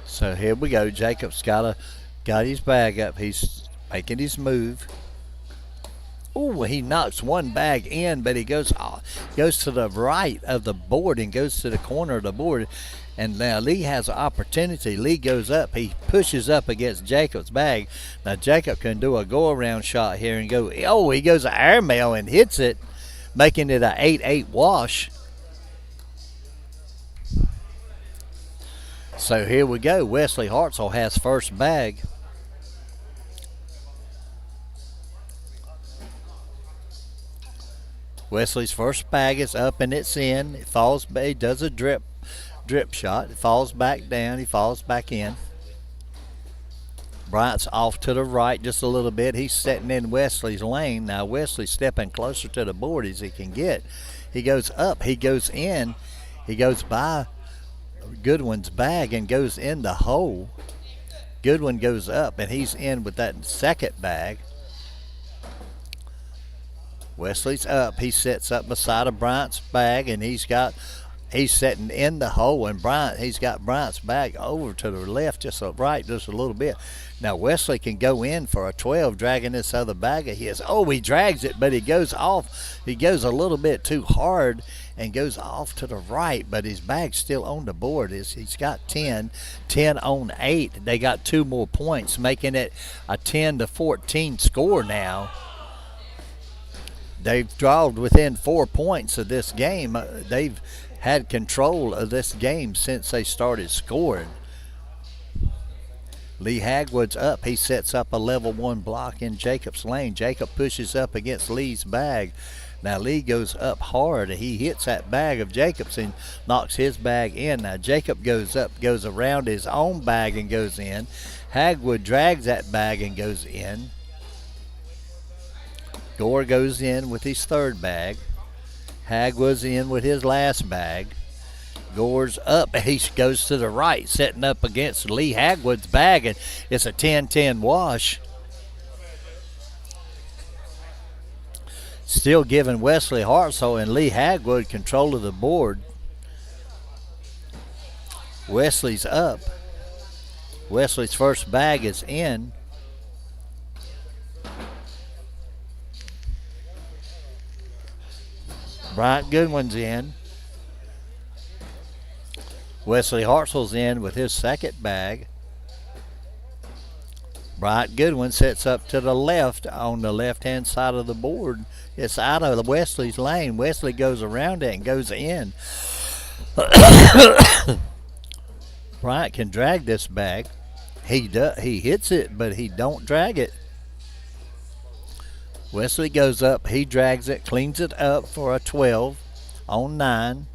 So here we go. Jacob's got his bag up. He's making his move. Oh, he knocks one bag in, but he goes to the right of the board and goes to the corner of the board. And now Lee has an opportunity. Lee goes up. He pushes up against Jacob's bag. Now Jacob can do a go-around shot here and go. Oh, he goes to airmail and hits it, making it an 8-8 wash. So here we go. Wesley Hartzell has first bag. Wesley's first bag is up and it's in. It falls. He does a drip shot. It falls back down. He falls back in. Bryant's off to the right just a little bit. He's setting in Wesley's lane. Now Wesley's stepping closer to the board as he can get. He goes up. He goes in. He goes by Goodwin's bag and goes in the hole. Goodwin goes up, and he's in with that second bag. Wesley's up. He sits up beside of Bryant's bag, and he's sitting in the hole, and he's got Bryant's bag over to the left, just a little bit. Now Wesley can go in for a 12, dragging this other bag of his. Oh, he drags it, but he goes off. He goes a little bit too hard and goes off to the right, but his bag's still on the board. He's got 10 on 8. They got 2 more points, making it a 10-14 score now. They've drawn within 4 points of this game. They've had control of this game since they started scoring. Lee Hagwood's up. He sets up a level 1 block in Jacob's lane. Jacob pushes up against Lee's bag. Now Lee goes up hard. He hits that bag of Jacob's and knocks his bag in. Now Jacob goes up, goes around his own bag and goes in. Hagwood drags that bag and goes in. Gore goes in with his third bag. Hagwood's in with his last bag. Gore's up. He goes to the right, setting up against Lee Hagwood's bag, and it's a 10-10 wash. Still giving Wesley Hartzell and Lee Hagwood control of the board. Wesley's up. Wesley's first bag is in. Bryant Goodwin's in. Wesley Hartzell's in with his second bag. Bryant Goodwin sets up to the left on the left-hand side of the board. It's out of Wesley's lane. Wesley goes around it and goes in. Bryant can drag this bag. He hits it, but he don't drag it. Wesley goes up. He drags it, cleans it up for a 12 on 9.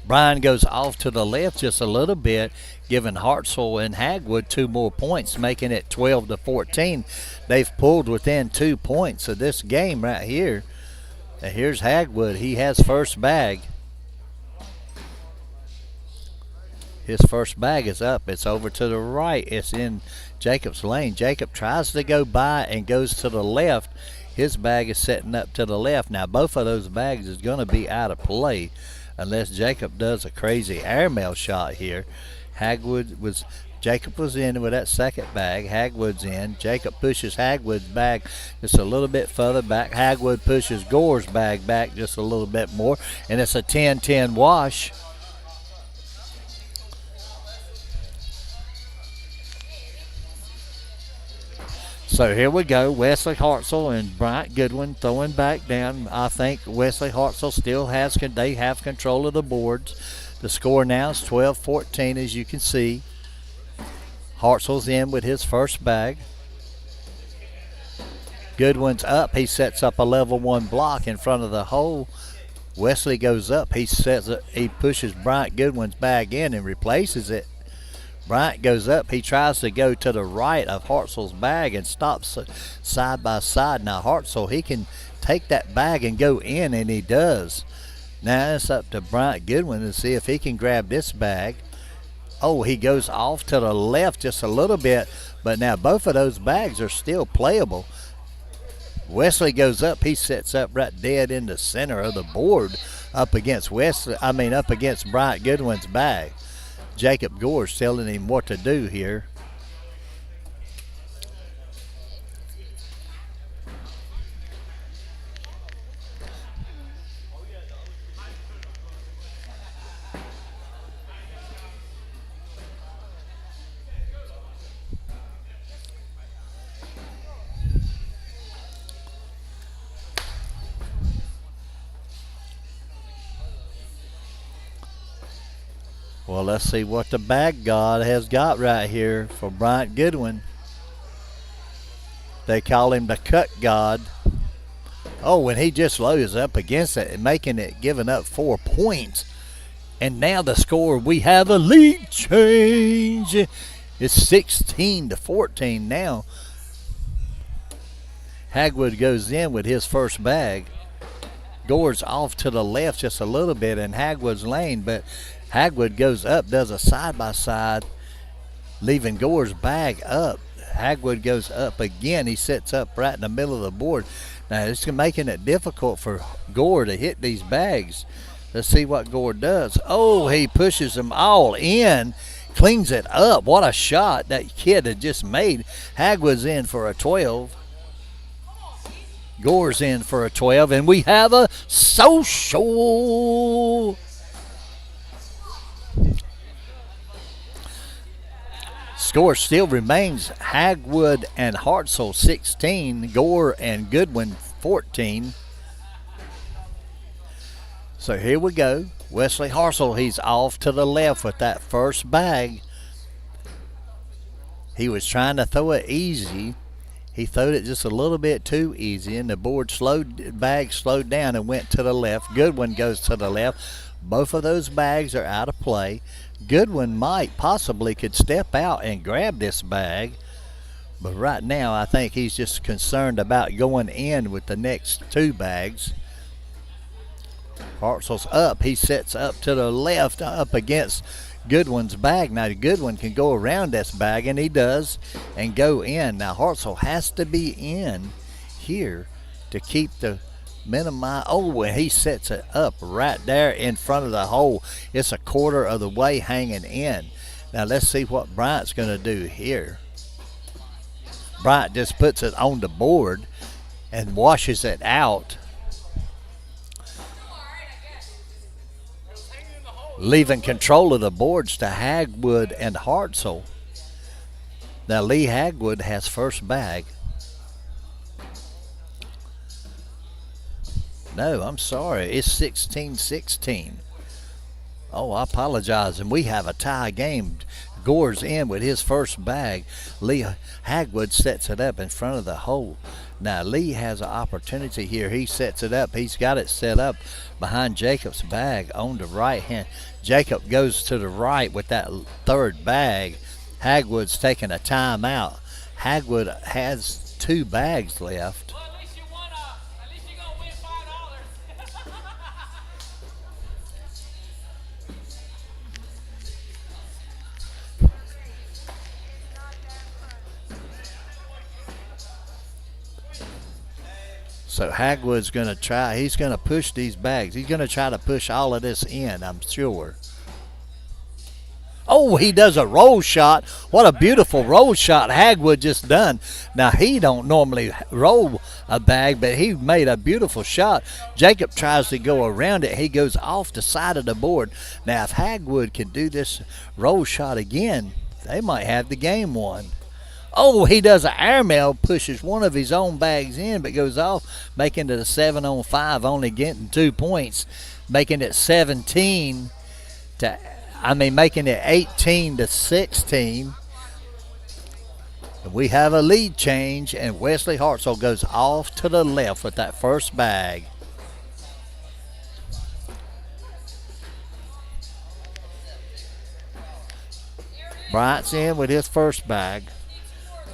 Brian goes off to the left just a little bit, giving Hartzell and Hagwood 2 more points, making it 12-14. They've pulled within 2 points of this game right here. And here's Hagwood. He has first bag. His first bag is up. It's over to the right. It's in Jacob's lane. Jacob tries to go by and goes to the left. His bag is setting up to the left. Now, both of those bags is going to be out of play unless Jacob does a crazy airmail shot here. Jacob was in with that second bag. Hagwood's in. Jacob pushes Hagwood's bag just a little bit further back. Hagwood pushes Gore's bag back just a little bit more, and it's a 10-10 wash. So here we go. Wesley Hartzell and Bryant Goodwin throwing back down. I think Wesley Hartzell still have control of the boards. The score now is 12-14, as you can see. Hartzell's in with his first bag. Goodwin's up. He sets up a level 1 block in front of the hole. Wesley goes up. He pushes Bryant Goodwin's bag in and replaces it. Bryant goes up. He tries to go to the right of Hartzell's bag and stops side by side. Now Hartzell, he can take that bag and go in, and he does. Now it's up to Bryant Goodwin to see if he can grab this bag. Oh, he goes off to the left just a little bit, but now both of those bags are still playable. Wesley goes up. He sets up right dead in the center of the board up against Bryant Goodwin's bag. Jacob Gore's telling him what to do here. Well, let's see what the bag god has got right here for Bryant Goodwin. They call him the cut god. Oh, and he just loads up against it and giving up 4 points. And now the score, we have a lead change. It's 16-14 now. Hagwood goes in with his first bag. Gore's off to the left just a little bit in Hagwood's lane, but Hagwood goes up, does a side-by-side, leaving Gore's bag up. Hagwood goes up again. He sets up right in the middle of the board. Now, it's making it difficult for Gore to hit these bags. Let's see what Gore does. Oh, he pushes them all in, cleans it up. What a shot that kid had just made. Hagwood's in for a 12. Gore's in for a 12, and we have a social. Score still remains Hagwood and Hartzell 16, Gore and Goodwin 14. So here we go. Wesley Hartzell, he's off to the left with that first bag. He was trying to throw it easy. He throwed it just a little bit too easy, and the bag slowed down and went to the left. Goodwin goes to the left. Both of those bags are out of play. Goodwin possibly could step out and grab this bag, but right now I think he's just concerned about going in with the next two bags. Hartzell's up. He sets up to the left up against Goodwin's bag. Now Goodwin can go around this bag, and he does, and go in. Now Hartzell has to be in here to keep the minimize. Oh, and he sets it up right there in front of the hole. It's a quarter of the way hanging in. Now let's see what Bryant's going to do here. Bryant just puts it on the board and washes it out, leaving control of the boards to Hagwood and Hartzell. Now Lee Hagwood has first bag. No, I'm sorry. It's 16-16. Oh, I apologize. And we have a tie game. Gore's in with his first bag. Lee Hagwood sets it up in front of the hole. Now, Lee has an opportunity here. He sets it up. He's got it set up behind Jacob's bag on the right hand. Jacob goes to the right with that third bag. Hagwood's taking a timeout. Hagwood has two bags left. Well, at least you're gonna win $5. So Hagwood's going to try. He's going to push these bags. He's going to try to push all of this in, I'm sure. Oh, he does a roll shot. What a beautiful roll shot Hagwood just done. Now, he don't normally roll a bag, but he made a beautiful shot. Jacob tries to go around it. He goes off the side of the board. Now, if Hagwood can do this roll shot again, they might have the game won. Oh, he does an airmail, pushes one of his own bags in, but goes off, making it a 7-on-5, only getting 2 points, making it 18 to 16. We have a lead change, and Wesley Hartzell goes off to the left with that first bag. Bryant's in with his first bag.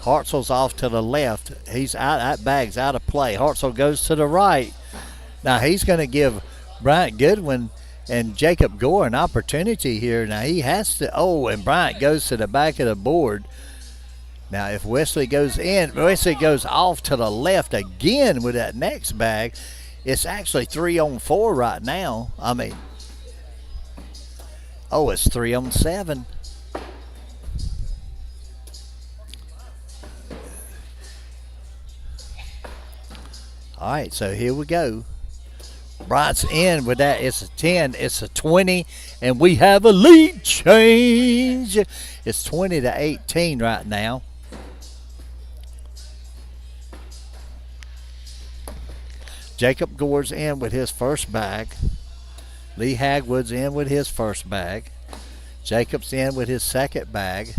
Hartzell's off to the left. He's out. That bag's out of play. Hartzell goes to the right. Now he's going to give Bryant Goodwin and Jacob Gore an opportunity here. Now he has to. Oh, and Bryant goes to the back of the board. Now if Wesley goes in, Wesley goes off to the left again with that next bag. It's actually 3-on-4 right now. It's 3-on-7. All right, so here we go. Bryant's in with that. It's a 10, it's a 20, and we have a lead change. It's 20 to 18 right now. Jacob Gore's in with his first bag. Lee Hagwood's in with his first bag. Jacob's in with his second bag.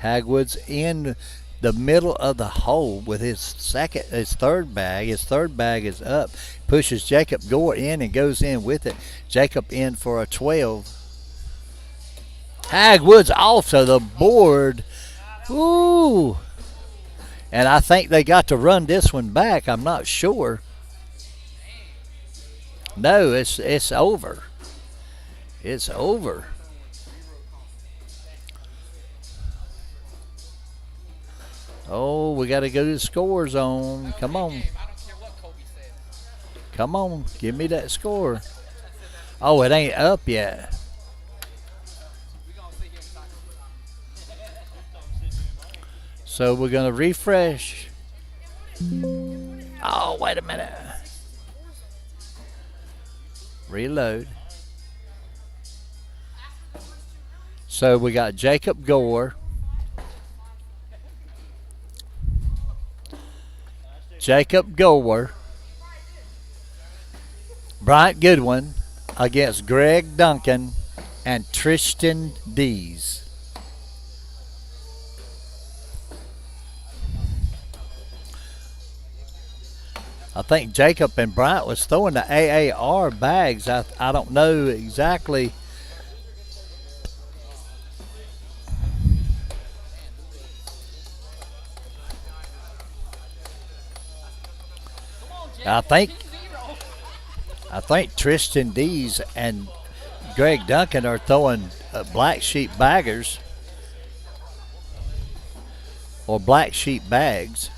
Hagwood's in the middle of the hole with his third bag. His third bag is up. Pushes Jacob Gore in and goes in with it. Jacob in for a 12. Hagwood's off to the board. Ooh. And I think they got to run this one back. I'm not sure. No, it's over. It's over. Oh, we got to go to the score zone. Come on. I don't care what Kobe said. Come on. Give me that score. Oh, it ain't up yet. We gonna sit here and talk. So we're going to refresh. Oh, wait a minute. Reload. So we got Jacob Gore. Jacob Gore. Bryant Goodwin against Greg Duncan and Tristan Dees. I think Jacob and Bryant was throwing the AAR bags. I don't know exactly. I think Tristan Dees and Greg Duncan are throwing black sheep baggers or black sheep bags.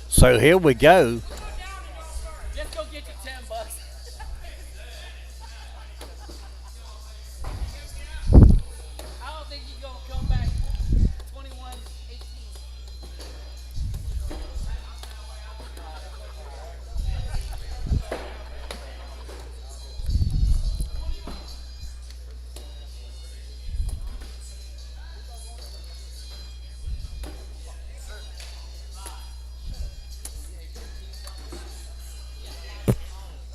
So here we go. Just go get your $10. I don't think he's gonna come back 21-18.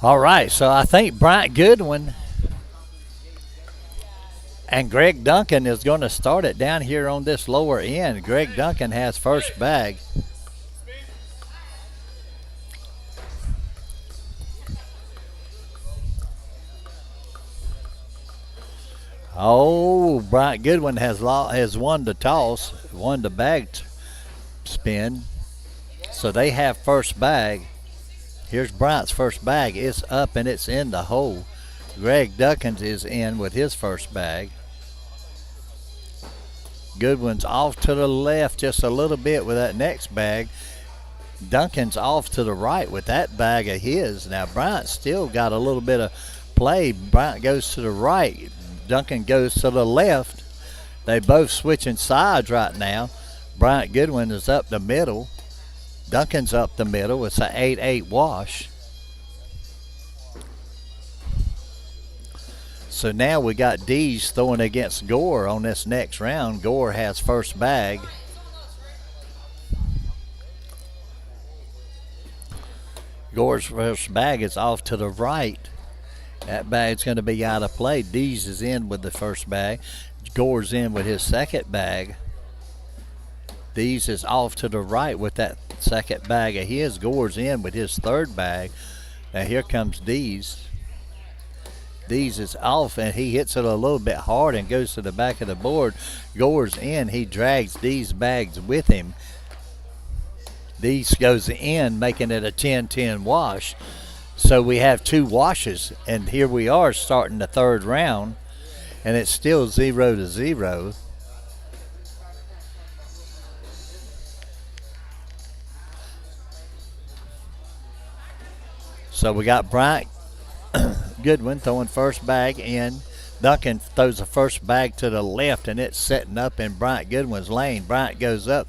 All right, so I think Bryant Goodwin and Greg Duncan is going to start it down here on this lower end. Greg Duncan has first bag. Oh, Bryant Goodwin has won the toss, won the bag spin. So they have first bag. Here's Bryant's first bag. It's up and it's in the hole. Greg Duckins is in with his first bag. Goodwin's off to the left just a little bit with that next bag. Duncan's off to the right with that bag of his. Now Bryant's still got a little bit of play. Bryant goes to the right. Duncan goes to the left. They both switching sides right now. Bryant Goodwin is up the middle. Duncan's up the middle. It's an 8-8 wash. So now we got Dees throwing against Gore on this next round. Gore has first bag. Gore's first bag is off to the right. That bag's going to be out of play. Dees is in with the first bag. Gore's in with his second bag. Dees is off to the right with that second bag of his. Gore's in with his third bag. Now here comes Dees. Dees is off and he hits it a little bit hard and goes to the back of the board. Gore's in. He drags Dees' bags with him. Dees goes in, making it a 10-10 wash. So we have two washes, and here we are starting the third round, and it's still 0-0. So we got Bryant Goodwin throwing first bag in. Duncan throws the first bag to the left, and it's setting up in Bryant Goodwin's lane. Bryant goes up.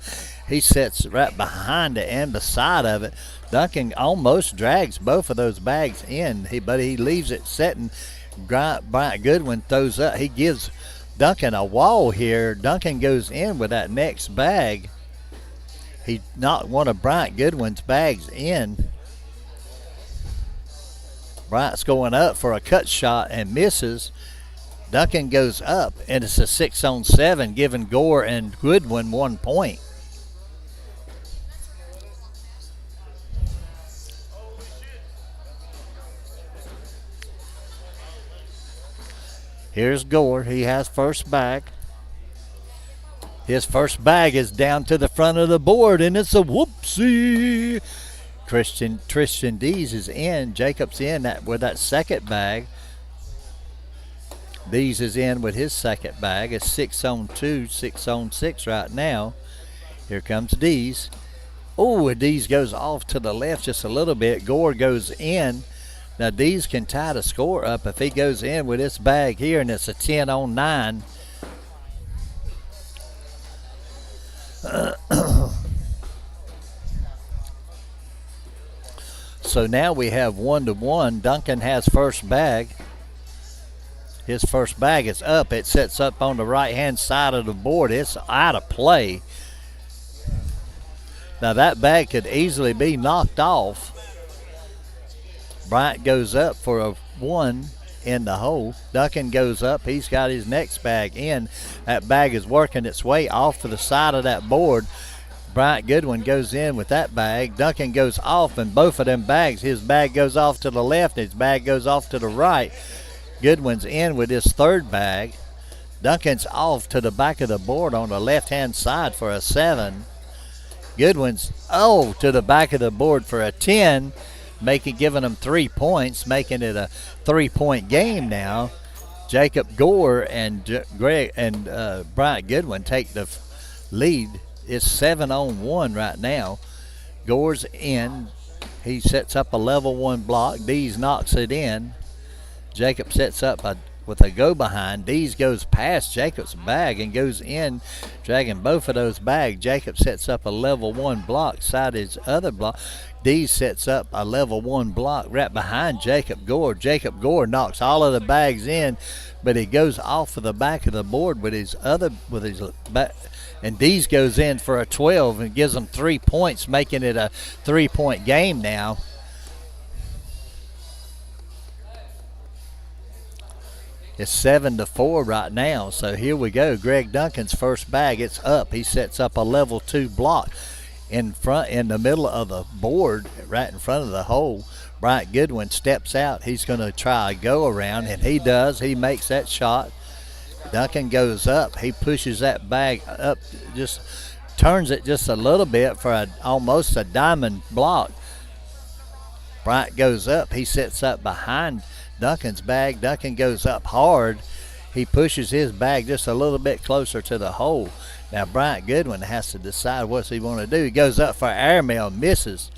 He sits right behind it and beside of it. Duncan almost drags both of those bags in, but he leaves it setting. Bryant Goodwin throws up. He gives Duncan a wall here. Duncan goes in with that next bag. He knocked one of Bryant Goodwin's bags in. Bryant's going up for a cut shot and misses. Duncan goes up, and it's a 6-on-7, giving Gore and Goodwin 1 point. Here's Gore. He has first bag. His first bag is down to the front of the board, and it's a whoopsie. Tristan Dees is in. Jacob's in with that second bag. Dees is in with his second bag. It's 6-on-2, 6-on-6 right now. Here comes Dees. Oh, Dees goes off to the left just a little bit. Gore goes in. Now, Dees can tie the score up if he goes in with this bag here, and it's a 10-on-9. So now we have 1-1. Duncan has first bag. His first bag is up. It sets up on the right-hand side of the board. It's out of play. Now that bag could easily be knocked off. Bryant goes up for a 1 in the hole. Duncan goes up. He's got his next bag in. That bag is working its way off to the side of that board. Bryant Goodwin goes in with that bag. Duncan goes off, and both of them bags, his bag goes off to the left, his bag goes off to the right. Goodwin's in with his third bag. Duncan's off to the back of the board on the left-hand side for a 7. Goodwin's to the back of the board for a 10, giving them 3 points, making it a 3-point game now. Jacob Gore and Bryant Goodwin take the lead. It's 7-on-1 right now. Gore's in. He sets up a level 1 block. Dees knocks it in. Jacob sets up with a go-behind. Dees goes past Jacob's bag and goes in, dragging both of those bags. Jacob sets up a level 1 block side his other block. Dees sets up a level 1 block right behind Jacob Gore. Jacob Gore knocks all of the bags in, but he goes off of the back of the board with his back. And Dees goes in for a 12 and gives them 3 points, making it a 3-point game now. It's 7-4 right now. So here we go. Greg Duncan's first bag. It's up. He sets up a level 2 block in the middle of the board, right in front of the hole. Bryant Goodwin steps out. He's going to try a go around, and he does. He makes that shot. Duncan goes up. He pushes that bag up, just turns it just a little bit for almost a diamond block. Bryant goes up. He sits up behind Duncan's bag. Duncan goes up hard. He pushes his bag just a little bit closer to the hole. Now Bryant Goodwin has to decide what he want to do. He goes up for airmail, misses.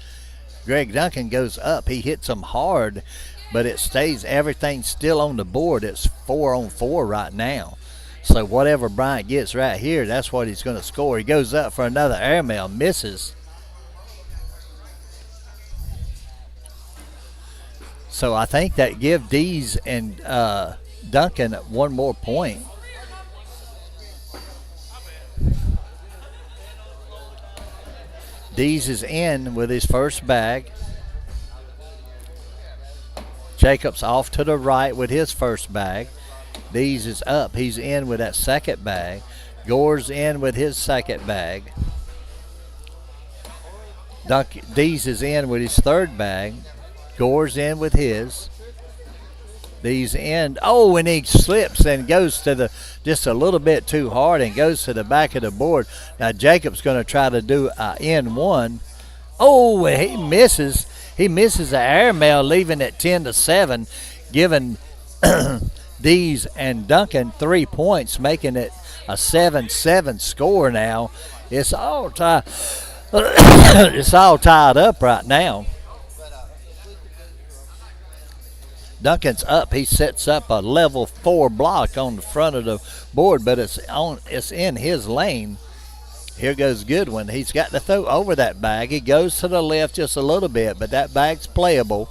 Greg Duncan goes up. He hits him hard, but it stays, everything's still on the board. It's 4-on-4 right now. So whatever Bryant gets right here, that's what he's going to score. He goes up for another airmail, misses. So I think that give Dees and Duncan 1 more point. Dees is in with his first bag. Jacob's off to the right with his first bag. Dees is up. He's in with that second bag. Gore's in with his second bag. Dees is in with his third bag. Gore's in with his. Dees in. Oh, and he slips and goes to just a little bit too hard and goes to the back of the board. Now Jacob's going to try to do an N1. Oh, and he misses. He misses the airmail, leaving it 10-7, giving Dees and Duncan 3 points, making it a 7-7 score now. It's all tied. It's all tied up right now. Duncan's up. He sets up a level 4 block on the front of the board, but it's in his lane. Here goes Goodwin. He's got to throw over that bag. He goes to the left just a little bit, but that bag's playable.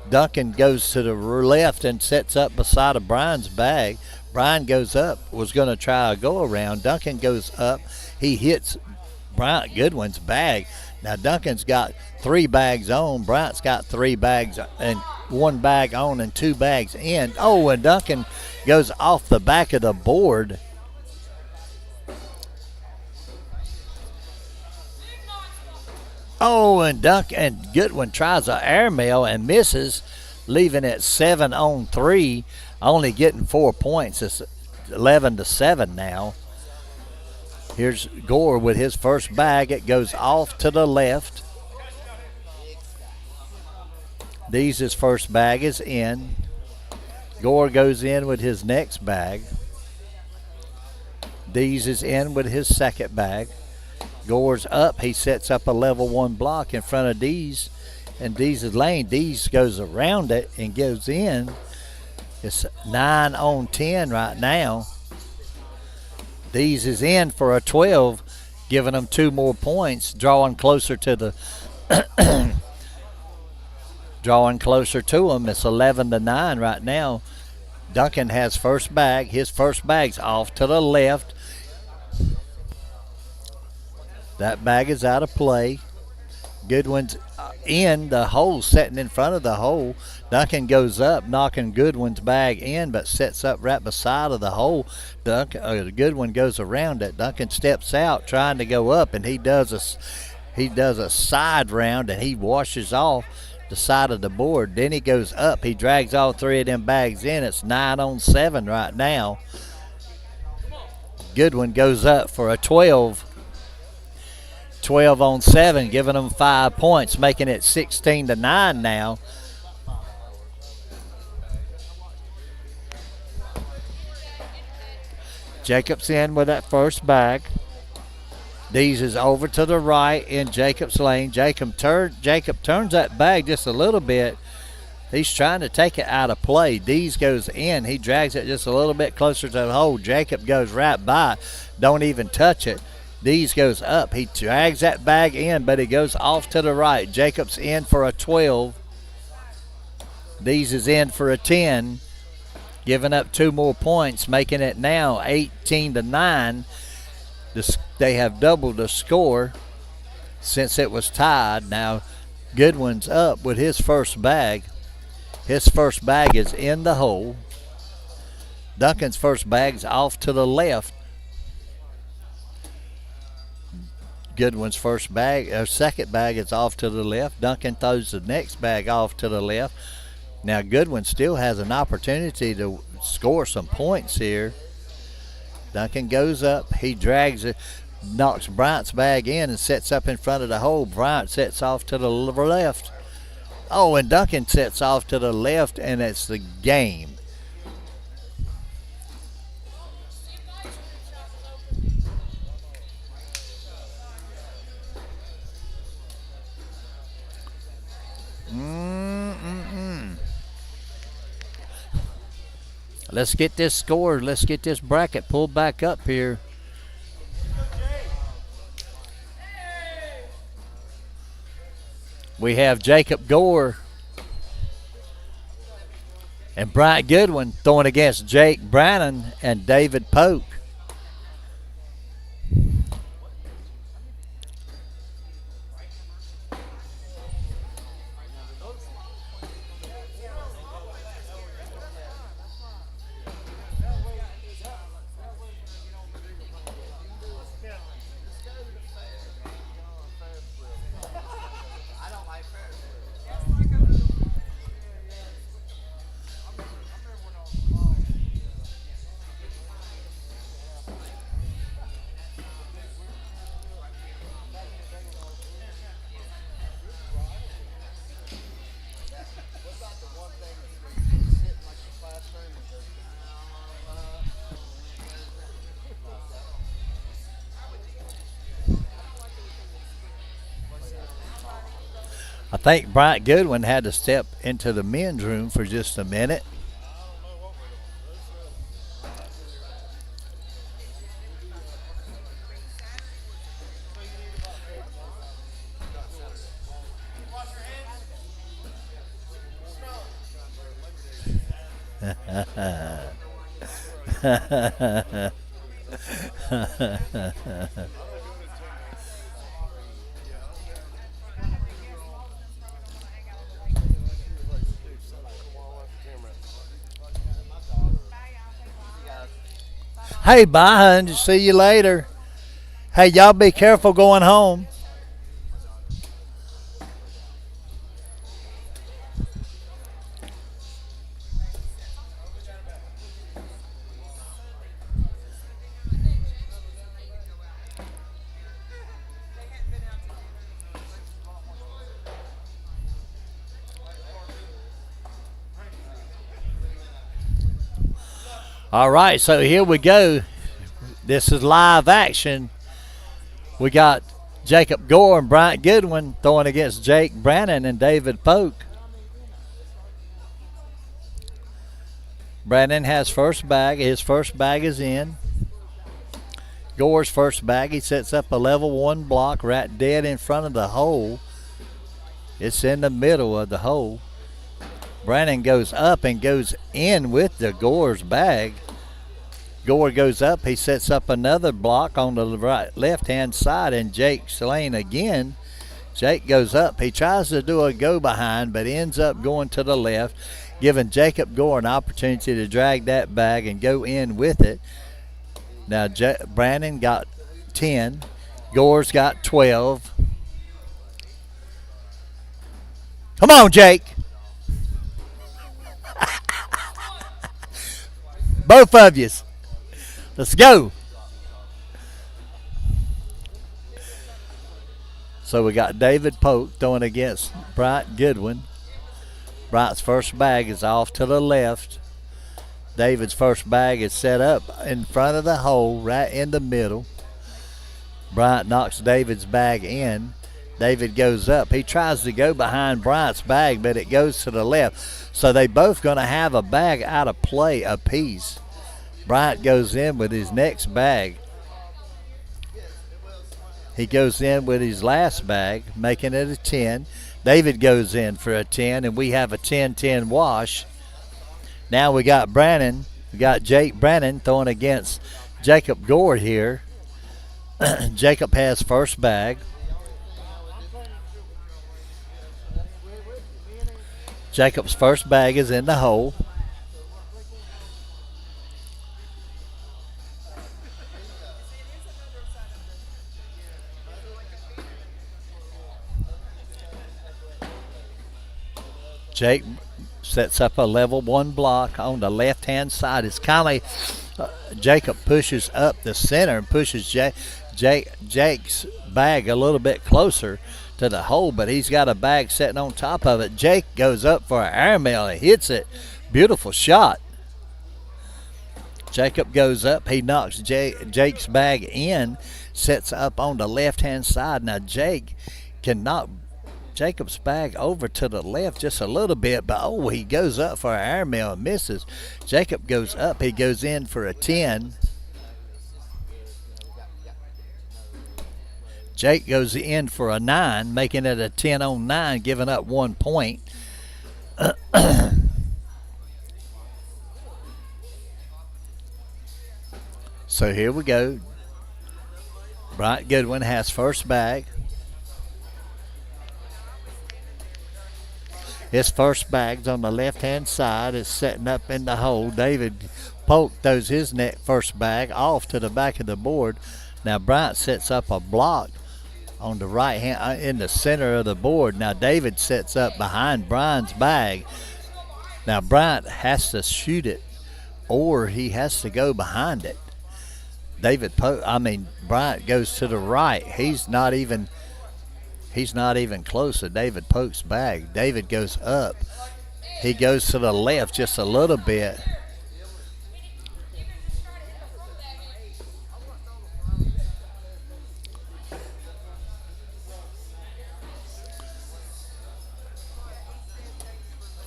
Duncan goes to the left and sets up beside of Brian's bag. Brian goes up, was going to try a go around. Duncan goes up. He hits Bryant Goodwin's bag. Now Duncan's got 3 bags on. Bryant's got 3 bags and 1 bag on and 2 bags in. Oh, and Duncan goes off the back of the board. Oh, and Goodwin tries an airmail and misses, leaving it 7-on-3, only getting 4 points. It's 11-7 now. Here's Gore with his first bag. It goes off to the left. Dees' first bag is in. Gore goes in with his next bag. Dees is in with his second bag. Gore's up. He sets up a level 1 block in front of Dees in Dees' lane. Dees goes around it and goes in. It's 9-on-10 right now. Dees is in for a 12, giving them 2 more points, drawing closer to the drawing closer to him. It's 11-9 right now. Duncan has first bag. His first bag's off to the left. That bag is out of play. Goodwin's in the hole, sitting in front of the hole. Duncan goes up, knocking Goodwin's bag in, but sets up right beside of the hole. Goodwin goes around it. Duncan steps out, trying to go up, and he does a side round, and he washes off the side of the board. Then he goes up. He drags all 3 of them bags in. It's 9-on-7 right now. Goodwin goes up for a 12. 12-on-7, giving them 5 points, making it 16-9 now. Jacobs in with that first bag. Dees is over to the right in Jacob's lane. Jacob turns that bag just a little bit. He's trying to take it out of play. Dees goes in. He drags it just a little bit closer to the hole. Jacob goes right by. Don't even touch it. Dees goes up. He drags that bag in, but he goes off to the right. Jacob's in for a 12. Dees is in for a 10, giving up 2 more points, making it now 18-9. They have doubled the score since it was tied. Now Goodwin's up with his first bag. His first bag is in the hole. Duncan's first bag's off to the left. Goodwin's second bag is off to the left. Duncan throws the next bag off to the left. Now Goodwin still has an opportunity to score some points here. Duncan goes up. He drags it, knocks Bryant's bag in and sets up in front of the hole. Bryant sets off to the left. Oh, and Duncan sets off to the left, and it's the game. Let's get this score. Let's get this bracket pulled back up here. We have Jacob Gore and Bryant Goodwin throwing against Jake Brannon and David Polk. I think Bryant Goodwin had to step into the men's room for just a minute. Hey, bye, hun. See you later. Hey, y'all be careful going home. All right, so here we go. This is live action. We got Jacob Gore and Bryant Goodwin throwing against Jake Brannon and David Polk. Brannon has first bag. His first bag is in. Gore's first bag. He sets up a level 1 block right dead in front of the hole. It's in the middle of the hole. Brannon goes up and goes in with the Gore's bag. Gore goes up. He sets up another block on the left-hand side, and Jake's lane again. Jake goes up. He tries to do a go-behind, but ends up going to the left, giving Jacob Gore an opportunity to drag that bag and go in with it. Now, Brannon got 10. Gore's got 12. Come on, Jake. Both of you. Let's go. So we got David Polk throwing against Bryant Goodwin. Bryant's first bag is off to the left. David's first bag is set up in front of the hole, right in the middle. Bryant knocks David's bag in. David goes up. He tries to go behind Bryant's bag, but it goes to the left. So they both going to have a bag out of play apiece. Bryant goes in with his next bag. He goes in with his last bag, making it a 10. David goes in for a 10, and we have a 10-10 wash. Now we got Brannon. We got Jake Brannon throwing against Jacob Gore here. Jacob has first bag. Jacob's first bag is in the hole. Jake sets up a level 1 block on the left-hand side. It's kind of Jacob pushes up the center and pushes Jake's bag a little bit closer to the hole, but he's got a bag sitting on top of it. Jake goes up for an airmail and hits it. Beautiful shot. Jacob goes up. He knocks Jake's bag in, sets up on the left-hand side. Now Jake can knock Jacob's bag over to the left just a little bit, but he goes up for an airmail and misses. Jacob goes up. He goes in for a 10. Jake goes in for a 9, making it a 10 on 9, giving up 1 point. So here we go. Bryant Goodwin has first bag. His first bag's on the left-hand side. It's setting up in the hole. David Polk throws his first bag off to the back of the board. Now Bryant sets up a block on the right hand in the center of the board. Now David sets up behind Bryant's bag. Now Bryant has to shoot it, or he has to go behind it. Bryant goes to the right. He's not even close to David Polk's bag. David goes up. He goes to the left just a little bit.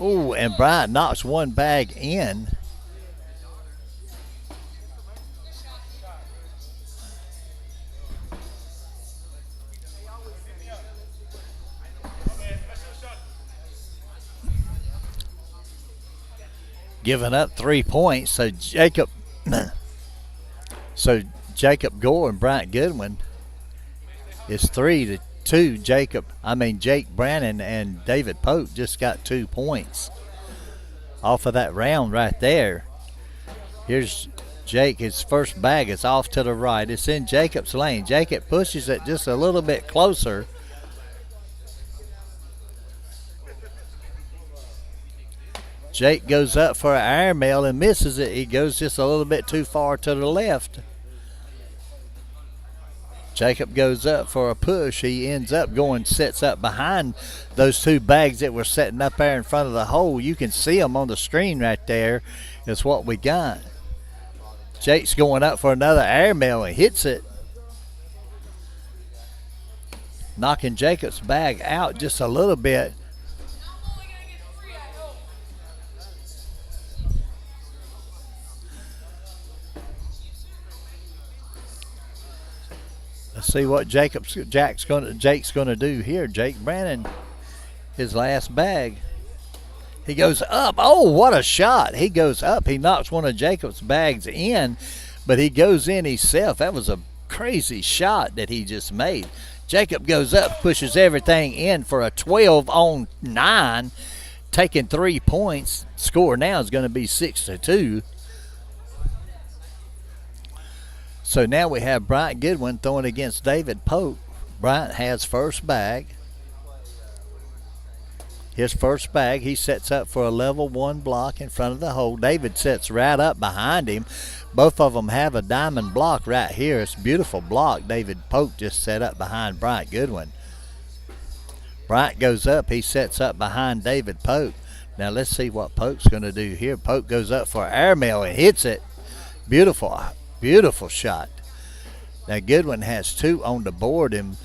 Ooh, and Bryant knocks one bag in. Giving up 3 points. So Jacob Gore and Bryant Goodwin is 3-2. Jake Brannon and David Polk just got 2 points off of that round right there. Here's Jake, his first bag is off to the right. It's in Jacob's lane. Jacob pushes it just a little bit closer. Jake goes up for an airmail and misses it. He goes just a little bit too far to the left. Jacob goes up for a push. He ends up sits up behind those two bags that were sitting up there in front of the hole. You can see them on the screen right there. Is what we got. Jake's going up for another airmail and hits it, knocking Jacob's bag out just a little bit. Let's see what Jake's going to do here. Jake Brannon, his last bag. He goes up. Oh, what a shot. He goes up. He knocks one of Jacob's bags in, but he goes in himself. That was a crazy shot that he just made. Jacob goes up, pushes everything in for a 12 on 9, taking 3 points. Score now is going to be 6-2. So now we have Bryant Goodwin throwing against David Polk. Bryant has first bag. His first bag, he sets up for a level 1 block in front of the hole. David sets right up behind him. Both of them have a diamond block right here. It's a beautiful block David Polk just set up behind Bryant Goodwin. Bryant goes up. He sets up behind David Polk. Now let's see what Polk's going to do here. Polk goes up for an airmail and hits it. Beautiful, beautiful shot. Now Goodwin has 2 on the board and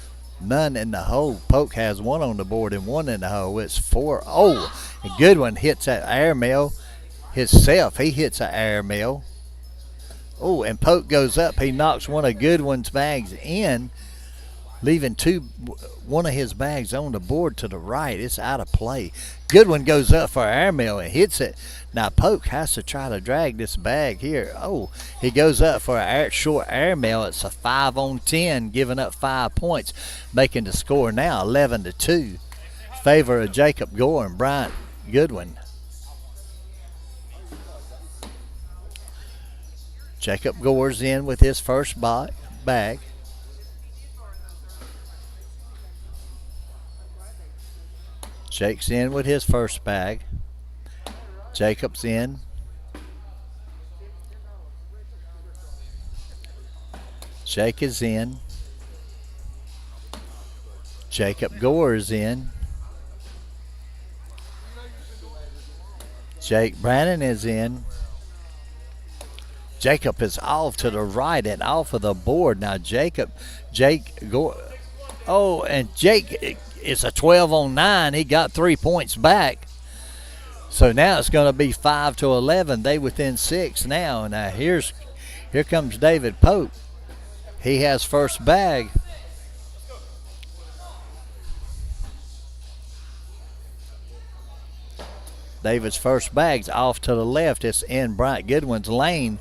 none in the hole. Polk has 1 on the board and 1 in the hole. It's 4. Oh, and Goodwin hits that airmail himself. He hits an airmail. Oh, and Polk goes up. He knocks one of Goodwin's bags in, leaving one of his bags on the board to the right. It's out of play. Goodwin goes up for an airmail and hits it. Now Polk has to try to drag this bag here. Oh, he goes up for a short airmail. It's a 5 on 10, giving up 5 points, making the score now 11-2. Favor of Jacob Gore and Bryant Goodwin. Jacob Gore's in with his first bag. Jake's in with his first bag. Jacob's in. Jake is in. Jacob Gore is in. Jake Brannon is in. Jacob is off to the right and off of the board. Now Jake Gore. Oh, and Jake is a 12 on 9. He got 3 points back. So now it's going to be 5-11. They within 6 now. Now here comes David Polk. He has first bag. David's first bag's off to the left. It's in Bryant Goodwin's lane.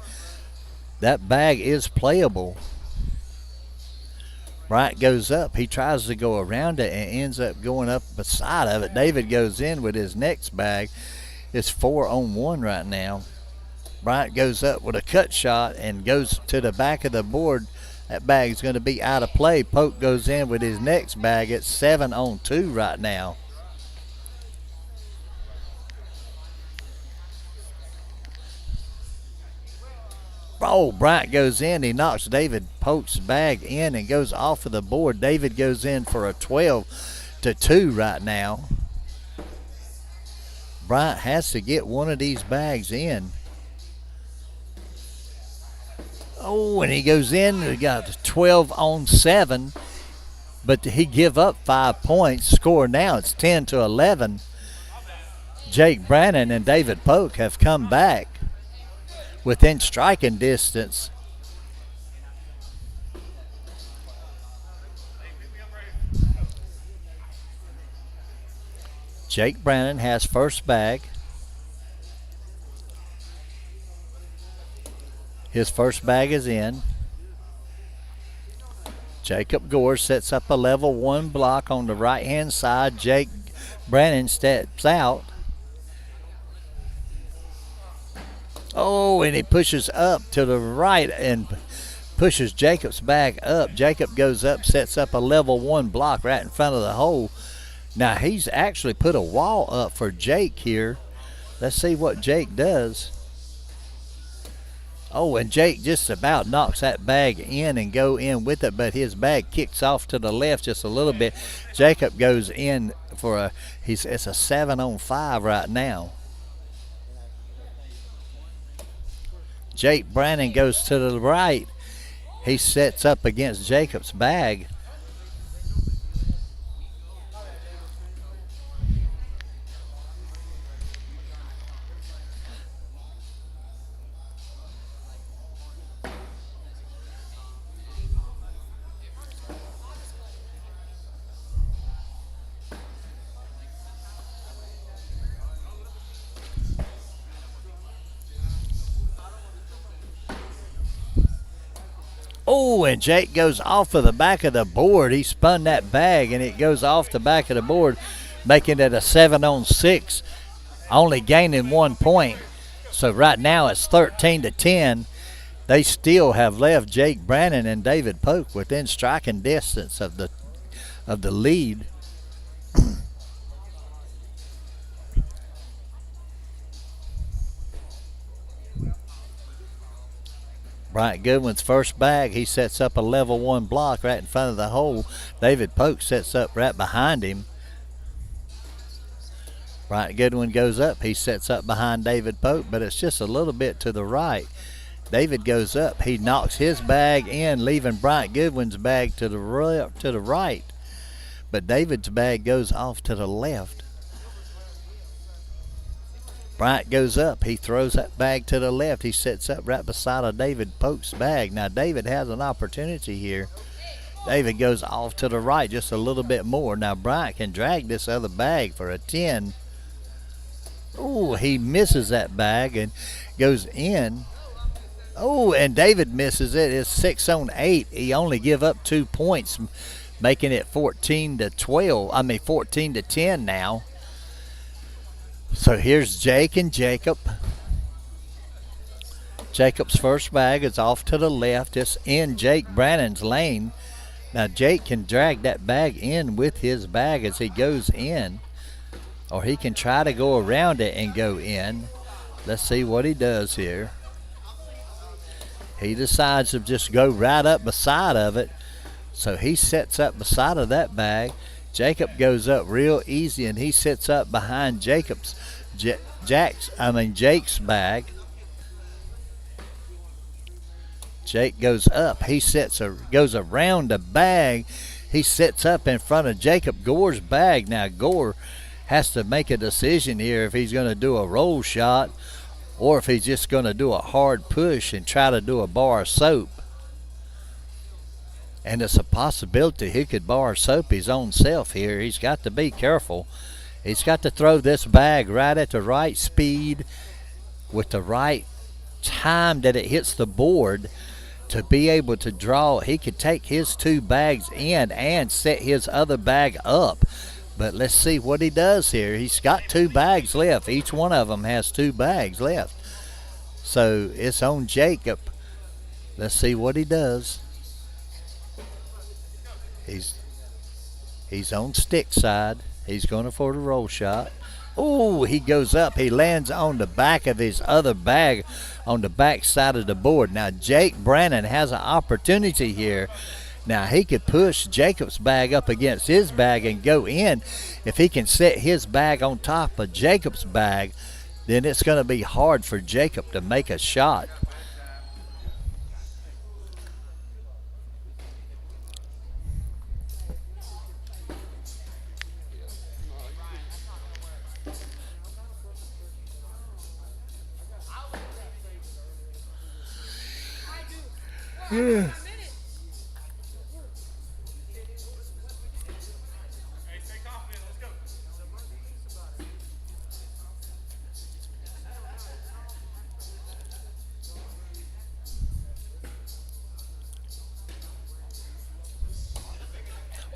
That bag is playable. Bryant goes up. He tries to go around it and ends up going up beside of it. David goes in with his next bag. It's 4 on 1 right now. Bryant goes up with a cut shot and goes to the back of the board. That bag's going to be out of play. Polk goes in with his next bag. It's 7 on 2 right now. Oh, Bryant goes in. He knocks David Polk's bag in and goes off of the board. David goes in for a 12-2 right now. Bryant has to get one of these bags in. Oh, and he goes in. We got 12 on 7, but he give up 5 points. Score now, it's 10-11. Jake Brannon and David Polk have come back within striking distance. Jake Brannon has first bag. His first bag is in. Jacob Gore sets up a level 1 block on the right hand side. Jake Brannon steps out. Oh, and he pushes up to the right and pushes Jacob's bag up. Jacob goes up, sets up a level 1 block right in front of the hole. Now he's actually put a wall up for Jake here. Let's see what Jake does. Oh, and Jake just about knocks that bag in and go in with it, but his bag kicks off to the left just a little bit. Jacob goes in for it's a 7-on-5 right now. Jake Brannon goes to the right. He sets up against Jacob's bag. Oh, and Jake goes off of the back of the board. He spun that bag, and it goes off the back of the board, making it a 7-on-6, only gaining 1 point. So right now it's 13-10. They still have left Jake Brannon and David Polk within striking distance of the lead. Bryant Goodwin's first bag, he sets up a level 1 block right in front of the hole. David Polk sets up right behind him. Bryant Goodwin goes up. He sets up behind David Polk, but it's just a little bit to the right. David goes up. He knocks his bag in, leaving Bryant Goodwin's bag to the right. But David's bag goes off to the left. Bryant goes up. He throws that bag to the left. He sets up right beside of David Polk's bag. Now David has an opportunity here. David goes off to the right just a little bit more. Now Bryant can drag this other bag for a 10. Oh, he misses that bag and goes in. Oh, and David misses it. It's 6-on-8. He only give up 2 points, making it 14-10 now. So here's Jake and Jacob. Jacob's first bag is off to the left. It's in Jake Brannon's lane. Now Jake can drag that bag in with his bag as he goes in, or he can try to go around it and go in. Let's see what he does here. He decides to just go right up beside of it. So he sets up beside of that bag. Jacob goes up real easy, and he sits up behind Jake's bag. Jake goes up. He goes around the bag. He sits up in front of Jacob Gore's bag. Now Gore has to make a decision here if he's going to do a roll shot or if he's just going to do a hard push and try to do a bar of soap. And it's a possibility he could bar soap his own self here. He's got to be careful. He's got to throw this bag right at the right speed with the right time that it hits the board to be able to draw. He could take his 2 bags in and set his other bag up. But let's see what he does here. He's got 2 bags left. Each one of them has 2 bags left. So it's on Jacob. Let's see what he does. He's on stick side. He's going for the roll shot. Oh, he goes up. He lands on the back of his other bag on the back side of the board. Now, Jake Brannon has an opportunity here. Now, he could push Jacob's bag up against his bag and go in. If he can set his bag on top of Jacob's bag, then it's going to be hard for Jacob to make a shot. Yeah.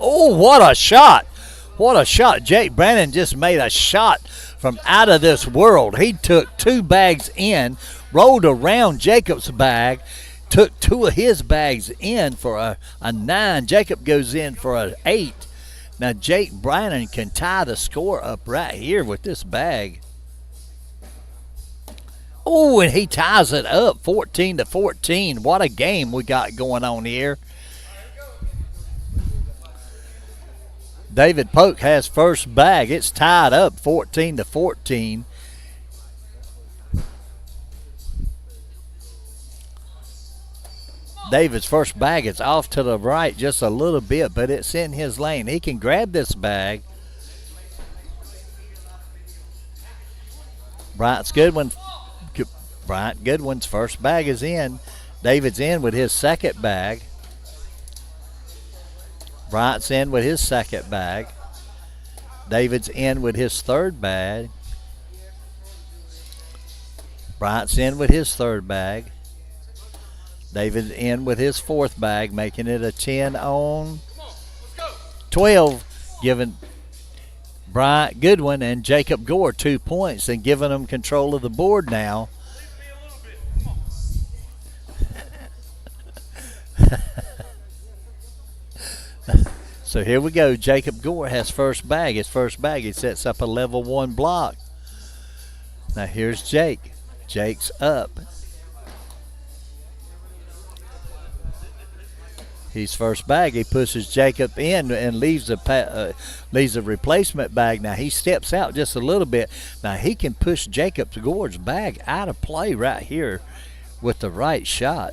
Oh, what a shot. What a shot. Jake Brannon just made a shot from out of this world. He took 2 bags in, rolled around Jacob's bag, took 2 of his bags in for a 9. Jacob goes in for an 8. Now Jake Brannon can tie the score up right here with this bag. Oh, and he ties it up 14-14. What a game we got going on here. David Polk has first bag. It's tied up 14-14. David's first bag is off to the right just a little bit, but it's in his lane. He can grab this bag. Bryant Goodwin's first bag is in. David's in with his second bag. Bryant's in with his second bag. David's in with his third bag. Bryant's in with his third bag. David's in with his fourth bag, making it a 10 on 12, giving Bryant Goodwin and Jacob Gore 2 points and giving them control of the board now. So here we go. Jacob Gore has first bag. His first bag, he sets up a level 1 block. Now here's Jake. Jake's up. He's first bag. He pushes Jacob in and leaves a replacement bag. Now he steps out just a little bit. Now he can push Jacob Gore's bag out of play right here with the right shot.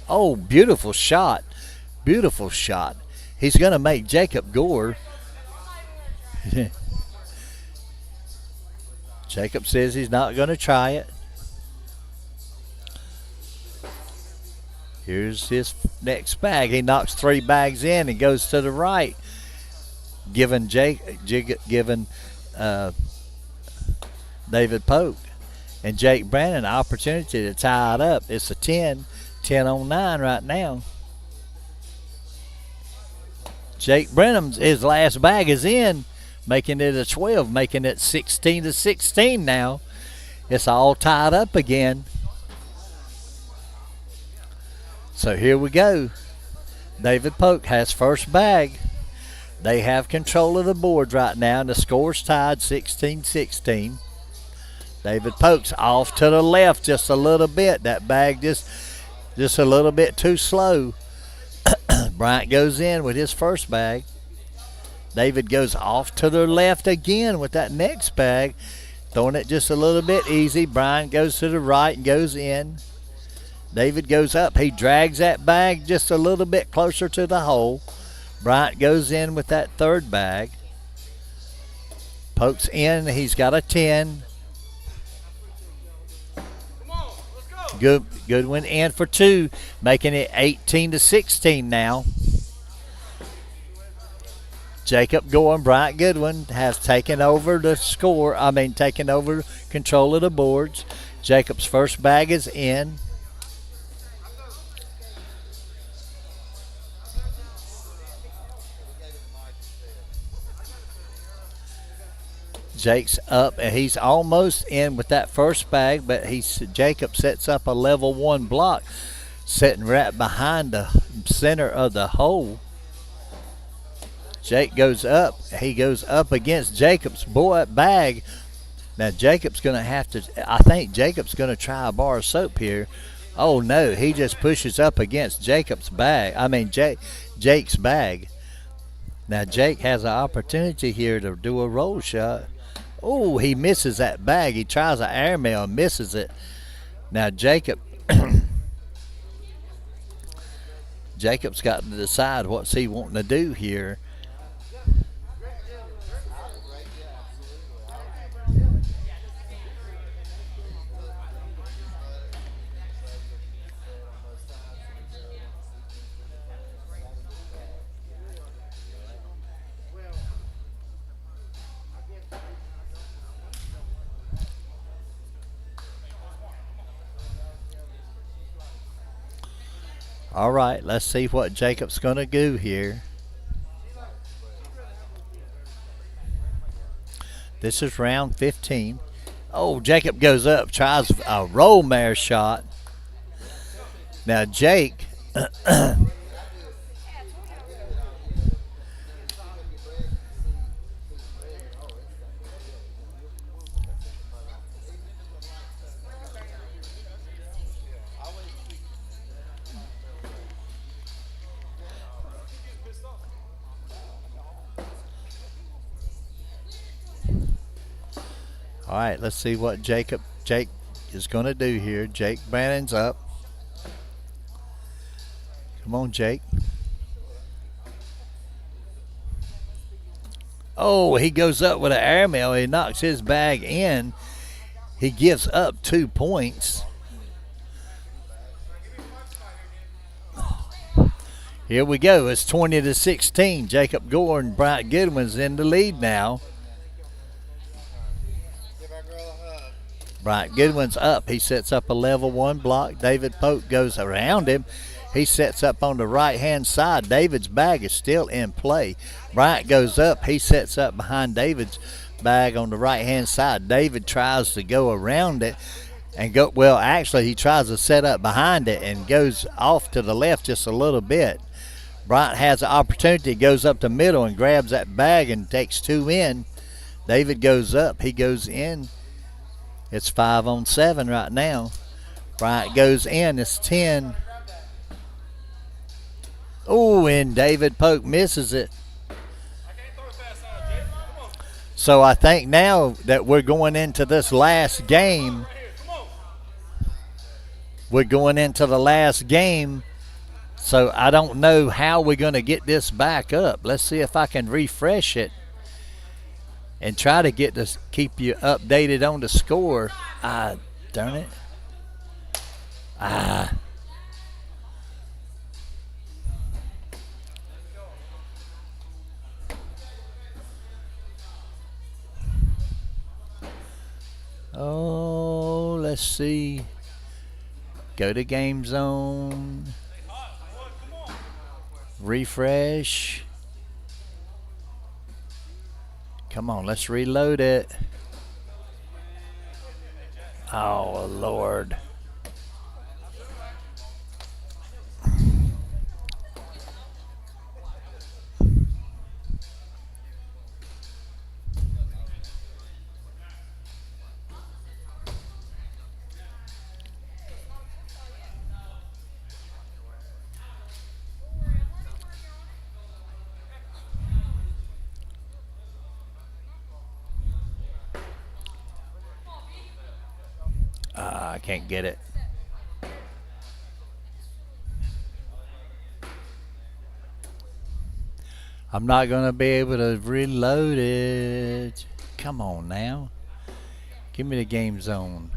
Oh, beautiful shot. Beautiful shot. He's going to make Jacob Gore. Jacob says he's not going to try it. Here's his next bag. He knocks 3 bags in and goes to the right, giving David Polk and Jake Brannon an opportunity to tie it up. It's a 10 on 9 right now. Jake Brennan's his last bag is in, making it a 12, making it 16-16 now. It's all tied up again. So here we go. David Polk has first bag. They have control of the board right now, and the score's tied 16-16. David Polk's off to the left just a little bit. That bag just a little bit too slow. Bryant goes in with his first bag. David goes off to the left again with that next bag, throwing it just a little bit easy. Bryant goes to the right and goes in. David goes up. He drags that bag just a little bit closer to the hole. Bryant goes in with that third bag. Polk's in. He's got a 10. Goodwin in for 2, making it 18-16 now. Jacob Gore and Bryant Goodwin has taken over the score. Taken over control of the boards. Jacob's first bag is in. Jake's up, and he's almost in with that first bag, but Jacob sets up a level 1 block, sitting right behind the center of the hole. Jake goes up. He goes up against Jacob's bag. Now Jacob's going to have to, I think Jacob's going to try a bar of soap here. Oh no, he just pushes up against Jacob's bag. Jake's bag. Now Jake has an opportunity here to do a roll shot. Oh, he misses that bag. He tries an airmail and misses it. Now Jacob's got to decide what's he wanting to do here. All right, let's see what Jacob's going to do here. This is round 15. Oh, Jacob goes up, tries a roll mare shot. Now, Jake. All right, let's see what Jake is going to do here. Jake Brannon's up. Come on, Jake. Oh, he goes up with an airmail. He knocks his bag in. He gives up 2 points. Here we go. It's 20-16. Jacob Gore and Bryant Goodwin's in the lead now. Bryant Goodwin's up. He sets up a level 1 block. David Polk goes around him. He sets up on the right-hand side. David's bag is still in play. Bryant goes up. He sets up behind David's bag on the right-hand side. David tries to go around it and go. Well, actually, he tries to set up behind it and goes off to the left just a little bit. Bryant has an opportunity, goes up the middle and grabs that bag and takes 2 in. David goes up. He goes in. It's 5-on-7 right now. Bryant goes in. It's 10. Oh, and David Polk misses it. So I think now that we're going into this last game, we're going into the last game. So I don't know how we're going to get this back up. Let's see if I can refresh it and try to get this, keep you updated on the score. Darn it. Oh, let's see. Go to game zone. Refresh. Come on, let's reload it. Oh, Lord. I can't get it. I'm not going to be able to reload it. Come on now. Give me the game zone.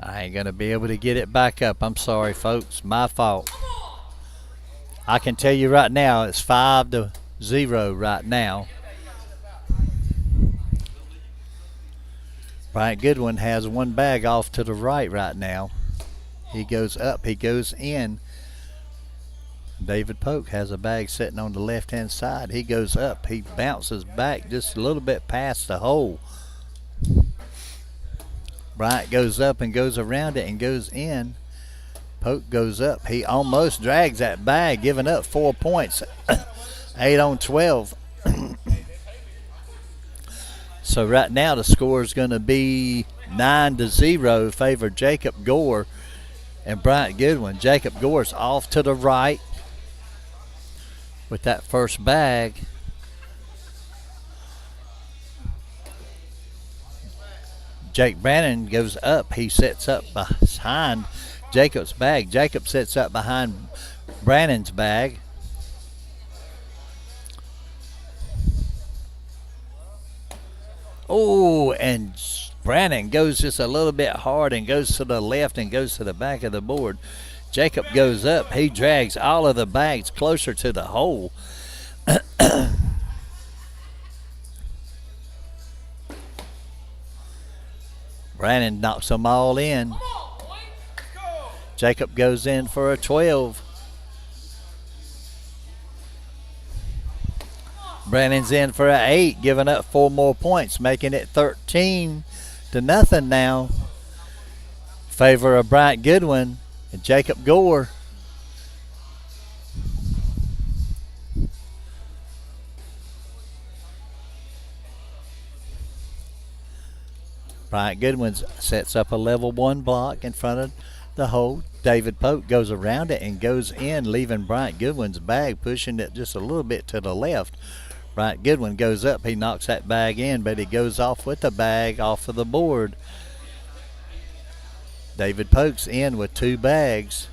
I ain't going to be able to get it back up. I'm sorry, folks. My fault. I can tell you right now, it's 5-0 right now. Bryant Goodwin has 1 bag off to the right now. He goes up, he goes in. David Polk has a bag sitting on the left-hand side. He goes up, he bounces back just a little bit past the hole. Bryant goes up and goes around it and goes in. Polk goes up. He almost drags that bag, giving up 4 points. 8-on-12. So right now the score is going to be 9-0 favor Jacob Gore and Bryant Goodwin. Jacob Gore's off to the right with that first bag. Jake Brannon goes up. He sets up behind Jacob's bag. Jacob sets up behind Brannon's bag. Oh, and Brannon goes just a little bit hard and goes to the left and goes to the back of the board. Jacob goes up. He drags all of the bags closer to the hole. Brannon knocks them all in. Jacob goes in for a 12. Brannon's in for an 8, giving up 4 more points, making it 13-0 now. Favor of Bryant Goodwin and Jacob Gore. Bryant Goodwin sets up a level 1 block in front of the hole. David Polk goes around it and goes in, leaving Bryant Goodwin's bag, pushing it just a little bit to the left. Bryant Goodwin goes up. He knocks that bag in, but he goes off with the bag off of the board. David Polk's in with 2 bags.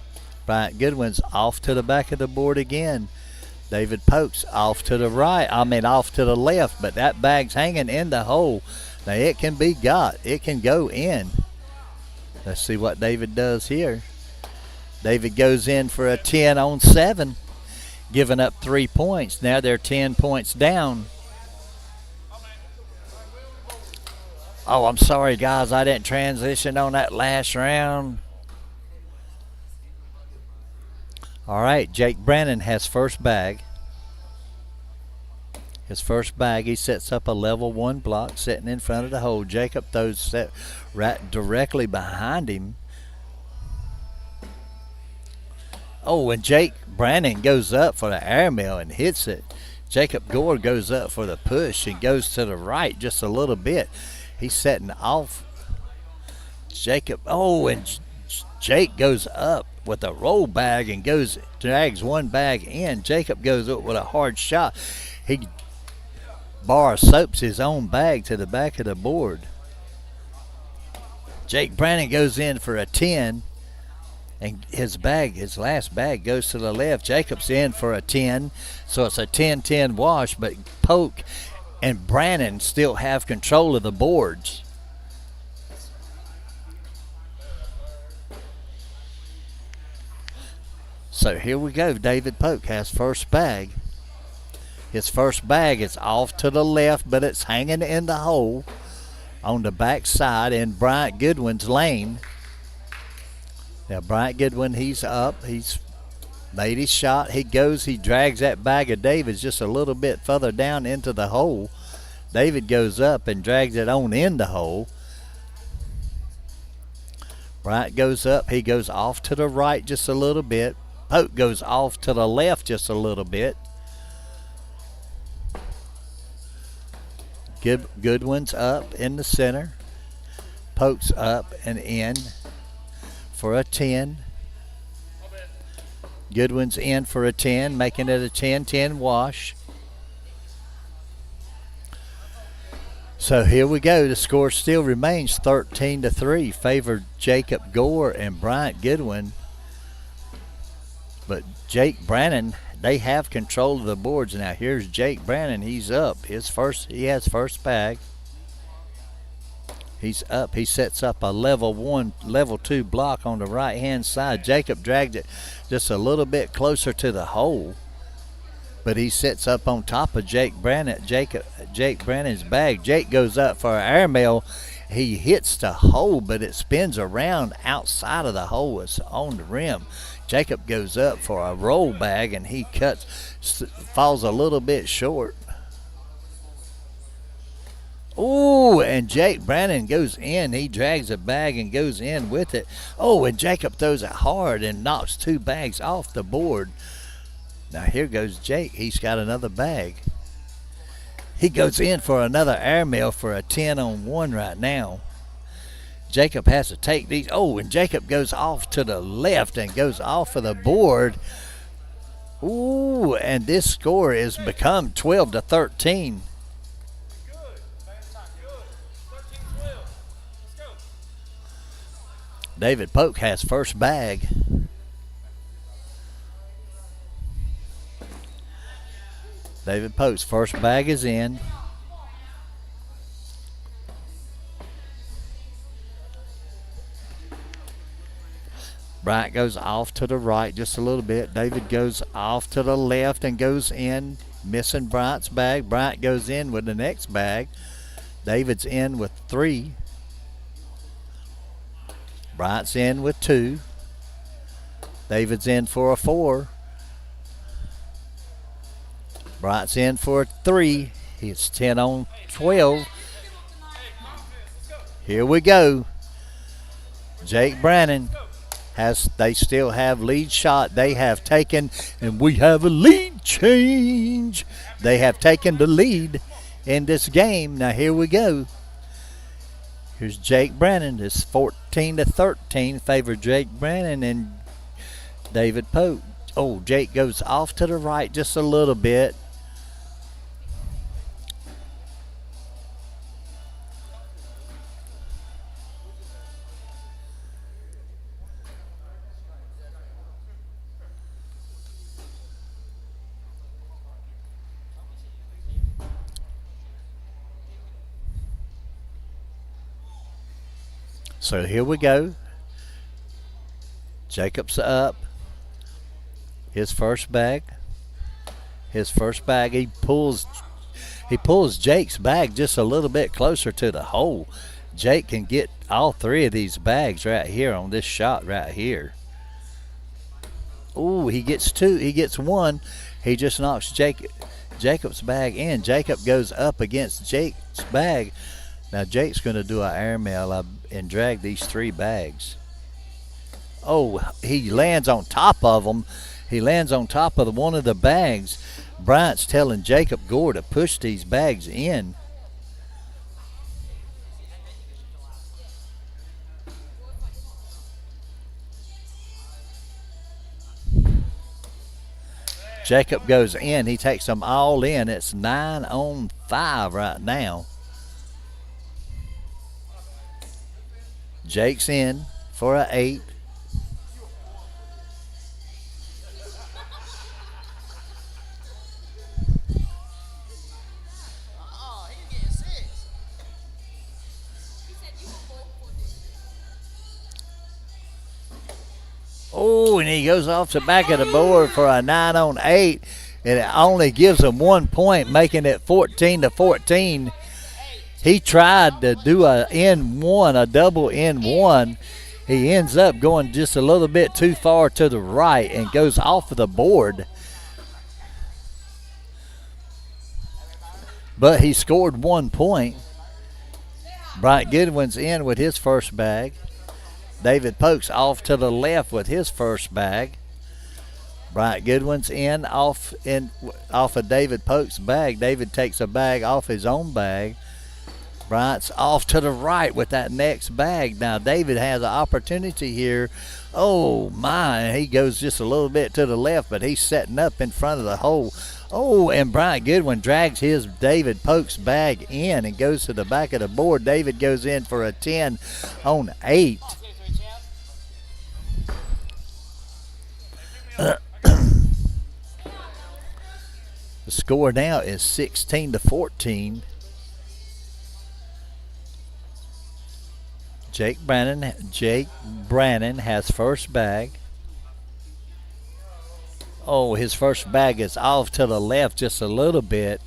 Bryant Goodwin's off to the back of the board again. David Polk's off to the right. Off to the left, but that bag's hanging in the hole. Now it can be got. It can go in. Let's see what David does here. David goes in for a 10 on 7, giving up 3 points. Now they're 10 points down. Oh, I'm sorry, guys. I didn't transition on that last round. All right, Jake Brannon has first bag. His first bag, he sets up a level 1 block sitting in front of the hole. Jacob throws set right directly behind him. Oh, and Jake Brannon goes up for the airmail and hits it. Jacob Gore goes up for the push and goes to the right just a little bit. He's setting off Jacob. Oh, and Jake goes up with a roll bag and drags 1 bag in. Jacob goes up with a hard shot. He bar soaps his own bag to the back of the board. Jake Brannon goes in for a 10, and his last bag goes to the left. Jacob's in for a 10, so it's a 10-10 wash, but Polk and Brannon still have control of the boards. So here we go. David Polk has first bag. His first bag is off to the left, but it's hanging in the hole on the back side in Bryant Goodwin's lane. Now Bryant Goodwin, he's up. He's made his shot. He drags that bag of David's just a little bit further down into the hole. David goes up and drags it on in the hole. Bryant goes up. He goes off to the right just a little bit. Polk goes off to the left just a little bit. Goodwin's up in the center. Polk's up and in for a 10. Goodwin's in for a 10, making it a 10-10 wash. So here we go. The score still remains 13-3, favored Jacob Gore and Bryant Goodwin. But Jake Brannon, they have control of the boards now. Here's Jake Brannon. He's up. He has first bag. He's up. He sets up a level 1, level 2 block on the right-hand side. Jacob dragged it just a little bit closer to the hole, but he sits up on top of Jake Brannon. Jake Brannon's bag. Jake goes up for an airmail. He hits the hole, but it spins around outside of the hole. It's on the rim. Jacob goes up for a roll bag, and he falls a little bit short. Oh, and Jake Brannon goes in. He drags a bag and goes in with it. Oh, and Jacob throws it hard and knocks 2 bags off the board. Now here goes Jake. He's got another bag. He goes in for another airmail for a 10 on 1 right now. Jacob has to take these. Oh, and Jacob goes off to the left and goes off of the board. Ooh, and this score has become 12-13. David Polk has first bag. David Polk's first bag is in. Bryant goes off to the right just a little bit. David goes off to the left and goes in, missing Bryant's bag. Bryant goes in with the next bag. David's in with 3. Bryant's in with 2. David's in for a 4. Bryant's in for a 3. It's 10 on 12. Here we go. Jake Brannon they still have lead shot. They have taken, and we have a lead change. They have taken the lead in this game. Now here we go. Here's Jake Brannon. It's 14-13. Favor Jake Brannon and David Pope. Oh, Jake goes off to the right just a little bit. So here we go. Jacob's up. His first bag. He pulls Jake's bag just a little bit closer to the hole. Jake can get all 3 of these bags right here on this shot right here. Ooh, he gets 2. He gets 1. He just knocks Jacob's bag in. Jacob goes up against Jake's bag. Now Jake's going to do an airmail and drag these 3 bags. Oh, he lands on top of them. He lands on top of one of the bags. Bryant's telling Jacob Gore to push these bags in. Jacob goes in. He takes them all in. It's 9 on 5 right now. Jake's in for an 8. Oh, and he goes off the back of the board for a 9 on 8, and it only gives him 1 point, making it 14-14. He tried to do a N1, a double N1. He ends up going just a little bit too far to the right and goes off of the board. But he scored 1 point. Bryant Goodwin's in with his first bag. David Polk's off to the left with his first bag. Bryant Goodwin's in off of David Polk's bag. David takes a bag off his own bag. Bryant's off to the right with that next bag. Now David has an opportunity here. Oh my, he goes just a little bit to the left, but he's setting up in front of the hole. Oh, and Bryant Goodwin drags his David Polk's bag in and goes to the back of the board. David goes in for a 10 on 8. The score now is 16-14. Jake Brannon has first bag. Oh, his first bag is off to the left just a little bit.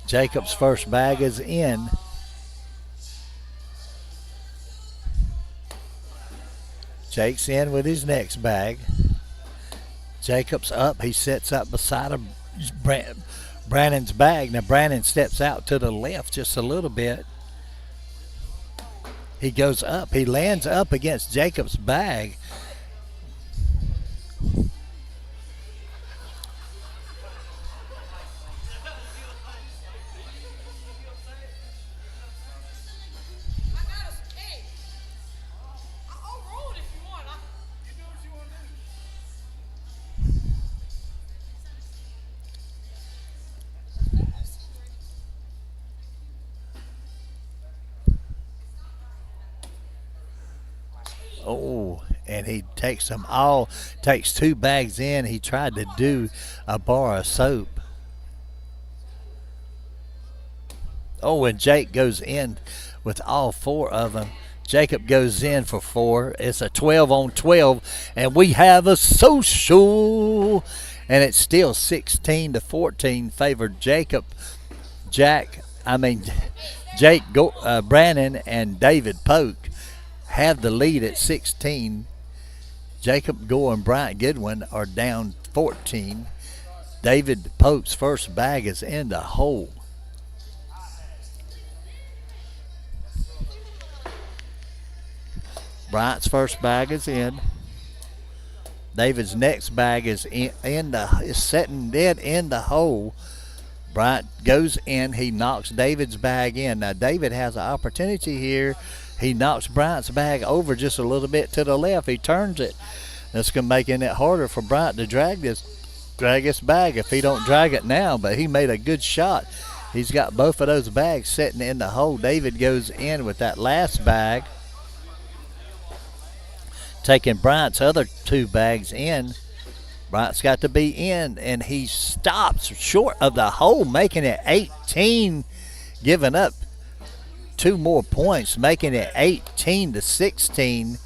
Jacob's first bag is in. Jake's in with his next bag. Jacob's up. He sets up beside Brannon's bag. Now Brannon steps out to the left just a little bit. He goes up. He lands up against Jacob's bag. Oh, and he takes them all, takes 2 bags in. He tried to do a bar of soap. Oh, and Jake goes in with all 4 of them. Jacob goes in for 4. It's a 12 on 12, and we have a social. And it's still 16-14 favored Jake Brannon and David Polk have the lead at 16. Jacob Gore and Bryant Goodwin are down 14. David Pope's first bag is in the hole. Bryant's first bag is in. David's next bag is is setting dead in the hole. Bryant goes in. He knocks David's bag in. Now David has an opportunity here. He knocks Bryant's bag over just a little bit to the left. He turns it. That's going to make it harder for Bryant to drag this bag if he don't drag it now. But he made a good shot. He's got both of those bags sitting in the hole. David goes in with that last bag, taking Bryant's other two bags in. Bryant's got to be in, and he stops short of the hole, making it 18, giving up 2 more points, making it 18-16.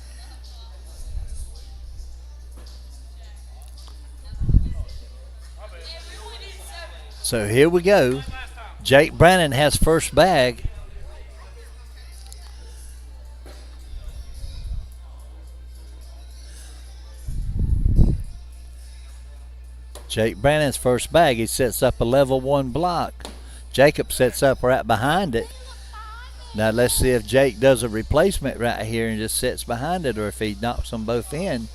So here we go. Jake Brannon has first bag. Jake Brannon's first bag. He sets up a level 1 block. Jacob sets up right behind it. Now let's see if Jake does a replacement right here and just sits behind it, or if he knocks them both in.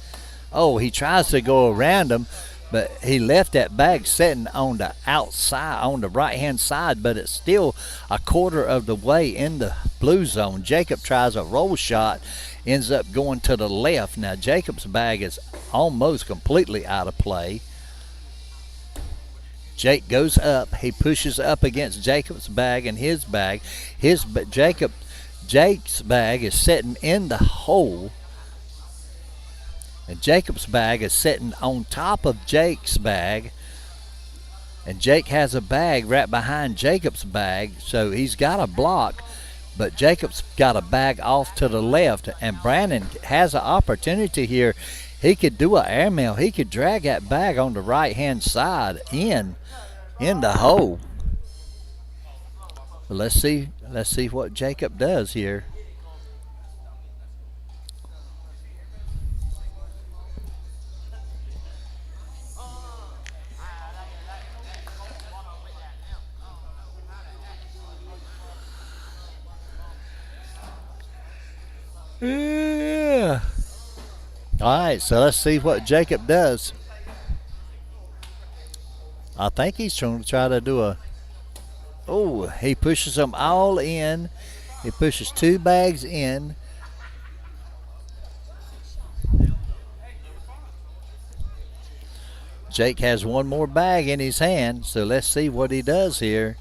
Oh, he tries to go around them, but he left that bag sitting on the outside, on the right-hand side, but it's still a quarter of the way in the blue zone. Jacob tries a roll shot, ends up going to the left. Now Jacob's bag is almost completely out of play. Jake goes up. He pushes up against Jacob's bag and his bag. Jake's bag is sitting in the hole, and Jacob's bag is sitting on top of Jake's bag. And Jake has a bag right behind Jacob's bag, so he's got a block, but Jacob's got a bag off to the left, and Brandon has an opportunity here. He could do an airmail. He could drag that bag on the right-hand side in the hole. But let's see what Jacob does here. Yeah. All right, so let's see what Jacob does. I think he's trying to try to do a... Oh, he pushes them all in. He pushes 2 bags in. Jake has 1 more bag in his hand, so let's see what he does here.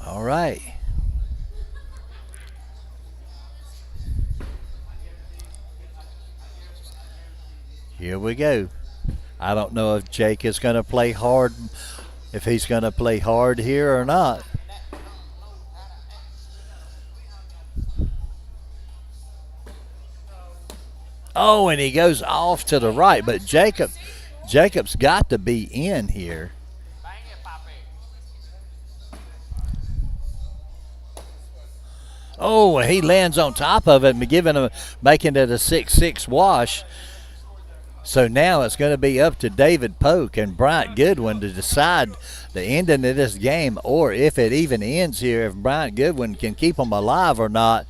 All right. Here we go. I don't know if Jake is going to play hard, if he's going to play hard here or not. Oh, and he goes off to the right, but Jacob's got to be in here. Oh, and he lands on top of it and making it a 6-6 wash. So now it's going to be up to David Polk and Bryant Goodwin to decide the ending of this game, or if it even ends here, if Bryant Goodwin can keep them alive or not.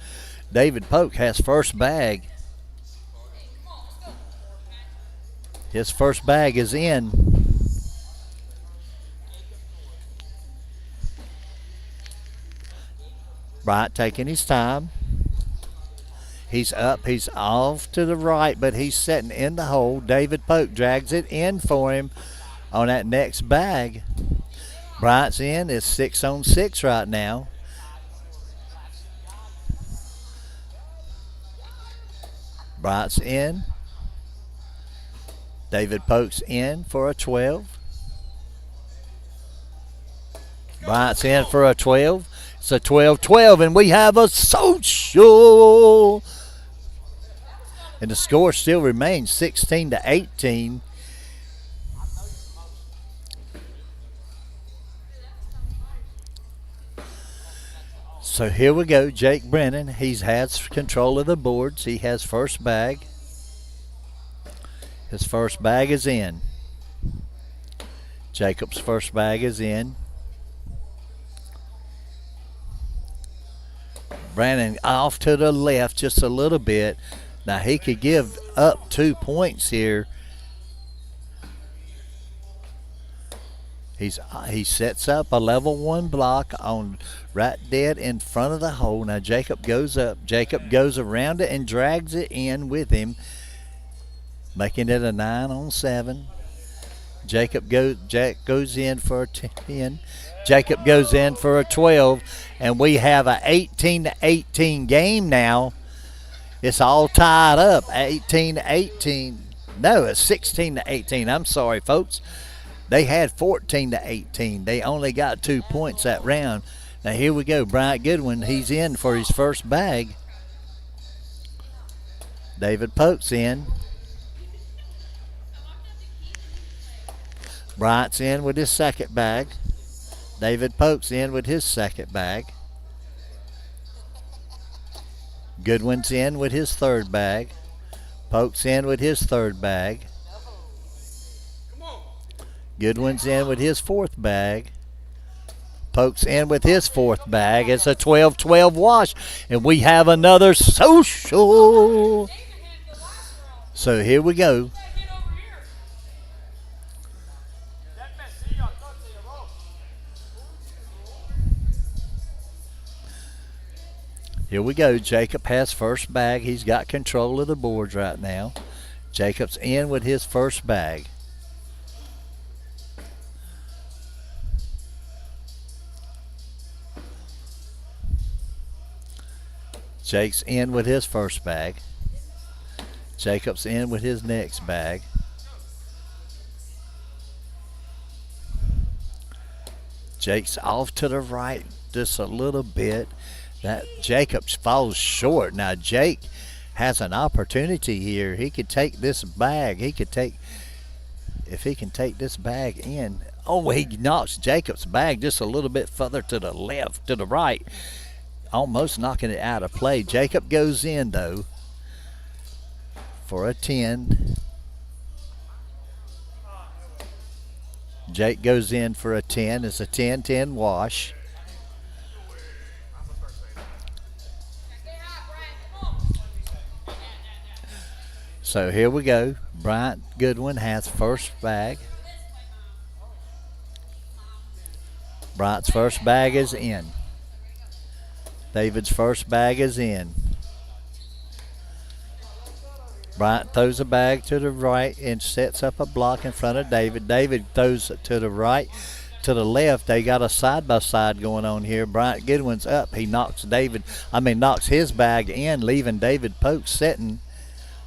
David Polk has first bag. His first bag is in. Bryant taking his time. He's up, he's off to the right, but he's sitting in the hole. David Polk drags it in for him on that next bag. Bryant's in. It's 6-on-6 right now. Bryant's in. David Polk's in for a 12. Bryant's in for a 12. It's a 12-12, and we have a social. And the score still remains 16-18. So here we go. Jake Brennan. He has control of the boards. He has first bag. His first bag is in. Jacob's first bag is in. Brandon off to the left just a little bit. Now he could give up 2 points here. He sets up a level 1 block on right dead in front of the hole. Now Jacob goes up. Jacob goes around it and drags it in with him, making it a 9-on-7. Jack goes in for a 10. Jacob goes in for a 12, and we have a 18-18 game now. It's all tied up, 18-18. No, it's 16-18. I'm sorry, folks. They had 14-18. They only got 2 points that round. Now here we go. Bryant Goodwin, he's in for his first bag. David Polk's in. Bryant's in with his second bag. David Polk's in with his second bag. Goodwin's in with his third bag. Polk's in with his third bag. Goodwin's in with his fourth bag. Polk's in with his fourth bag. It's a 12-12 wash, and we have another social. So here we go. Here we go. Jacob has first bag. He's got control of the boards right now. Jacob's in with his first bag. Jake's in with his first bag. Jacob's in with his next bag. Jake's off to the right just a little bit. That Jacob falls short. Now Jake has an opportunity here. He could take this bag. If he can take this bag in. Oh, he knocks Jacob's bag just a little bit further to the left, to the right. Almost knocking it out of play. Jacob goes in though for a 10. Jake goes in for a 10. It's a 10-10 wash. So here we go. Bryant Goodwin has first bag. Bryant's first bag is in. David's first bag is in. Bryant throws a bag to the right and sets up a block in front of David. David throws it to the right. To the left, they got a side-by-side going on here. Bryant Goodwin's up. He knocks his bag in, leaving David Polk sitting.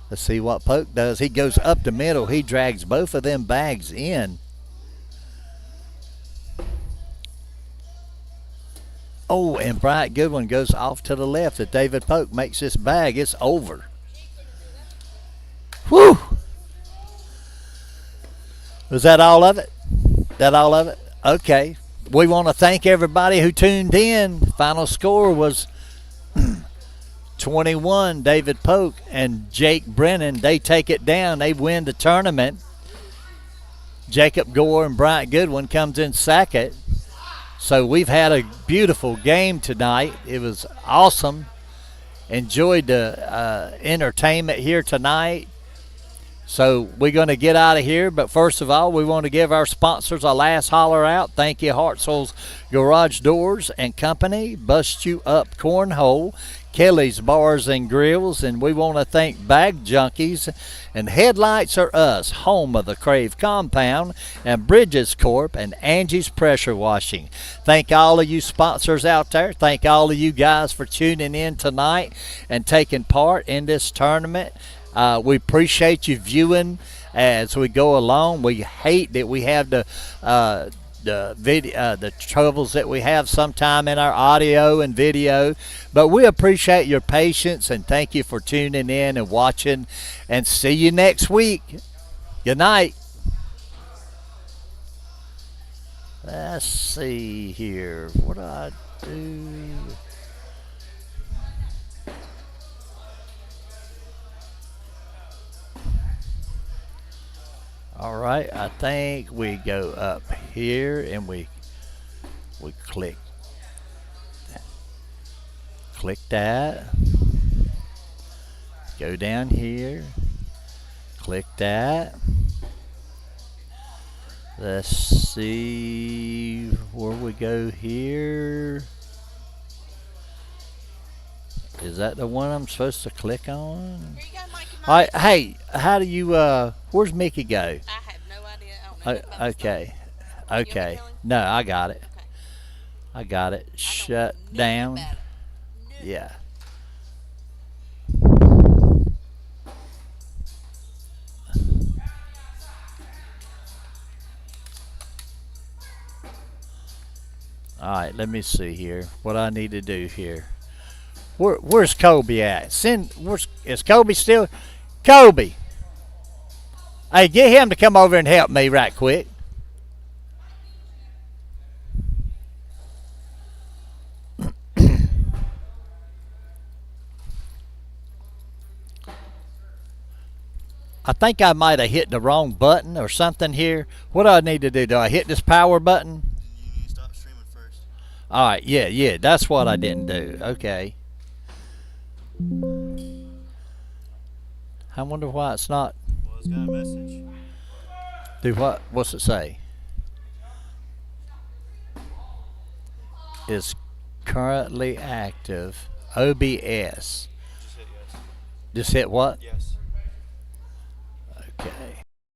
Let's see what Polk does. He goes up the middle. He drags both of them bags in. Oh, and Bryant Goodwin goes off to the left. If David Polk makes this bag, it's over. Whew! Was that all of it? Okay. We want to thank everybody who tuned in. Final score was 21, David Polk and Jake Brennan. They take it down. They win the tournament. Jacob Gore and Bryant Goodwin comes in second. So we've had a beautiful game tonight. It was awesome. Enjoyed the entertainment here tonight. So we're going to get out of here. But first of all, we want to give our sponsors a last holler out. Thank you, Hartsell's Garage Doors and Company, Bust You Up Cornhole, Kelly's Bars and Grills, and we want to thank Bag Junkies and Headlights Are Us, home of the Krave Compound, and Bridges Corp and Angie's Pressure Washing. Thank all of you sponsors out there. Thank all of you guys for tuning in tonight and taking part in this tournament. We appreciate you viewing as we go along. We hate that we have the troubles that we have sometime in our audio and video, but we appreciate your patience and thank you for tuning in and watching, and see you next week. Good night. Let's see here. What do I do? right, I think we go up here and we click that. Go down here. Click that. Let's see where we go here. Is that the one I'm supposed to click on? Here you go, Mikey. All right, hey, how do you, where's Mickey go? I have no idea. I don't know nothing about this Okay, stuff. You want me to okay. tell him? No, I got it. Okay. I got it. I don't Shut know nothing down. about it. Nothing. Yeah. All right, let me see here. What I need to do here. Where's Kobe at? Is Kobe still? Kobe. Hey, get him to come over and help me right quick. I think I might have hit the wrong button or something here. What do I need to do? Do I hit this power button? You need to stop streaming first. All right, yeah, that's what I didn't do. Okay. I wonder why it's not. Well, it's got a message. Do what? What's it say? Is currently active. OBS. Just hit yes. Just hit what? Yes. Okay.